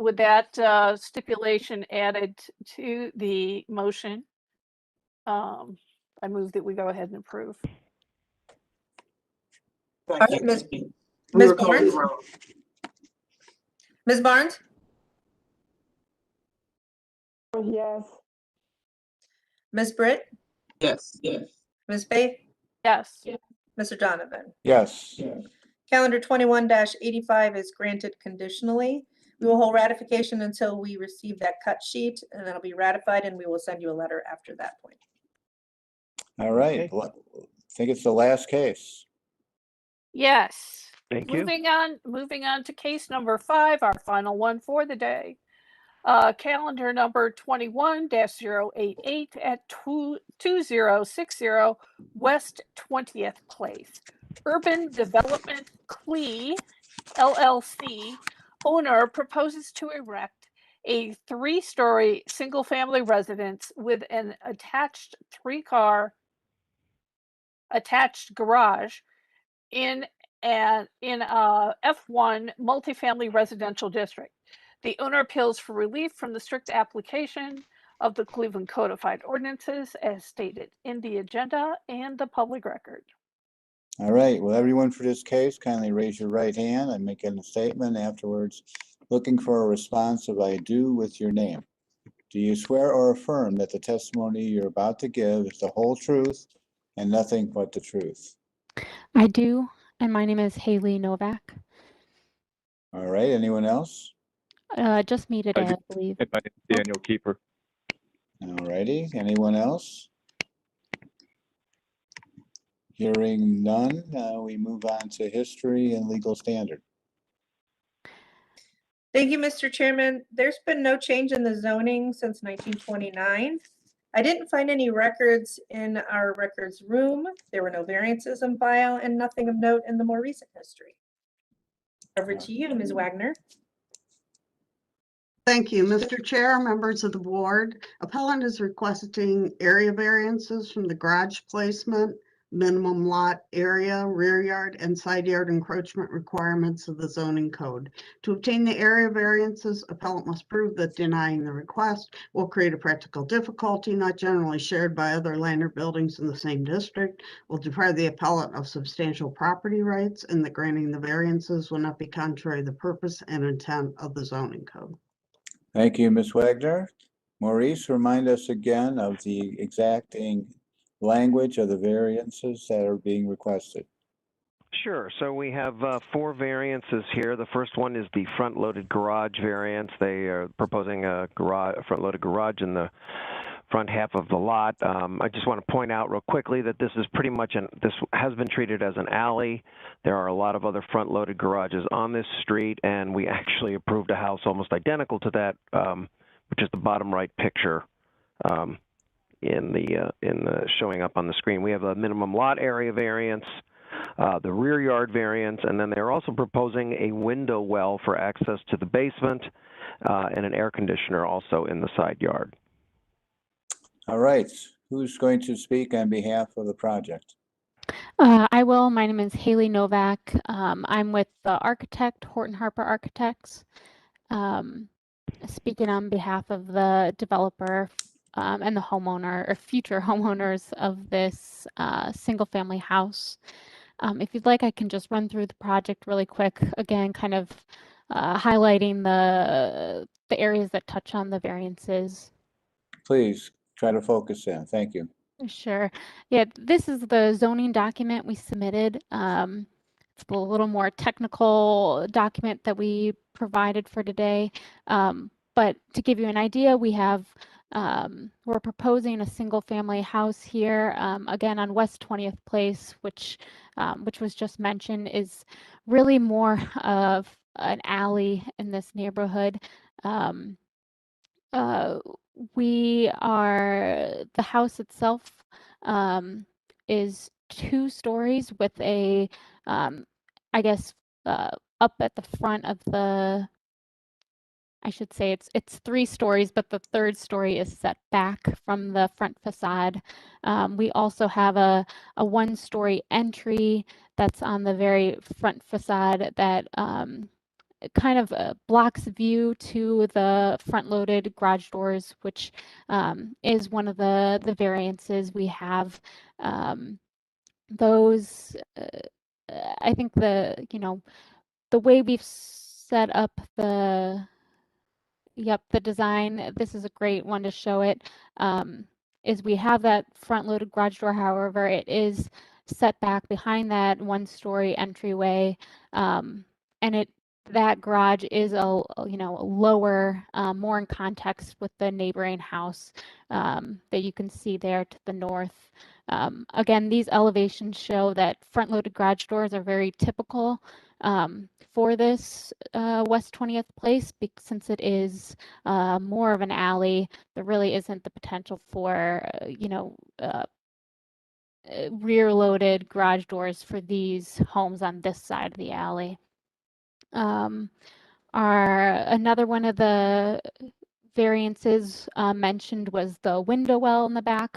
stipulation added to the motion, I move that we go ahead and approve. All right, Ms. Barnes? Ms. Barnes? Yes. Ms. Britt? Yes. Yes. Ms. Faith? Yes. Mr. Donovan? Yes. Calendar 21-85 is granted conditionally. We will hold ratification until we receive that cut sheet, and that'll be ratified, and we will send you a letter after that point. All right. I think it's the last case. Yes. Thank you. Moving on to case number 5, our final one for the day. Calendar number 21-088 at 2060 West 20th Place. Urban Development Clee LLC owner proposes to erect a 3-story single-family residence with an attached 3-car attached garage in a F1 multifamily residential district. The owner appeals for relief from the strict application of the Cleveland Codified Ordinances as stated in the agenda and the public record. All right. Well, everyone for this case, kindly raise your right hand. I'm making a statement afterwards. Looking for a response of I do with your name. Do you swear or affirm that the testimony you're about to give is the whole truth and nothing but the truth? I do, and my name is Haley Novak. All right, anyone else? Just me today, I believe. And my name's Daniel Keeper. All righty, anyone else? Hearing none, we move on to history and legal standard. Thank you, Mr. Chairman. There's been no change in the zoning since 1929. I didn't find any records in our records room. There were no variances in file and nothing of note in the more recent history. Over to you, Ms. Wagner. Thank you, Mr. Chair, members of the board. Appellant is requesting area variances from the garage placement, minimum lot area, rear yard, and side yard encroachment requirements of the zoning code. To obtain the area variances, appellant must prove that denying the request will create a practical difficulty not generally shared by other land or buildings in the same district, will deprive the appellant of substantial property rights, and that granting the variances will not be contrary to the purpose and intent of the zoning code. Thank you, Ms. Wagner. Maurice, remind us again of the exacting language of the variances that are being requested. Sure. So we have 4 variances here. The first one is the front-loaded garage variance. They are proposing a front-loaded garage in the front half of the lot. I just want to point out real quickly that this is pretty much this has been treated as an alley. There are a lot of other front-loaded garages on this street, and we actually approved a house almost identical to that, which is the bottom right picture in the showing up on the screen. We have a minimum lot area variance, the rear yard variance, and then they're also proposing a window well for access to the basement and an air conditioner also in the side yard. All right, who's going to speak on behalf of the project? I will. My name is Haley Novak. I'm with the architect, Horton Harper Architects, speaking on behalf of the developer and the homeowner or future homeowners of this single-family house. If you'd like, I can just run through the project really quick. Again, kind of highlighting the areas that touch on the variances. Please try to focus in. Thank you. Sure. Yeah, this is the zoning document we submitted. It's a little more technical document that we provided for today. But to give you an idea, we have we're proposing a single family house here, again on West 20th Place, which was just mentioned, is really more of an alley in this neighborhood. The house itself is 2 stories with a, I guess, up at the front of the, I should say it's 3 stories, but the 3rd story is set back from the front facade. We also have a 1-story entry that's on the very front facade that kind of blocks view to the front-loaded garage doors, which is one of the variances we have. Those, I think the way we've set up the design, this is a great one to show it, is we have that front-loaded garage door. However, it is set back behind that 1-story entryway, and that garage is a lower, more in context with the neighboring house that you can see there to the north. Again, these elevations show that front-loaded garage doors are very typical for this West 20th Place, since it is more of an alley. There really isn't the potential for rear-loaded garage doors for these homes on this side of the alley. Another one of the variances mentioned was the window well in the back.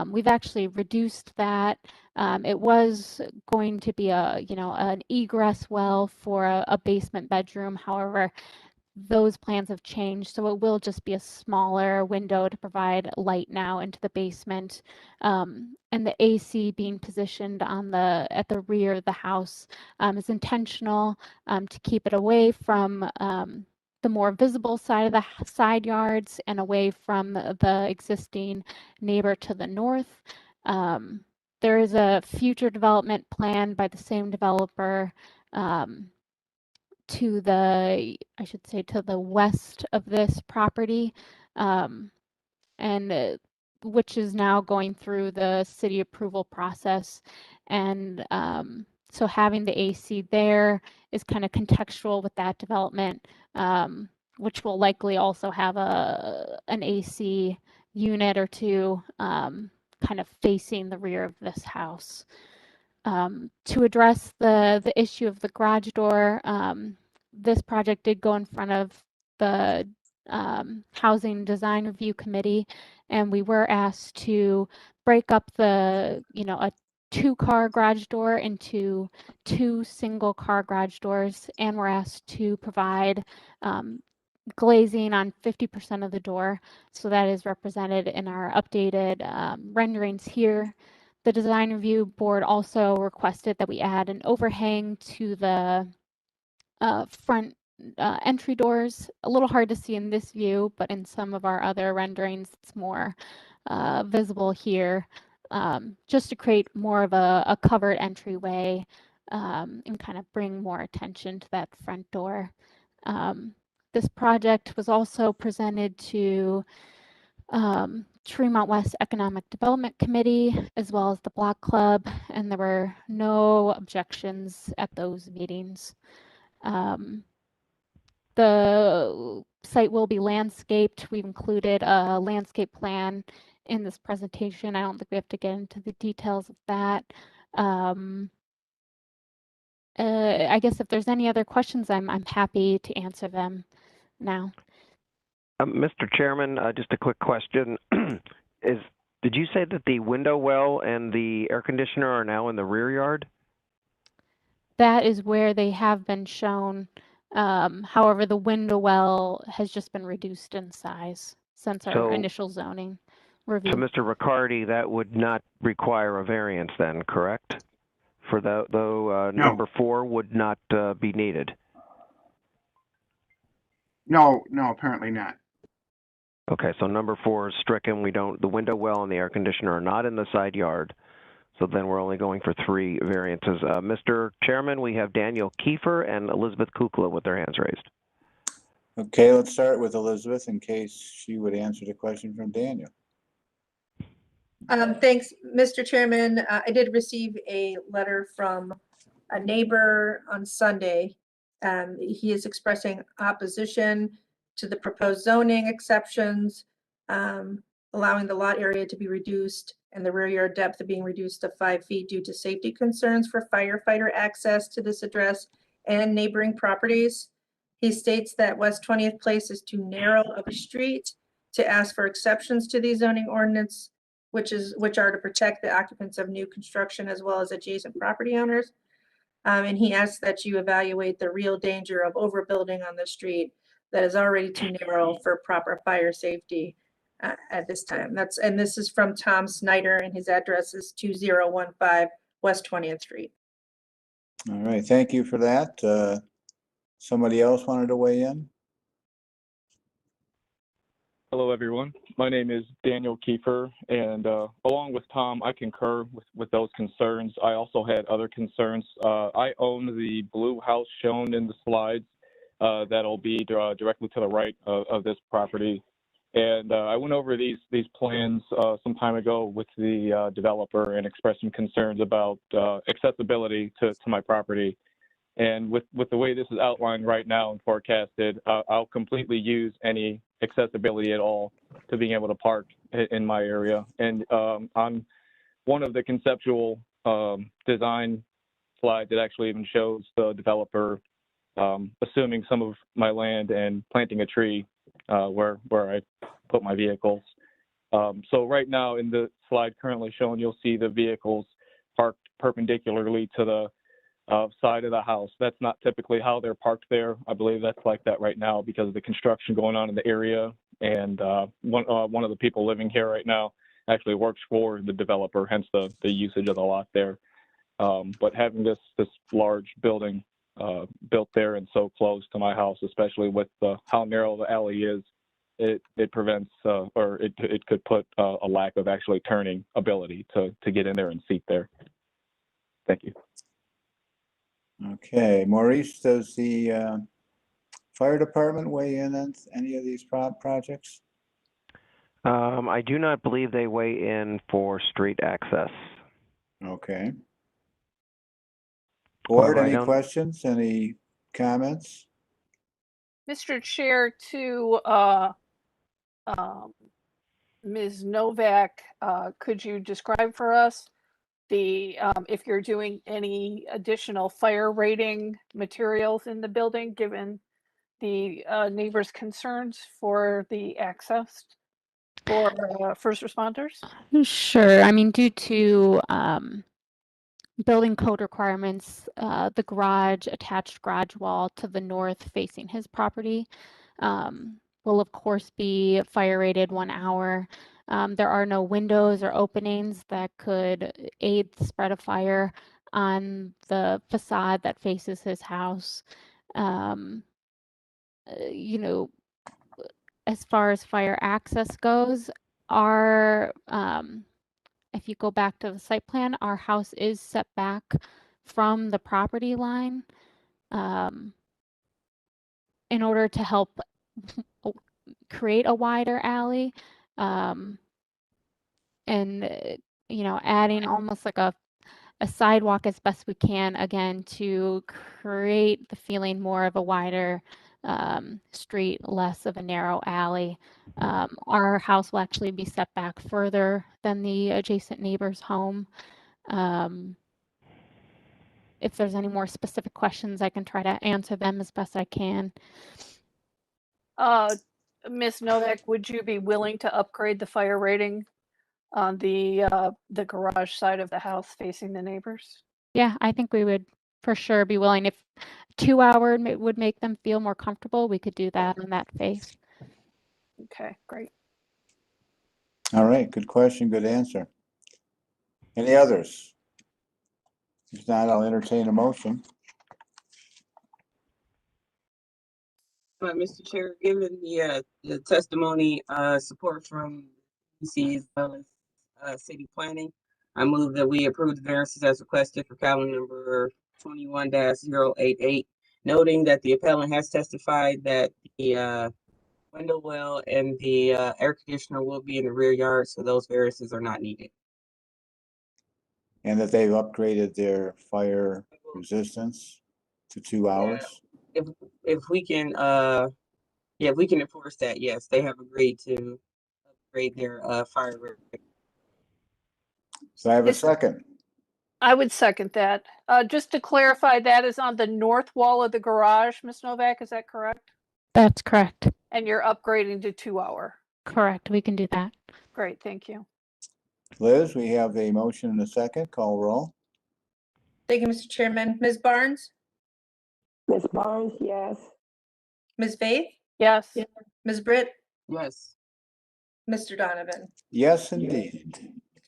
We've actually reduced that. It was going to be an egress well for a basement bedroom. However, those plans have changed, so it will just be a smaller window to provide light now into the basement. And the AC being positioned at the rear of the house is intentional to keep it away from the more visible side of the side yards and away from the existing neighbor to the north. There is a future development plan by the same developer to the, I should say, to the west of this property, and which is now going through the city approval process. And so having the AC there is kind of contextual with that development, which will likely also have an AC unit or two kind of facing the rear of this house. To address the issue of the garage door, this project did go in front of the Housing Design Review Committee, and we were asked to break up a 2-car garage door into 2 single-car garage doors, and we're asked to provide glazing on 50% of the door. So that is represented in our updated renderings here. The design review board also requested that we add an overhang to the front entry doors. A little hard to see in this view, but in some of our other renderings, it's more visible here, just to create more of a covered entryway and kind of bring more attention to that front door. This project was also presented to Tremont West Economic Development Committee, as well as the Block Club, and there were no objections at those meetings. The site will be landscaped. We've included a landscape plan in this presentation. I don't think we have to get into the details of that. I guess if there's any other questions, I'm happy to answer them now. Mr. Chairman, just a quick question. Did you say that the window well and the air conditioner are now in the rear yard? That is where they have been shown. However, the window well has just been reduced in size since our initial zoning review. So, Mr. Riccardi, that would not require a variance then, correct? For though No. number 4 would not be needed. No, apparently not. Okay, so number 4 is stricken. The window well and the air conditioner are not in the side yard. So then we're only going for 3 variances. Mr. Chairman, we have Daniel Kiefer and Elizabeth Kukla with their hands raised. Okay, let's start with Elizabeth in case she would answer the question from Daniel. Thanks, Mr. Chairman. I did receive a letter from a neighbor on Sunday. He is expressing opposition to the proposed zoning exceptions, allowing the lot area to be reduced and the rear yard depth of being reduced to 5 feet due to safety concerns for firefighter access to this address and neighboring properties. He states that West 20th Place is too narrow of a street to ask for exceptions to the zoning ordinance, which are to protect the occupants of new construction as well as adjacent property owners. And he asks that you evaluate the real danger of overbuilding on the street that is already too narrow for proper fire safety at this time. And this is from Tom Snyder, and his address is 2015 West 20th Street. All right, thank you for that. Somebody else wanted to weigh in? Hello, everyone. My name is Daniel Kiefer, and along with Tom, I concur with those concerns. I also had other concerns. I own the blue house shown in the slides that'll be directly to the right of this property. And I went over these plans some time ago with the developer and expressed some concerns about accessibility to my property. And with the way this is outlined right now and forecasted, I'll completely use any accessibility at all to being able to park in my area. And on one of the conceptual design slides, it actually even shows the developer assuming some of my land and planting a tree where I put my vehicles. So right now in the slide currently shown, you'll see the vehicles parked perpendicularly to the side of the house. That's not typically how they're parked there. I believe that's like that right now because of the construction going on in the area. And one of the people living here right now actually works for the developer, hence the usage of the lot there. But having this large building built there and so close to my house, especially with how narrow the alley is, it prevents or it could put a lack of actually turning ability to get in there and seat there. Thank you. Okay, Maurice, does the fire department weigh in on any of these projects? I do not believe they weigh in for street access. Okay. Board, Well, I any don't- questions, any comments? Mr. Chair, to Ms. Novak, could you describe for us the if you're doing any additional fire rating materials in the building, given the neighbors' concerns for the access for first responders? Sure. I mean, due to building code requirements, the attached garage wall to the north facing his property will of course be fire rated 1 hour. There are no windows or openings that could aid the spread of fire on the facade that faces his house. You know, as far as fire access goes, if you go back to the site plan, our house is set back from the property line in order to help create a wider alley, and adding almost like a sidewalk as best we can, again, to create the feeling more of a wider street, less of a narrow alley. Our house will actually be set back further than the adjacent neighbor's home. If there's any more specific questions, I can try to answer them as best I can. Ms. Novak, would you be willing to upgrade the fire rating on the garage side of the house facing the neighbors? Yeah, I think we would for sure be willing. If 2 hour would make them feel more comfortable, we could do that on that face. Okay, great. All right, good question, good answer. Any others? If not, I'll entertain a motion. Mr. Chair, given the testimony, support from DC as well as city planning, I move that we approve the variances as requested for calendar number 21-088, noting that the appellant has testified that the window well and the air conditioner will be in the rear yard, so those variances are not needed. And that they've upgraded their fire resistance to 2 hours? If we can, if we can enforce that, yes, they have agreed to upgrade their fire rating. So I have a second. I would second that. Just to clarify, that is on the north wall of the garage, Ms. Novak, is that correct? That's correct. And you're upgrading to 2 hour. Correct. We can do that. Great, thank you. Liz, we have a motion and a second. Call roll. Thank you, Mr. Chairman. Ms. Barnes? Ms. Barnes, yes. Ms. Faith? Yes. Ms. Britt? Yes. Mr. Donovan? Yes, indeed.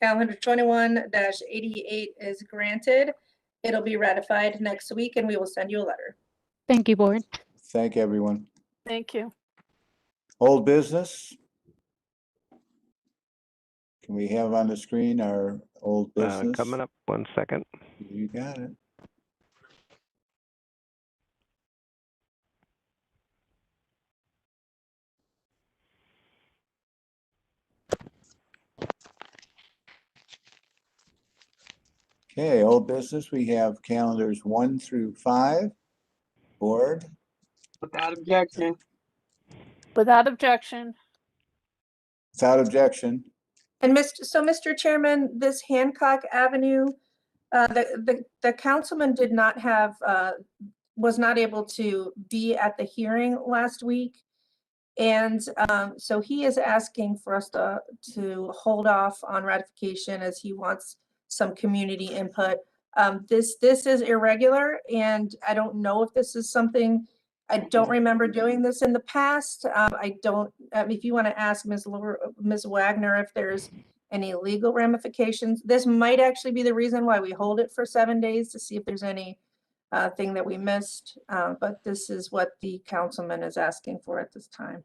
Calendar 21-88 is granted. It'll be ratified next week and we will send you a letter. Thank you, board. Thank everyone. Thank you. Old business. Can we have on the screen our old business? Coming up, 1 second. You got it. Okay, old business, we have calendars 1 through 5. Board, Without objection. Without objection. without objection. And Mr. Chairman, this Hancock Avenue, the councilman did not have, was not able to be at the hearing last week. And so he is asking for us to hold off on ratification as he wants some community input. This is irregular, and I don't know if this is something, I don't remember doing this in the past. If you want to ask Ms. Wagner if there's any legal ramifications, this might actually be the reason why we hold it for 7 days, to see if there's any thing that we missed. But this is what the councilman is asking for at this time.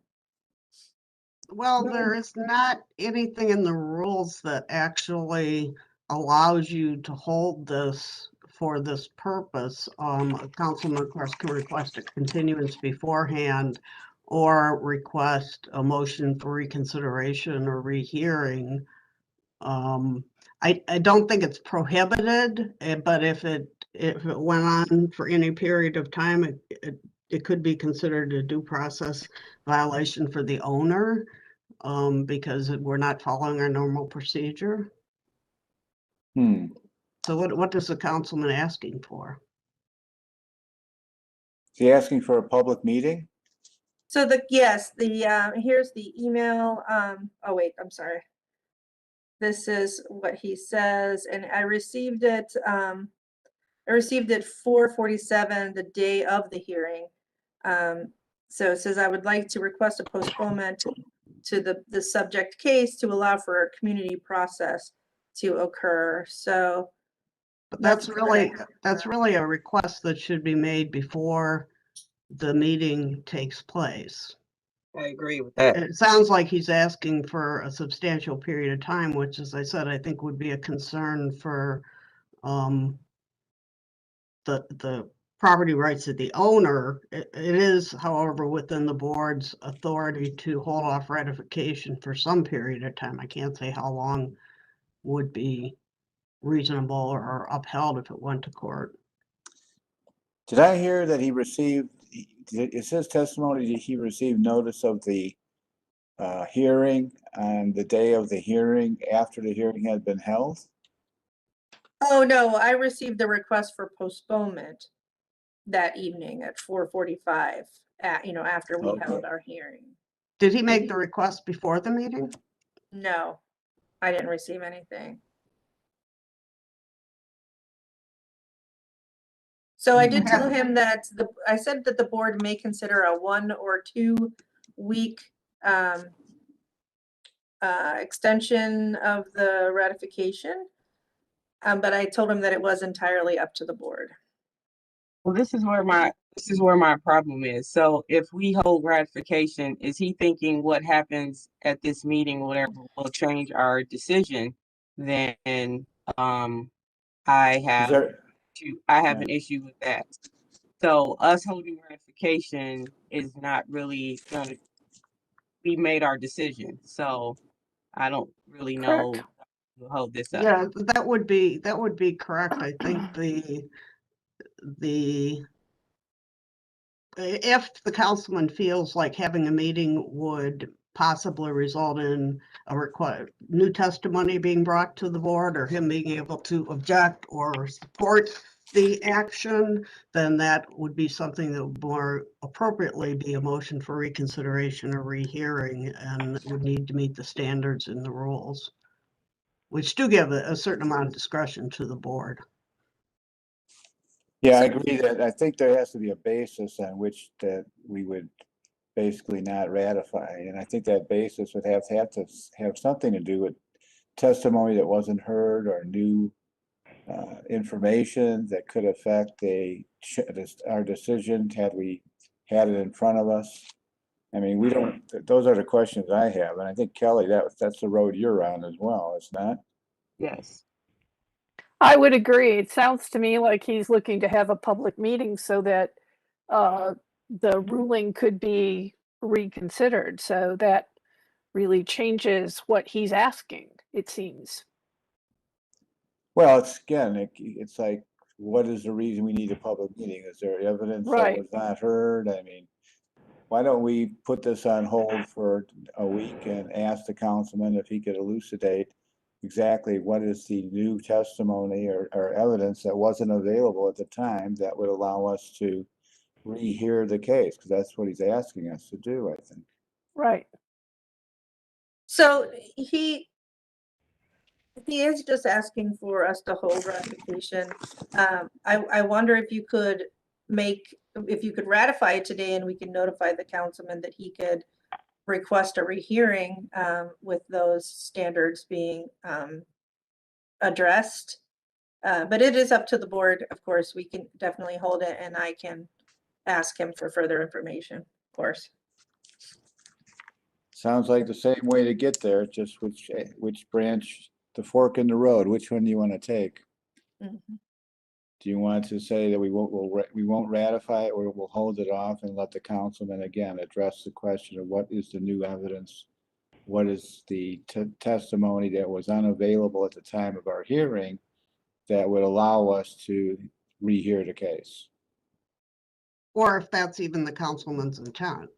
Well, there is not anything in the rules that actually allows you to hold this for this purpose, a councilman, of course, can request a continuance beforehand or request a motion for reconsideration or rehearing. I don't think it's prohibited, but if it went on for any period of time, it could be considered a due process violation for the owner, because we're not following our normal procedure. So what is the councilman asking for? Is he asking for a public meeting? So here's the email. Oh wait, I'm sorry. This is what he says, and I received it. I received it 4:47 the day of the hearing. So it says, I would like to request a postponement to the subject case to allow for a community process to occur. So But that's really a request that should be made before the meeting takes place. I agree with that. It sounds like he's asking for a substantial period of time, which, as I said, I think would be a concern for the property rights of the owner. It is, however, within the board's authority to hold off ratification for some period of time. I can't say how long would be reasonable or upheld if it went to court. Did I hear that he received, is his testimony that he received notice of the hearing on the day of the hearing after the hearing had been held? Oh, no, I received the request for postponement that evening at 4:45, after we held our hearing. Did he make the request before the meeting? No, I didn't receive anything. So I did tell him that I said that the board may consider a 1 or 2 week extension of the ratification. But I told him that it was entirely up to the board. Well, this is where my problem is. So if we hold ratification, is he thinking what happens at this meeting, whatever, will change our decision? Then I have an issue with that. So us holding ratification is not really gonna. We made our decision, so I don't really know who hold this up. Yeah, that would be correct. I think if the councilman feels like having a meeting would possibly result in a new testimony being brought to the board or him being able to object or support the action, then that would be something that would more appropriately be a motion for reconsideration or rehearing, and would need to meet the standards in the rules, which do give a certain amount of discretion to the board. Yeah, I agree that I think there has to be a basis on which that we would basically not ratify. And I think that basis would have to have something to do with testimony that wasn't heard or new information that could affect our decision had we had it in front of us. I mean, those are the questions I have. And I think, Kelly, that's the road you're on as well, it's not? Yes. I would agree. It sounds to me like he's looking to have a public meeting so that the ruling could be reconsidered. So that really changes what he's asking, it seems. Well, it's like, what is the reason we need a public meeting? Is there evidence that was not heard? I mean, why don't we put this on hold for a week and ask the councilman if he could elucidate exactly what is the new testimony or evidence that wasn't available at the time that would allow us to rehear the case, because that's what he's asking us to do, I think. Right. So he is just asking for us to hold ratification. I wonder if you could ratify it today and we can notify the councilman that he could request a rehearing with those standards being addressed. But it is up to the board, of course. We can definitely hold it and I can ask him for further information, of course. Sounds like the same way to get there, just which branch, the fork in the road, which one do you want to take? Mhm. Do you want to say that we won't ratify it, or we'll hold it off and let the councilman again address the question of what is the new evidence? What is the testimony that was unavailable at the time of our hearing that would allow us to rehear the case? Or if that's even the councilman's intent.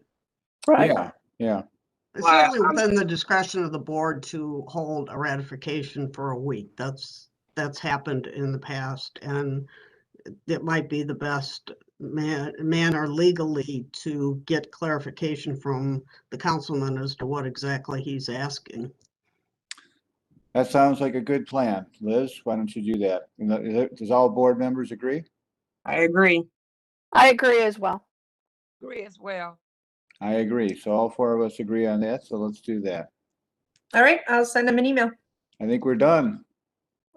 Yeah, yeah. It's certainly within the discretion of the board to hold a ratification for a week. That's happened in the past, and it might be the best manner legally to get clarification from the councilman as to what exactly he's asking. That sounds like a good plan. Liz, why don't you do that? Does all board members agree? I agree. I agree as well. Agree as well. I agree. So all four of us agree on that. So let's do that. All right, I'll send them an email. I think we're done.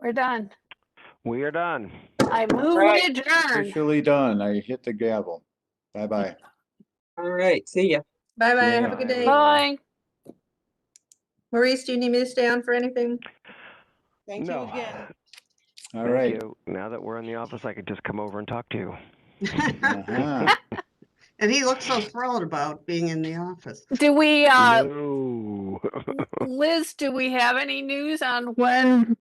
We're done. We are done. I move Right. we adjourn. Officially done. I hit the gavel. Bye-bye. All right, see ya. Bye-bye, Yeah, have a good day. Bye. Maurice, do you need me to stay on for anything? Thank No. you again. All Thank right. you. Now that we're in the office, I could just come over and talk to you. Uh-huh. And he looks so thrilled about being in the office. Do we, No. Liz, do we have any news on when